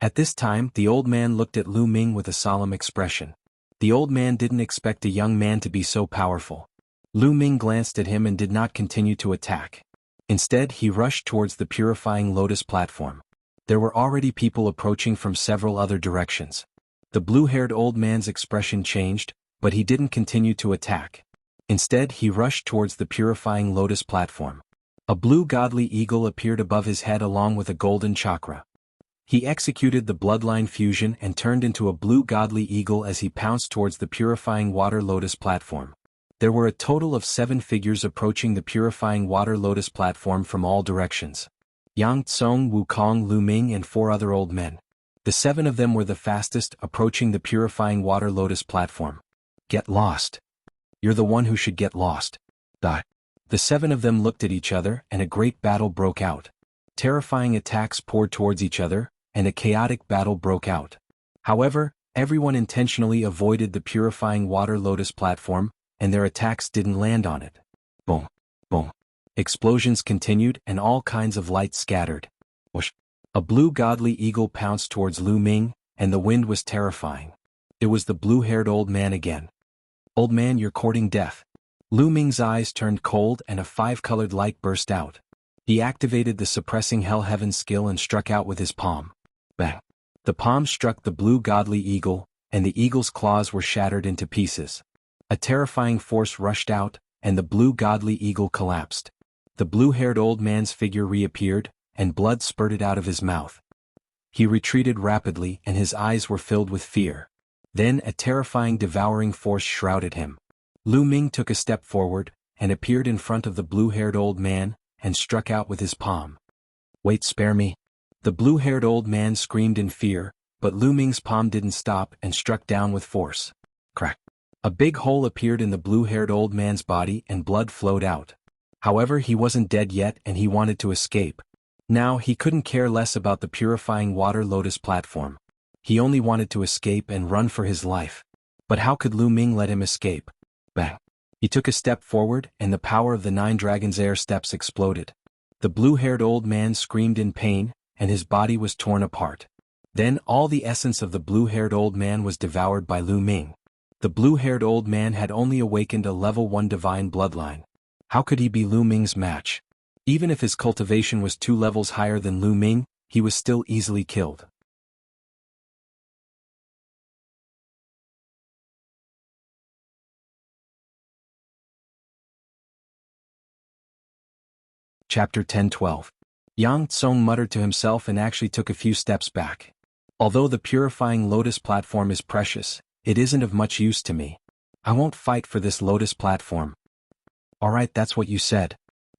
At this time, the old man looked at Lu Ming with a solemn expression. The old man didn't expect a young man to be so powerful. Lu Ming glanced at him and did not continue to attack. Instead, he rushed towards the purifying lotus platform. There were already people approaching from several other directions. The blue-haired old man's expression changed, but he didn't continue to attack. Instead, he rushed towards the purifying lotus platform. A blue godly eagle appeared above his head along with a golden chakra. He executed the bloodline fusion and turned into a blue godly eagle as he pounced towards the purifying water lotus platform. There were a total of 7 figures approaching the purifying water lotus platform from all directions. Yang Tsung, Wukong, Lu Ming and 4 other old men. The 7 of them were the fastest, approaching the purifying water lotus platform. Get lost. You're the one who should get lost. The 7 of them looked at each other, and a great battle broke out. Terrifying attacks poured towards each other, and a chaotic battle broke out. However, everyone intentionally avoided the purifying water lotus platform, and their attacks didn't land on it. Boom. Boom. Explosions continued, and all kinds of light scattered. Whoosh. A blue godly eagle pounced towards Lu Ming, and the wind was terrifying. It was the blue-haired old man again. Old man, you're courting death. Lu Ming's eyes turned cold and a 5-colored light burst out. He activated the suppressing Hell Heaven skill and struck out with his palm. Bang! The palm struck the blue godly eagle, and the eagle's claws were shattered into pieces. A terrifying force rushed out, and the blue godly eagle collapsed. The blue-haired old man's figure reappeared, and blood spurted out of his mouth. He retreated rapidly, and his eyes were filled with fear. Then a terrifying devouring force shrouded him. Lu Ming took a step forward, and appeared in front of the blue-haired old man, and struck out with his palm. Wait, spare me. The blue-haired old man screamed in fear, but Lu Ming's palm didn't stop and struck down with force. Crack. A big hole appeared in the blue-haired old man's body and blood flowed out. However, he wasn't dead yet and he wanted to escape. Now he couldn't care less about the purifying water lotus platform. He only wanted to escape and run for his life. But how could Lu Ming let him escape? Bang. He took a step forward, and the power of the 9 dragons' air steps exploded. The blue-haired old man screamed in pain, and his body was torn apart. Then all the essence of the blue-haired old man was devoured by Lu Ming. The blue-haired old man had only awakened a level 1 divine bloodline. How could he be Lu Ming's match? Even if his cultivation was 2 levels higher than Lu Ming, he was still easily killed. Chapter 10-12. Yang Tsung muttered to himself and actually took a few steps back. Although the purifying lotus platform is precious, it isn't of much use to me. I won't fight for this lotus platform. Alright, that's what you said.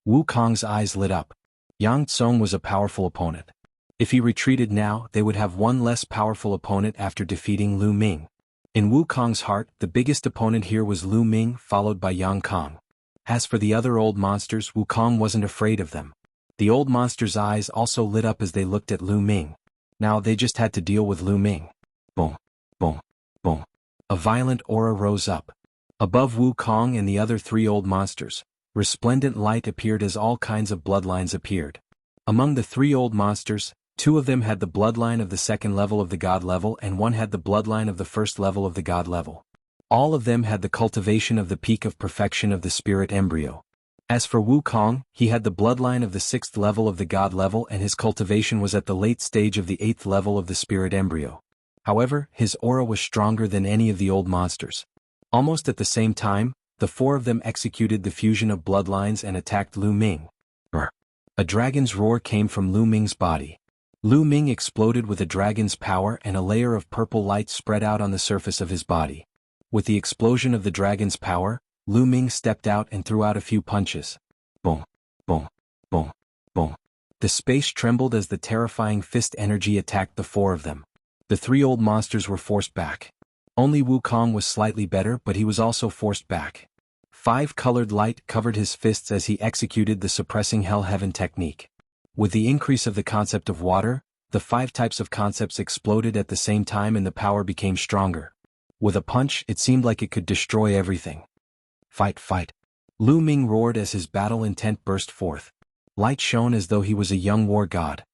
Wukong's eyes lit up. Yang Tsung was a powerful opponent. If he retreated now, they would have one less powerful opponent after defeating Lu Ming. In Wukong's heart, the biggest opponent here was Lu Ming, followed by Yang Kong. As for the other old monsters, Wukong wasn't afraid of them. The old monsters' eyes also lit up as they looked at Lu Ming. Now they just had to deal with Lu Ming. Boom, boom, boom. A violent aura rose up. Above Wukong and the other 3 old monsters, resplendent light appeared as all kinds of bloodlines appeared. Among the 3 old monsters, 2 of them had the bloodline of the 2nd level of the god level and 1 had the bloodline of the 1st level of the god level. All of them had the cultivation of the peak of perfection of the spirit embryo. As for Wukong, he had the bloodline of the 6th level of the god level and his cultivation was at the late stage of the 8th level of the spirit embryo. However, his aura was stronger than any of the old monsters. Almost at the same time, the 4 of them executed the fusion of bloodlines and attacked Lu Ming. Brr. A dragon's roar came from Lu Ming's body. Lu Ming exploded with a dragon's power and a layer of purple light spread out on the surface of his body. With the explosion of the dragon's power, Lu Ming stepped out and threw out a few punches. Boom, boom, boom, boom. The space trembled as the terrifying fist energy attacked the 4 of them. The 3 old monsters were forced back. Only Wukong was slightly better, but he was also forced back. 5-colored light covered his fists as he executed the suppressing Hell Heaven technique. With the increase of the concept of water, the 5 types of concepts exploded at the same time and the power became stronger. With a punch, it seemed like it could destroy everything. Fight, fight. Lu Ming roared as his battle intent burst forth. Light shone as though he was a young war god.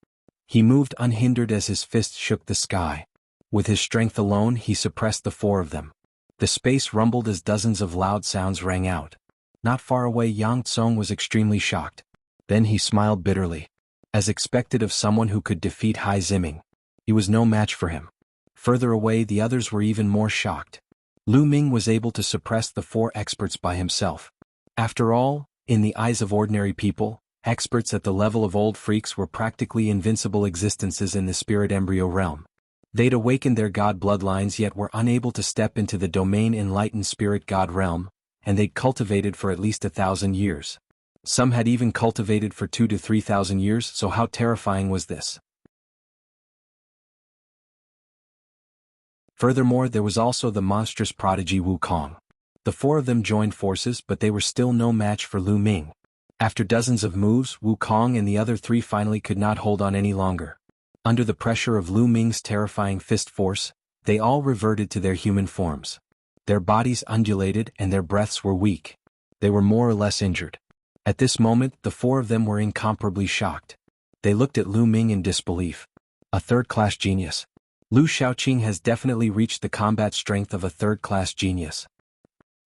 He moved unhindered as his fists shook the sky. With his strength alone, he suppressed the 4 of them. The space rumbled as dozens of loud sounds rang out. Not far away, Yang Tsung was extremely shocked. Then he smiled bitterly. As expected of someone who could defeat Hai Ziming, he was no match for him. Further away, the others were even more shocked. Lu Ming was able to suppress the 4 experts by himself. After all, in the eyes of ordinary people, experts at the level of old freaks were practically invincible existences in the spirit embryo realm. They'd awakened their god bloodlines yet were unable to step into the domain enlightened spirit god realm, and they'd cultivated for at least 1,000 years. Some had even cultivated for 2 to 3,000 years, so how terrifying was this? Furthermore, there was also the monstrous prodigy Wukong. The four of them joined forces, but they were still no match for Lu Ming. After dozens of moves, Wukong and the other three finally could not hold on any longer. Under the pressure of Lu Ming's terrifying fist force, they all reverted to their human forms. Their bodies undulated and their breaths were weak. They were more or less injured. At this moment, the four of them were incomparably shocked. They looked at Lu Ming in disbelief. A third-class genius. Lu Shaoqing has definitely reached the combat strength of a third-class genius.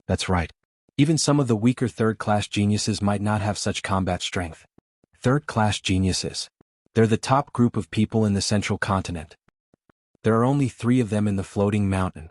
That's right. Even some of the weaker third-class geniuses might not have such combat strength. Third-class geniuses. They're the top group of people in the central continent. There are only 3 of them in the floating mountain.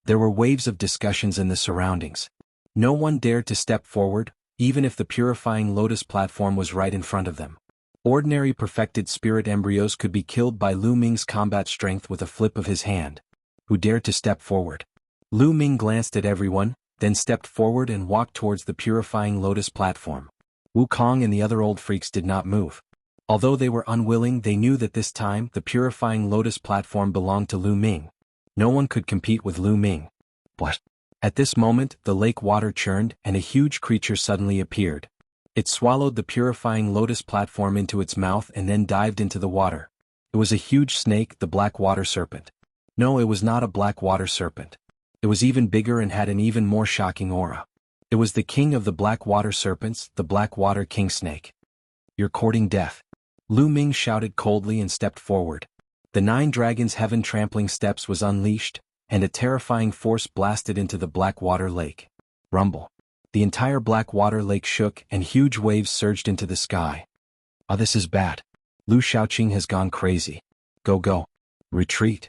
There were waves of discussions in the surroundings. No one dared to step forward, even if the purifying lotus platform was right in front of them. Ordinary perfected spirit embryos could be killed by Lu Ming's combat strength with a flip of his hand. Who dared to step forward? Lu Ming glanced at everyone, then stepped forward and walked towards the purifying lotus platform. Wukong and the other old freaks did not move. Although they were unwilling, they knew that this time the purifying lotus platform belonged to Lu Ming. No one could compete with Lu Ming. What? At this moment, the lake water churned and a huge creature suddenly appeared. It swallowed the purifying lotus platform into its mouth and then dived into the water. It was a huge snake, the black water serpent. No, it was not a black water serpent. It was even bigger and had an even more shocking aura. It was the king of the black water serpents, the black water king snake. You're courting death. Lu Ming shouted coldly and stepped forward. The 9 dragons' heaven-trampling steps was unleashed, and a terrifying force blasted into the black water lake. Rumble. The entire black water lake shook and huge waves surged into the sky. Ah, this is bad. Lu Shaoqing has gone crazy. Go. Retreat.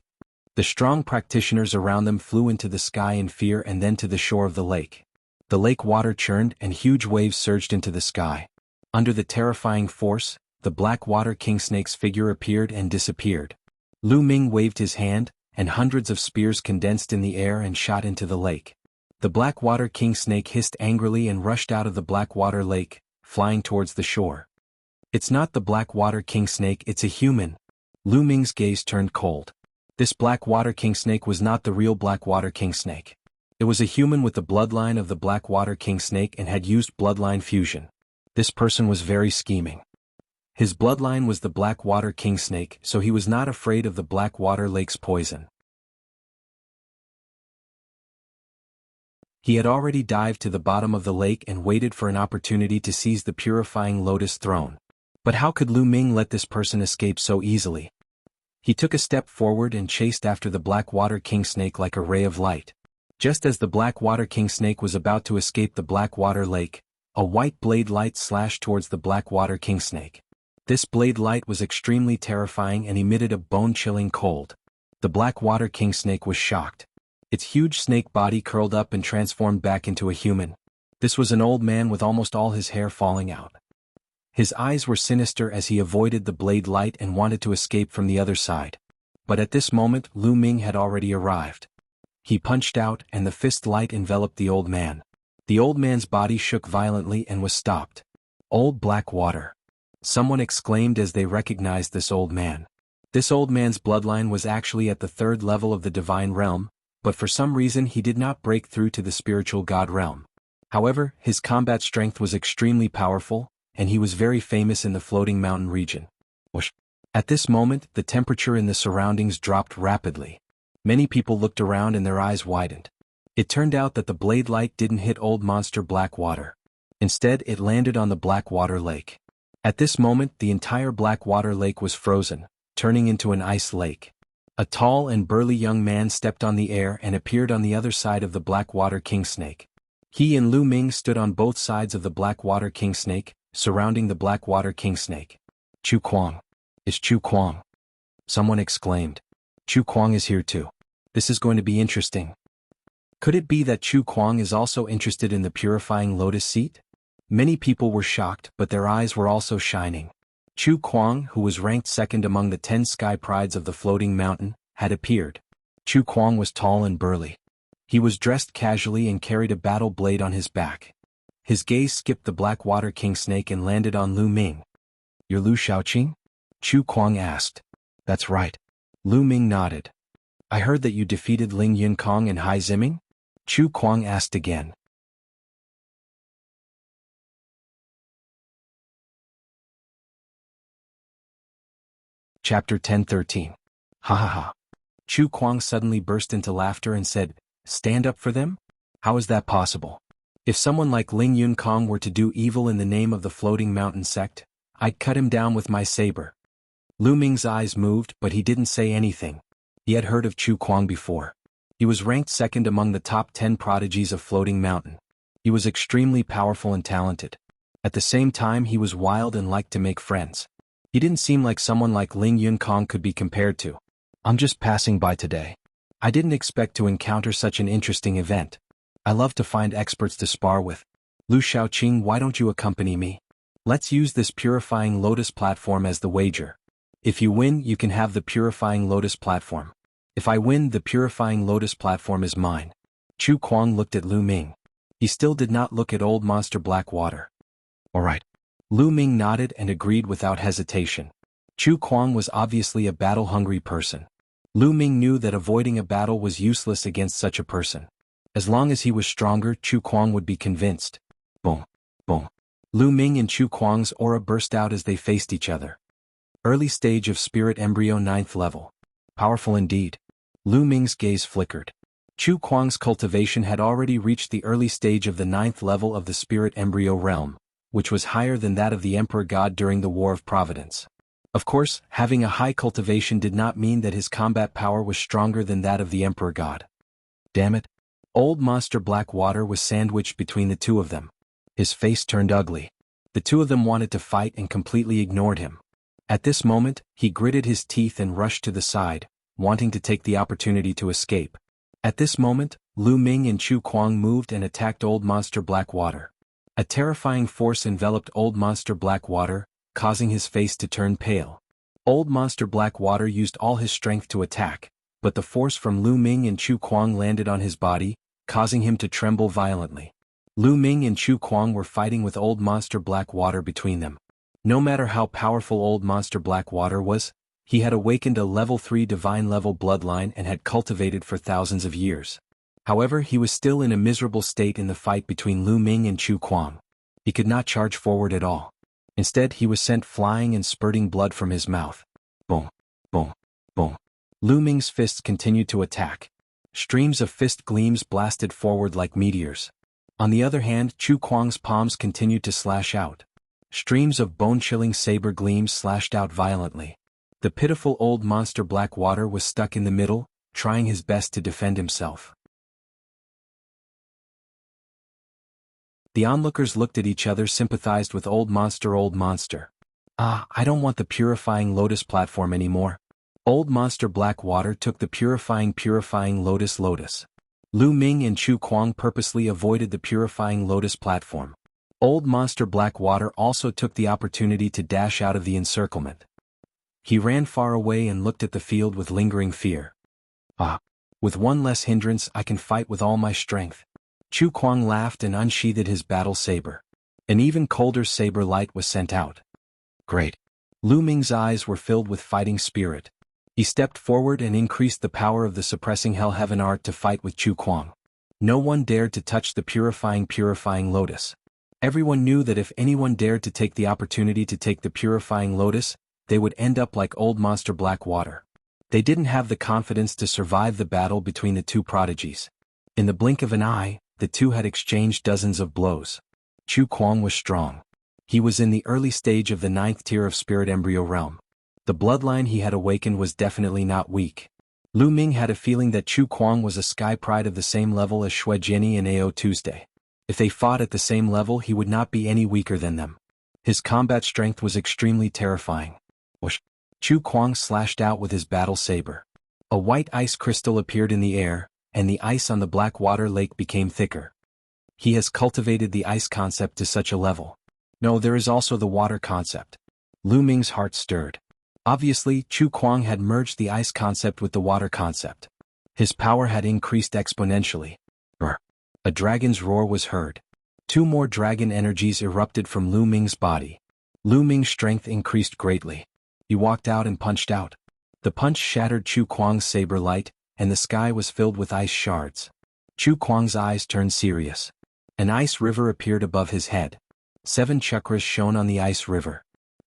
The strong practitioners around them flew into the sky in fear and then to the shore of the lake. The lake water churned and huge waves surged into the sky. Under the terrifying force, the black water king snake's figure appeared and disappeared. Lu Ming waved his hand, and hundreds of spears condensed in the air and shot into the lake. The black water king snake hissed angrily and rushed out of the black water lake, flying towards the shore. It's not the black water king snake, it's a human. Lu Ming's gaze turned cold. This black water king snake was not the real black water king snake. It was a human with the bloodline of the black water king snake and had used bloodline fusion. This person was very scheming. His bloodline was the black water king snake, so he was not afraid of the black water lake's poison. He had already dived to the bottom of the lake and waited for an opportunity to seize the purifying lotus throne. But how could Lu Ming let this person escape so easily? He took a step forward and chased after the black water king snake like a ray of light. Just as the black water king snake was about to escape the black water lake, a white blade light slashed towards the black water king snake. This blade light was extremely terrifying and emitted a bone-chilling cold. The black water king snake was shocked. Its huge snake body curled up and transformed back into a human. This was an old man with almost all his hair falling out. His eyes were sinister as he avoided the blade light and wanted to escape from the other side. But at this moment, Lu Ming had already arrived. He punched out and the fist light enveloped the old man. The old man's body shook violently and was stopped. Old black water. Someone exclaimed as they recognized this old man. This old man's bloodline was actually at the 3rd level of the divine realm, but for some reason he did not break through to the spiritual god realm. However, his combat strength was extremely powerful, and he was very famous in the floating mountain region. Whoosh. At this moment, the temperature in the surroundings dropped rapidly. Many people looked around and their eyes widened. It turned out that the blade light didn't hit old monster black water. Instead, it landed on the black water lake. At this moment, the entire black water lake was frozen, turning into an ice lake. A tall and burly young man stepped on the air and appeared on the other side of the black water king snake. He and Lu Ming stood on both sides of the black water king snake, surrounding the black water king snake. Chu Kuang. It's Chu Kuang. Someone exclaimed. Chu Kuang is here too. This is going to be interesting. Could it be that Chu Kuang is also interested in the purifying lotus seat? Many people were shocked, but their eyes were also shining. Chu Kuang, who was ranked 2nd among the 10 sky prides of the floating mountain, had appeared. Chu Kuang was tall and burly. He was dressed casually and carried a battle blade on his back. His gaze skipped the black water king snake and landed on Lu Ming. "You're Lu Shaoqing?" Chu Kuang asked. "That's right." Lu Ming nodded. "I heard that you defeated Ling Yunkong and Hai Ziming?" Chu Kuang asked again. Chapter 10:13. Ha ha ha. Chu Kuang suddenly burst into laughter and said, "Stand up for them? How is that possible? If someone like Ling Yunkong were to do evil in the name of the Floating Mountain sect, I'd cut him down with my saber." Lu Ming's eyes moved, but he didn't say anything. He had heard of Chu Kuang before. He was ranked second among the top 10 prodigies of Floating Mountain. He was extremely powerful and talented. At the same time, he was wild and liked to make friends. He didn't seem like someone like Ling Yunkong could be compared to. "I'm just passing by today. I didn't expect to encounter such an interesting event. I love to find experts to spar with. Lu Shaoqing, why don't you accompany me? Let's use this Purifying Lotus platform as the wager. If you win, you can have the Purifying Lotus platform. If I win, the Purifying Lotus platform is mine." Chu Kuang looked at Lu Ming. He still did not look at Old Monster Blackwater. "All right." Lu Ming nodded and agreed without hesitation. Chu Kuang was obviously a battle-hungry person. Lu Ming knew that avoiding a battle was useless against such a person. As long as he was stronger, Chu Kuang would be convinced. Boom. Boom. Lu Ming and Chu Kuang's aura burst out as they faced each other. Early stage of spirit embryo 9th level. Powerful indeed. Lu Ming's gaze flickered. Chu Kuang's cultivation had already reached the early stage of the 9th level of the spirit embryo realm, which was higher than that of the Emperor God during the War of Providence. Of course, having a high cultivation did not mean that his combat power was stronger than that of the Emperor God. Damn it. Old Monster Blackwater was sandwiched between the two of them. His face turned ugly. The two of them wanted to fight and completely ignored him. At this moment, he gritted his teeth and rushed to the side, wanting to take the opportunity to escape. At this moment, Lu Ming and Chu Kuang moved and attacked Old Monster Blackwater. A terrifying force enveloped Old Monster Blackwater, causing his face to turn pale. Old Monster Blackwater used all his strength to attack, but the force from Lu Ming and Chu Kuang landed on his body, causing him to tremble violently. Lu Ming and Chu Kuang were fighting with Old Monster Blackwater between them. No matter how powerful Old Monster Blackwater was, he had awakened a level 3 divine level bloodline and had cultivated for thousands of years. However, he was still in a miserable state in the fight between Lu Ming and Chu Kuang. He could not charge forward at all. Instead, he was sent flying and spurting blood from his mouth. Boom, boom, boom. Lu Ming's fists continued to attack. Streams of fist gleams blasted forward like meteors. On the other hand, Chu Kuang's palms continued to slash out. Streams of bone-chilling saber gleams slashed out violently. The pitiful Old Monster Blackwater was stuck in the middle, trying his best to defend himself. The onlookers looked at each other, sympathized with Old Monster. "Old Monster. I don't want the Purifying Lotus platform anymore." Old Monster Blackwater took the Purifying Lotus. Lu Ming and Chu Kuang purposely avoided the Purifying Lotus platform. Old Monster Blackwater also took the opportunity to dash out of the encirclement. He ran far away and looked at the field with lingering fear. With one less hindrance, I can fight with all my strength." Chu Kuang laughed and unsheathed his battle saber. An even colder saber light was sent out. Great. Lu Ming's eyes were filled with fighting spirit. He stepped forward and increased the power of the suppressing Hell Heaven art to fight with Chu Kuang. No one dared to touch the Purifying Lotus. Everyone knew that if anyone dared to take the opportunity to take the Purifying Lotus, they would end up like Old Monster Blackwater. They didn't have the confidence to survive the battle between the two prodigies. In the blink of an eye, the two had exchanged dozens of blows. Chu Kuang was strong. He was in the early stage of the 9th tier of Spirit Embryo Realm. The bloodline he had awakened was definitely not weak. Lu Ming had a feeling that Chu Kuang was a sky pride of the same level as Shui Jianyi and Ao Tuesday. If they fought at the same level, he would not be any weaker than them. His combat strength was extremely terrifying. Whoosh! Chu Kuang slashed out with his battle saber. A white ice crystal appeared in the air, and the ice on the Blackwater Lake became thicker. He has cultivated the ice concept to such a level. No, there is also the water concept. Lu Ming's heart stirred. Obviously, Chu Kuang had merged the ice concept with the water concept. His power had increased exponentially. A dragon's roar was heard. 2 more dragon energies erupted from Lu Ming's body. Lu Ming's strength increased greatly. He walked out and punched out. The punch shattered Chu Kuang's saber light, and the sky was filled with ice shards. Chu Kuang's eyes turned serious. An ice river appeared above his head. 7 chakras shone on the ice river.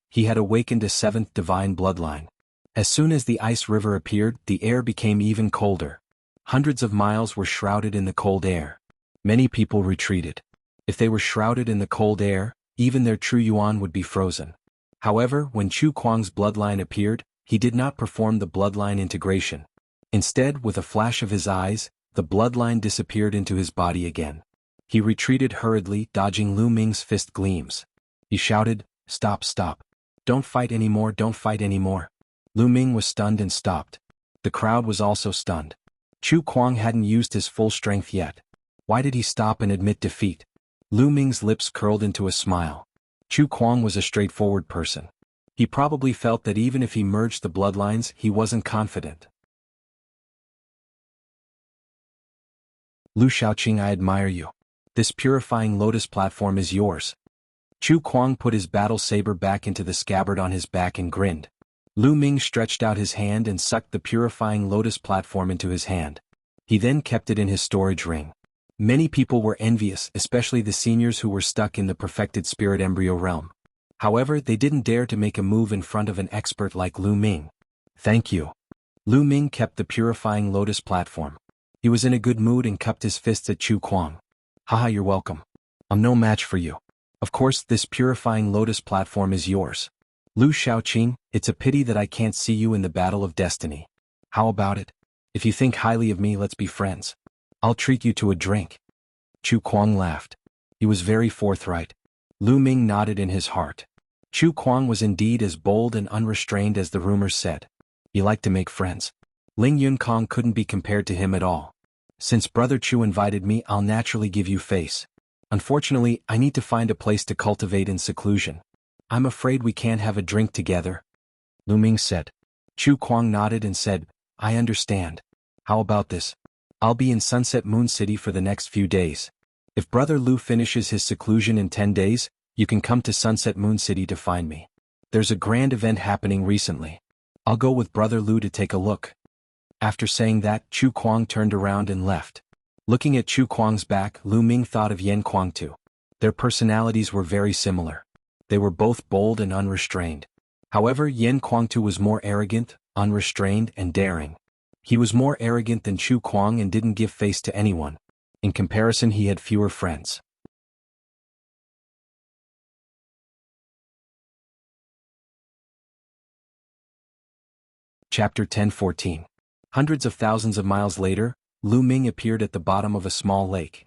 He had awakened a 7th divine bloodline. As soon as the ice river appeared, the air became even colder. Hundreds of miles were shrouded in the cold air. Many people retreated. If they were shrouded in the cold air, even their true yuan would be frozen. However, when Chu Kuang's bloodline appeared, he did not perform the bloodline integration. Instead, with a flash of his eyes, the bloodline disappeared into his body again. He retreated hurriedly, dodging Lu Ming's fist gleams. He shouted, "Stop, stop. Don't fight anymore, don't fight anymore." Lu Ming was stunned and stopped. The crowd was also stunned. Chu Kuang hadn't used his full strength yet. Why did he stop and admit defeat? Lu Ming's lips curled into a smile. Chu Kuang was a straightforward person. He probably felt that even if he merged the bloodlines, he wasn't confident. Lu Shaoqing, I admire you. This purifying lotus platform is yours. Chu Kuang put his battle saber back into the scabbard on his back and grinned. Lu Ming stretched out his hand and sucked the purifying lotus platform into his hand. He then kept it in his storage ring. Many people were envious, especially the seniors who were stuck in the perfected spirit embryo realm. However, they didn't dare to make a move in front of an expert like Lu Ming. Thank you. Lu Ming kept the purifying lotus platform. He was in a good mood and cupped his fists at Chu Kuang. Haha, you're welcome. I'm no match for you. Of course, this purifying lotus platform is yours. Lu Shaoqing, it's a pity that I can't see you in the battle of destiny. How about it? If you think highly of me, let's be friends. I'll treat you to a drink. Chu Kuang laughed. He was very forthright. Lu Ming nodded in his heart. Chu Kuang was indeed as bold and unrestrained as the rumors said. He liked to make friends. Ling Yunkong couldn't be compared to him at all. Since Brother Chu invited me, I'll naturally give you face. Unfortunately, I need to find a place to cultivate in seclusion. I'm afraid we can't have a drink together. Lu Ming said. Chu Kuang nodded and said, I understand. How about this? I'll be in Sunset Moon City for the next few days. If Brother Lu finishes his seclusion in 10 days, you can come to Sunset Moon City to find me. There's a grand event happening recently. I'll go with Brother Lu to take a look. After saying that, Chu Kuang turned around and left. Looking at Chu Kuang's back, Lu Ming thought of Yan Kuang too. Their personalities were very similar. They were both bold and unrestrained. However, Yan Kuangtu was more arrogant, unrestrained, and daring. He was more arrogant than Chu Kuang and didn't give face to anyone. In comparison, he had fewer friends. Chapter 10:14. Hundreds of thousands of miles later, Lu Ming appeared at the bottom of a small lake.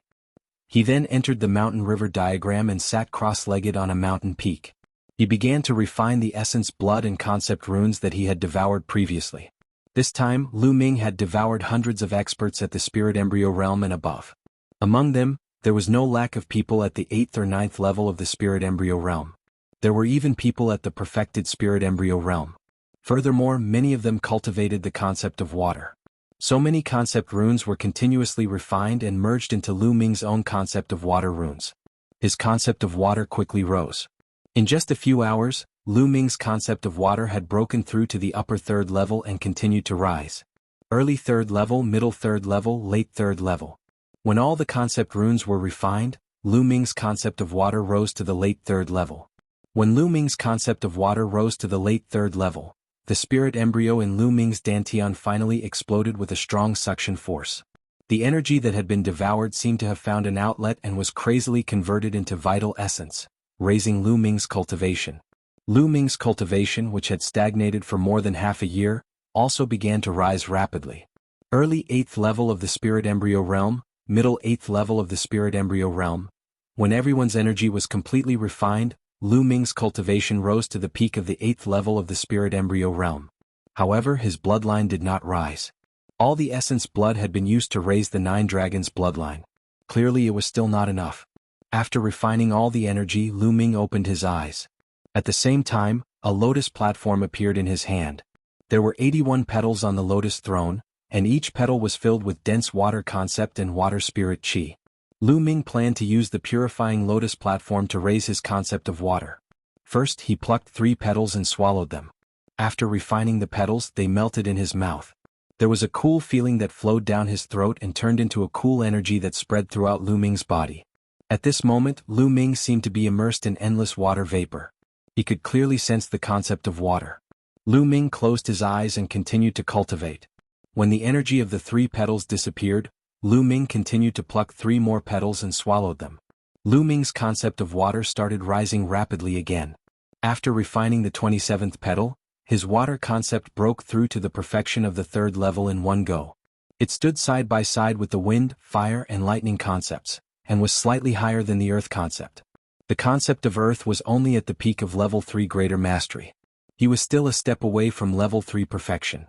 He then entered the mountain river diagram and sat cross-legged on a mountain peak. He began to refine the essence blood and concept runes that he had devoured previously. This time, Lu Ming had devoured hundreds of experts at the spirit embryo realm and above. Among them, there was no lack of people at the 8th or 9th level of the spirit embryo realm. There were even people at the perfected spirit embryo realm. Furthermore, many of them cultivated the concept of water. So many concept runes were continuously refined and merged into Lu Ming's own concept of water runes. His concept of water quickly rose. In just a few hours, Lu Ming's concept of water had broken through to the upper 3rd level and continued to rise. Early 3rd level, middle 3rd level, late 3rd level. When all the concept runes were refined, Lu Ming's concept of water rose to the late 3rd level. When Lu Ming's concept of water rose to the late 3rd level, the spirit embryo in Lu Ming's dantian finally exploded with a strong suction force. The energy that had been devoured seemed to have found an outlet and was crazily converted into vital essence, raising Lu Ming's cultivation. Lu Ming's cultivation, which had stagnated for more than half a year, also began to rise rapidly. Early 8th level of the spirit embryo realm, middle 8th level of the spirit embryo realm. When everyone's energy was completely refined, Lu Ming's cultivation rose to the peak of the 8th level of the spirit embryo realm. However, his bloodline did not rise. All the essence blood had been used to raise the 9 dragons bloodline. Clearly it was still not enough. After refining all the energy, Lu Ming opened his eyes. At the same time, a lotus platform appeared in his hand. There were 81 petals on the lotus throne, and each petal was filled with dense water concept and water spirit chi. Lu Ming planned to use the purifying lotus platform to raise his concept of water. First he plucked 3 petals and swallowed them. After refining the petals, they melted in his mouth. There was a cool feeling that flowed down his throat and turned into a cool energy that spread throughout Lu Ming's body. At this moment, Lu Ming seemed to be immersed in endless water vapor. He could clearly sense the concept of water. Lu Ming closed his eyes and continued to cultivate. When the energy of the 3 petals disappeared, Lu Ming continued to pluck 3 more petals and swallowed them. Lu Ming's concept of water started rising rapidly again. After refining the 27th petal, his water concept broke through to the perfection of the 3rd level in one go. It stood side by side with the wind, fire and lightning concepts, and was slightly higher than the earth concept. The concept of earth was only at the peak of level 3 greater mastery. He was still a step away from level 3 perfection.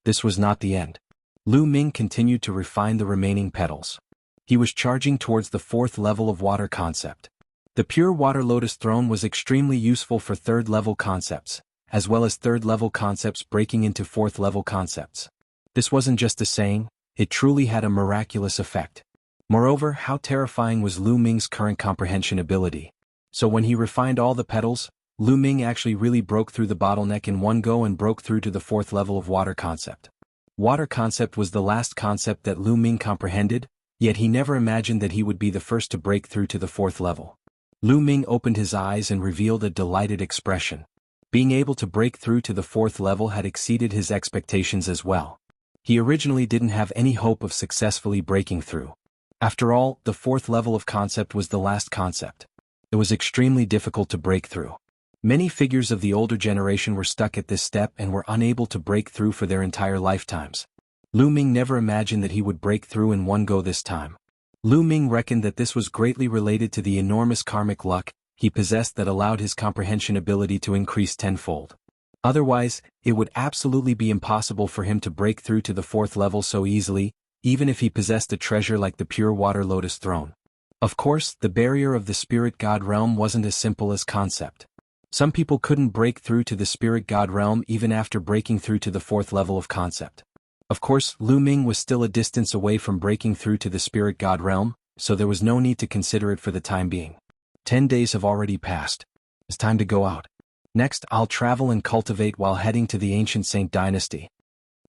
This was not the end. Lu Ming continued to refine the remaining petals. He was charging towards the 4th level of water concept. The pure water lotus throne was extremely useful for 3rd level concepts, as well as 3rd level concepts breaking into 4th level concepts. This wasn't just a saying, it truly had a miraculous effect. Moreover, how terrifying was Lu Ming's current comprehension ability. So when he refined all the petals, Lu Ming actually really broke through the bottleneck in one go and broke through to the 4th level of water concept. Water concept was the last concept that Lu Ming comprehended, yet he never imagined that he would be the first to break through to the 4th level. Lu Ming opened his eyes and revealed a delighted expression. Being able to break through to the 4th level had exceeded his expectations as well. He originally didn't have any hope of successfully breaking through. After all, the 4th level of concept was the last concept. It was extremely difficult to break through. Many figures of the older generation were stuck at this step and were unable to break through for their entire lifetimes. Lu Ming never imagined that he would break through in one go this time. Lu Ming reckoned that this was greatly related to the enormous karmic luck he possessed that allowed his comprehension ability to increase tenfold. Otherwise, it would absolutely be impossible for him to break through to the 4th level so easily, even if he possessed a treasure like the pure water lotus throne. Of course, the barrier of the spirit god realm wasn't as simple as concept. Some people couldn't break through to the spirit god realm even after breaking through to the 4th level of concept. Of course, Lu Ming was still a distance away from breaking through to the spirit god realm, so there was no need to consider it for the time being. 10 days have already passed. It's time to go out. Next, I'll travel and cultivate while heading to the ancient Saint dynasty.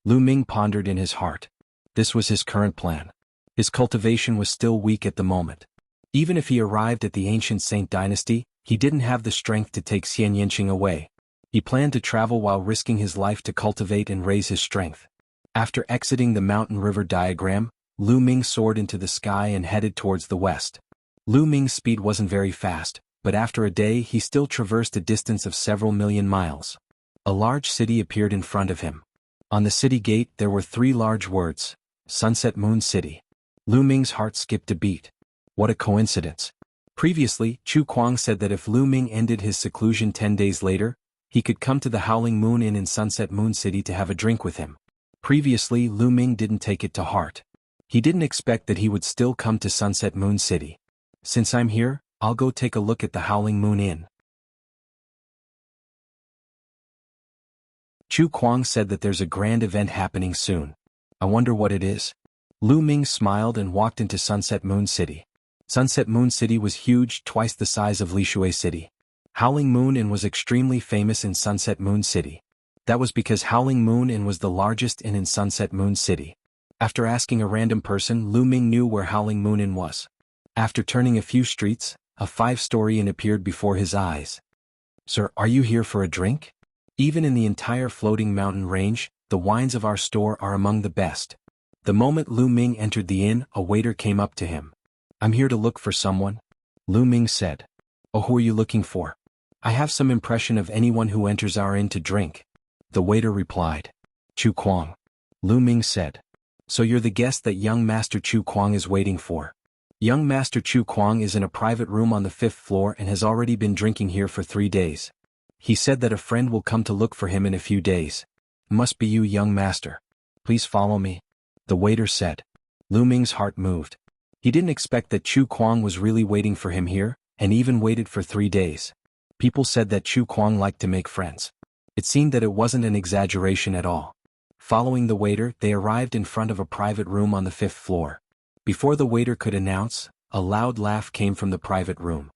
Lu Ming pondered in his heart. This was his current plan. His cultivation was still weak at the moment. Even if he arrived at the ancient Saint dynasty, he didn't have the strength to take Xian Yinqing away. He planned to travel while risking his life to cultivate and raise his strength. After exiting the mountain river diagram, Lu Ming soared into the sky and headed towards the west. Lu Ming's speed wasn't very fast, but after a day he still traversed a distance of several million miles. A large city appeared in front of him. On the city gate there were 3 large words, Sunset Moon City. Lu Ming's heart skipped a beat. What a coincidence. Previously, Chu Kuang said that if Lu Ming ended his seclusion 10 days later, he could come to the Howling Moon Inn in Sunset Moon City to have a drink with him. Previously, Lu Ming didn't take it to heart. He didn't expect that he would still come to Sunset Moon City. Since I'm here, I'll go take a look at the Howling Moon Inn. Chu Kuang said that there's a grand event happening soon. I wonder what it is. Lu Ming smiled and walked into Sunset Moon City. Sunset Moon City was huge, twice the size of Lishui City. Howling Moon Inn was extremely famous in Sunset Moon City. That was because Howling Moon Inn was the largest inn in Sunset Moon City. After asking a random person, Lu Ming knew where Howling Moon Inn was. After turning a few streets, a 5-story inn appeared before his eyes. Sir, are you here for a drink? Even in the entire floating mountain range, the wines of our store are among the best. The moment Lu Ming entered the inn, a waiter came up to him. I'm here to look for someone. Lu Ming said. Oh, who are you looking for? I have some impression of anyone who enters our inn to drink. The waiter replied. Chu Kuang. Lu Ming said. So you're the guest that young Master Chu Kuang is waiting for. Young Master Chu Kuang is in a private room on the 5th floor and has already been drinking here for 3 days. He said that a friend will come to look for him in a few days. Must be you, young master. Please follow me. The waiter said. Lu Ming's heart moved. He didn't expect that Chu Kuang was really waiting for him here, and even waited for 3 days. People said that Chu Kuang liked to make friends. It seemed that it wasn't an exaggeration at all. Following the waiter, they arrived in front of a private room on the 5th floor. Before the waiter could announce, a loud laugh came from the private room.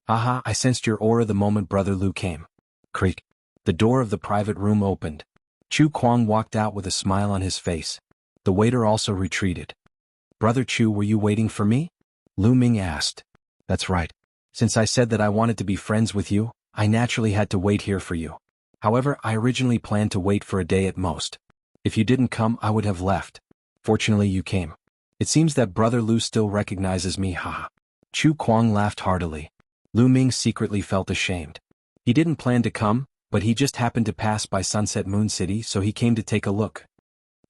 Aha, I sensed your aura the moment Brother Lu came. Creak. The door of the private room opened. Chu Kuang walked out with a smile on his face. The waiter also retreated. Brother Chu, were you waiting for me? Lu Ming asked. That's right. Since I said that I wanted to be friends with you, I naturally had to wait here for you. However, I originally planned to wait for a day at most. If you didn't come, I would have left. Fortunately, you came. It seems that Brother Lu still recognizes me, haha. Chu Kuang laughed heartily. Lu Ming secretly felt ashamed. He didn't plan to come, but he just happened to pass by Sunset Moon City, so he came to take a look.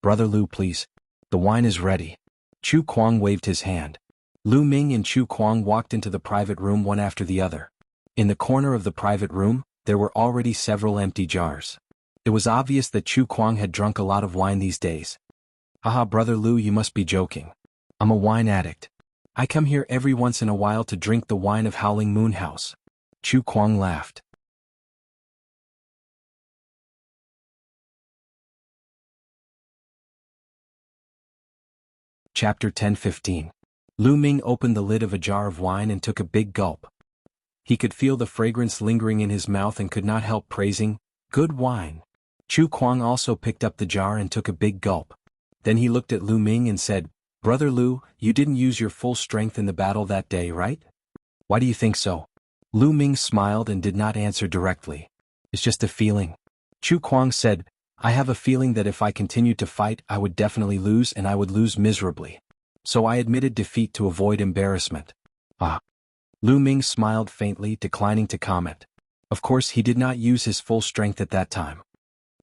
Brother Lu, please. The wine is ready. Chu Kuang waved his hand. Lu Ming and Chu Kuang walked into the private room one after the other. In the corner of the private room, there were already several empty jars. It was obvious that Chu Kuang had drunk a lot of wine these days. Haha, Brother Lu, you must be joking. I'm a wine addict. I come here every once in a while to drink the wine of Howling Moon House. Chu Kuang laughed. Chapter 10-15. Lu Ming opened the lid of a jar of wine and took a big gulp. He could feel the fragrance lingering in his mouth and could not help praising, "Good wine." Chu Kuang also picked up the jar and took a big gulp. Then he looked at Lu Ming and said, Brother Lu, you didn't use your full strength in the battle that day, right? Why do you think so? Lu Ming smiled and did not answer directly. It's just a feeling. Chu Kuang said, I have a feeling that if I continued to fight, I would definitely lose and I would lose miserably. So I admitted defeat to avoid embarrassment. Ah. Lu Ming smiled faintly, declining to comment. Of course, he did not use his full strength at that time.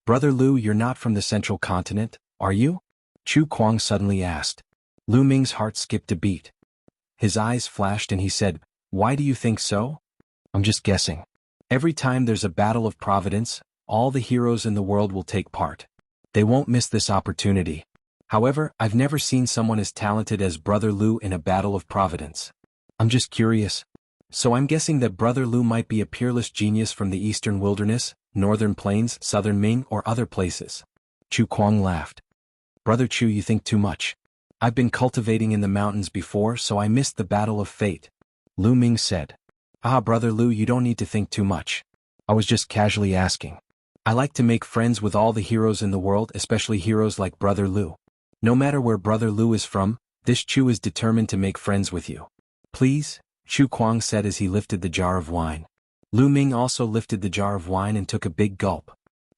Brother Lu, you're not from the central continent, are you? Chu Kuang suddenly asked. Lu Ming's heart skipped a beat. His eyes flashed and he said, Why do you think so? I'm just guessing. Every time there's a battle of providence, all the heroes in the world will take part. They won't miss this opportunity. However, I've never seen someone as talented as Brother Lu in a battle of providence. I'm just curious. So I'm guessing that Brother Lu might be a peerless genius from the eastern wilderness, northern plains, southern Ming, or other places. Chu Kuang laughed. Brother Chu, you think too much. I've been cultivating in the mountains before, so I missed the battle of fate. Lu Ming said. Ah, Brother Lu, you don't need to think too much. I was just casually asking. I like to make friends with all the heroes in the world, especially heroes like Brother Lu. No matter where Brother Lu is from, this Chu is determined to make friends with you. Please? Chu Kuang said as he lifted the jar of wine. Lu Ming also lifted the jar of wine and took a big gulp.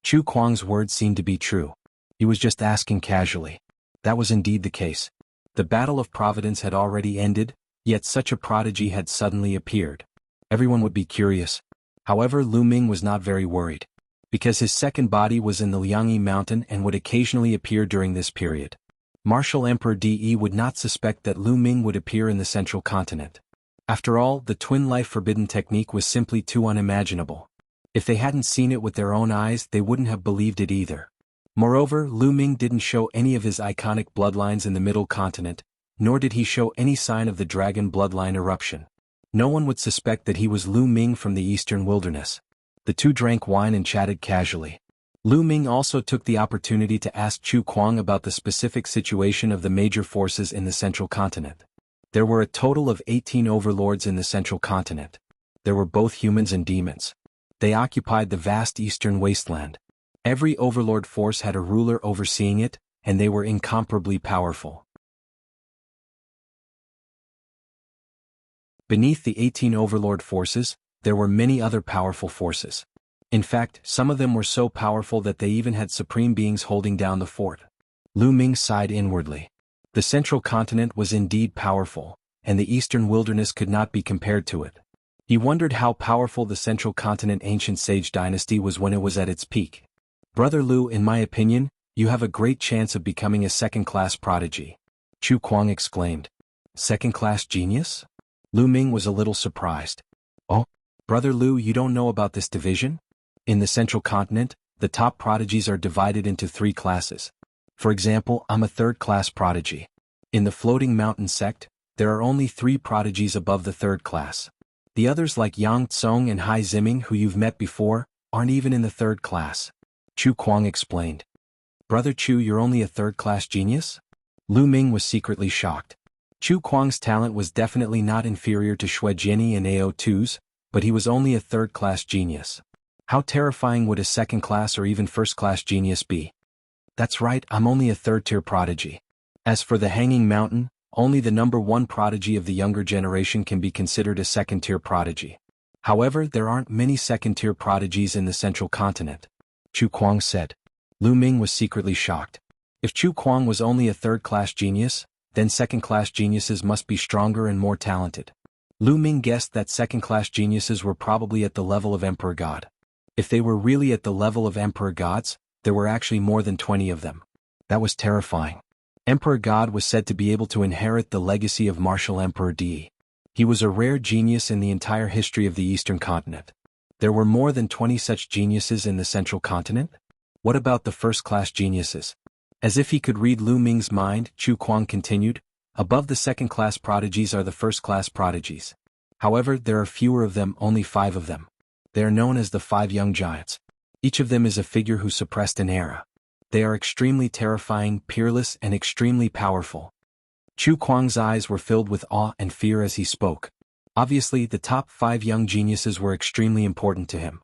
Chu Kuang's words seemed to be true. He was just asking casually. That was indeed the case. The battle of providence had already ended, yet such a prodigy had suddenly appeared. Everyone would be curious. However, Lu Ming was not very worried. Because his second body was in the Liangyi mountain and would occasionally appear during this period. Martial Emperor De would not suspect that Lu Ming would appear in the central continent. After all, the twin life forbidden technique was simply too unimaginable. If they hadn't seen it with their own eyes, they wouldn't have believed it either. Moreover, Lu Ming didn't show any of his iconic bloodlines in the middle continent, nor did he show any sign of the dragon bloodline eruption. No one would suspect that he was Lu Ming from the eastern wilderness. The two drank wine and chatted casually. Lu Ming also took the opportunity to ask Chu Kuang about the specific situation of the major forces in the central continent. There were a total of 18 overlords in the central continent. There were both humans and demons. They occupied the vast eastern wasteland. Every overlord force had a ruler overseeing it, and they were incomparably powerful. Beneath the 18 overlord forces, there were many other powerful forces. In fact, some of them were so powerful that they even had supreme beings holding down the fort. Lu Ming sighed inwardly. The central continent was indeed powerful, and the eastern wilderness could not be compared to it. He wondered how powerful the central continent ancient sage dynasty was when it was at its peak. Brother Lu, in my opinion, you have a great chance of becoming a second-class prodigy. Chu Kuang exclaimed. Second-class genius? Lu Ming was a little surprised. Oh, Brother Lu, you don't know about this division? In the central continent, the top prodigies are divided into 3 classes. For example, I'm a third-class prodigy. In the floating mountain sect, there are only 3 prodigies above the 3rd class. The others like Yang Tsong and Hai Ziming, who you've met before, aren't even in the 3rd class. Chu Kuang explained. Brother Chu, you're only a third-class genius? Lu Ming was secretly shocked. Chu Kuang's talent was definitely not inferior to Xue Jianyi and AO2's, but he was only a third-class genius. How terrifying would a second-class or even first-class genius be? That's right, I'm only a third-tier prodigy. As for the Hanging Mountain, only the number one prodigy of the younger generation can be considered a second-tier prodigy. However, there aren't many second-tier prodigies in the central continent. Chu Kuang said. Lu Ming was secretly shocked. If Chu Kuang was only a third-class genius, then second-class geniuses must be stronger and more talented. Lu Ming guessed that second-class geniuses were probably at the level of Emperor God. If they were really at the level of Emperor Gods, there were actually more than 20 of them. That was terrifying. Emperor God was said to be able to inherit the legacy of martial Emperor Di. He was a rare genius in the entire history of the Eastern continent. There were more than 20 such geniuses in the central continent? What about the first-class geniuses? As if he could read Lu Ming's mind, Chu Kuang continued, above the second-class prodigies are the first-class prodigies. However, there are fewer of them, only 5 of them. They are known as the 5 young giants. Each of them is a figure who suppressed an era. They are extremely terrifying, peerless, and extremely powerful. Chu Kuang's eyes were filled with awe and fear as he spoke. Obviously, the top 5 young geniuses were extremely important to him.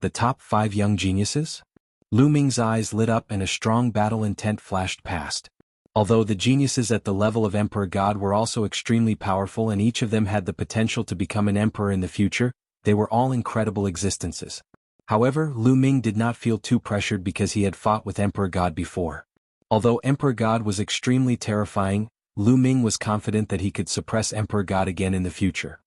The top 5 young geniuses? Lu Ming's eyes lit up and a strong battle intent flashed past. Although the geniuses at the level of Emperor God were also extremely powerful and each of them had the potential to become an emperor in the future, they were all incredible existences. However, Lu Ming did not feel too pressured because he had fought with Emperor God before. Although Emperor God was extremely terrifying, Lu Ming was confident that he could suppress Emperor God again in the future.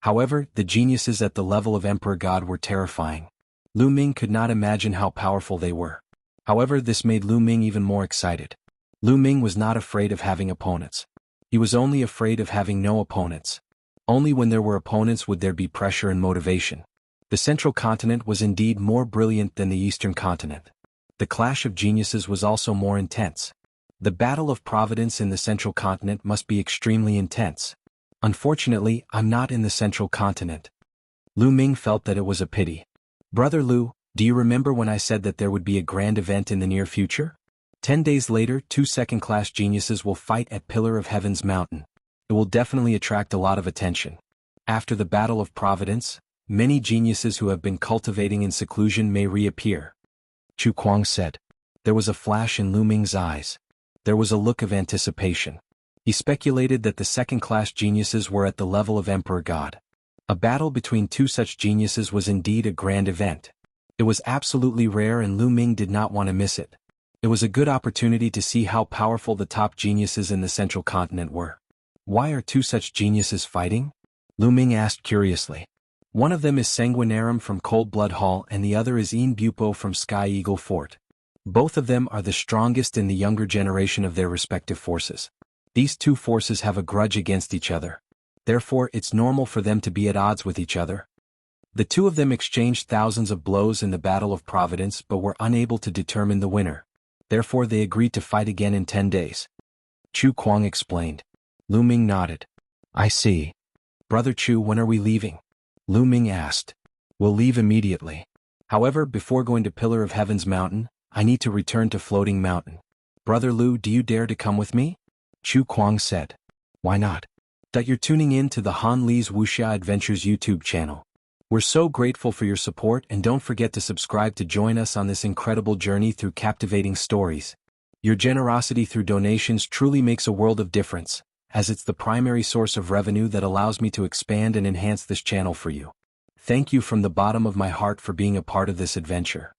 However, the geniuses at the level of Emperor God were terrifying. Lu Ming could not imagine how powerful they were. However, this made Lu Ming even more excited. Lu Ming was not afraid of having opponents. He was only afraid of having no opponents. Only when there were opponents would there be pressure and motivation. The central continent was indeed more brilliant than the eastern continent. The clash of geniuses was also more intense. The battle of providence in the central continent must be extremely intense. Unfortunately, I'm not in the central continent. Lu Ming felt that it was a pity. Brother Lu, do you remember when I said that there would be a grand event in the near future? 10 days later, 2 second-class geniuses will fight at Pillar of Heaven's mountain. It will definitely attract a lot of attention. After the Battle of Providence, many geniuses who have been cultivating in seclusion may reappear. Chu Kuang said. There was a flash in Lu Ming's eyes. There was a look of anticipation. He speculated that the second-class geniuses were at the level of Emperor God. A battle between 2 such geniuses was indeed a grand event. It was absolutely rare and Lu Ming did not want to miss it. It was a good opportunity to see how powerful the top geniuses in the central continent were. Why are 2 such geniuses fighting? Lu Ming asked curiously. One of them is Sanguinarum from Cold Blood Hall and the other is Yin Bupo from Sky Eagle Fort. Both of them are the strongest in the younger generation of their respective forces. These 2 forces have a grudge against each other. Therefore, it's normal for them to be at odds with each other. The 2 of them exchanged thousands of blows in the Battle of Providence but were unable to determine the winner. Therefore, they agreed to fight again in 10 days. Chu Kuang explained. Lu Ming nodded. I see. Brother Chu, when are we leaving? Lu Ming asked. We'll leave immediately. However, before going to Pillar of Heaven's mountain, I need to return to Floating Mountain. Brother Lu, do you dare to come with me? Chu Kuang said. Why not? That you're tuning in to the Han Li's Wuxia Adventures YouTube channel. We're so grateful for your support and don't forget to subscribe to join us on this incredible journey through captivating stories. Your generosity through donations truly makes a world of difference, as it's the primary source of revenue that allows me to expand and enhance this channel for you. Thank you from the bottom of my heart for being a part of this adventure.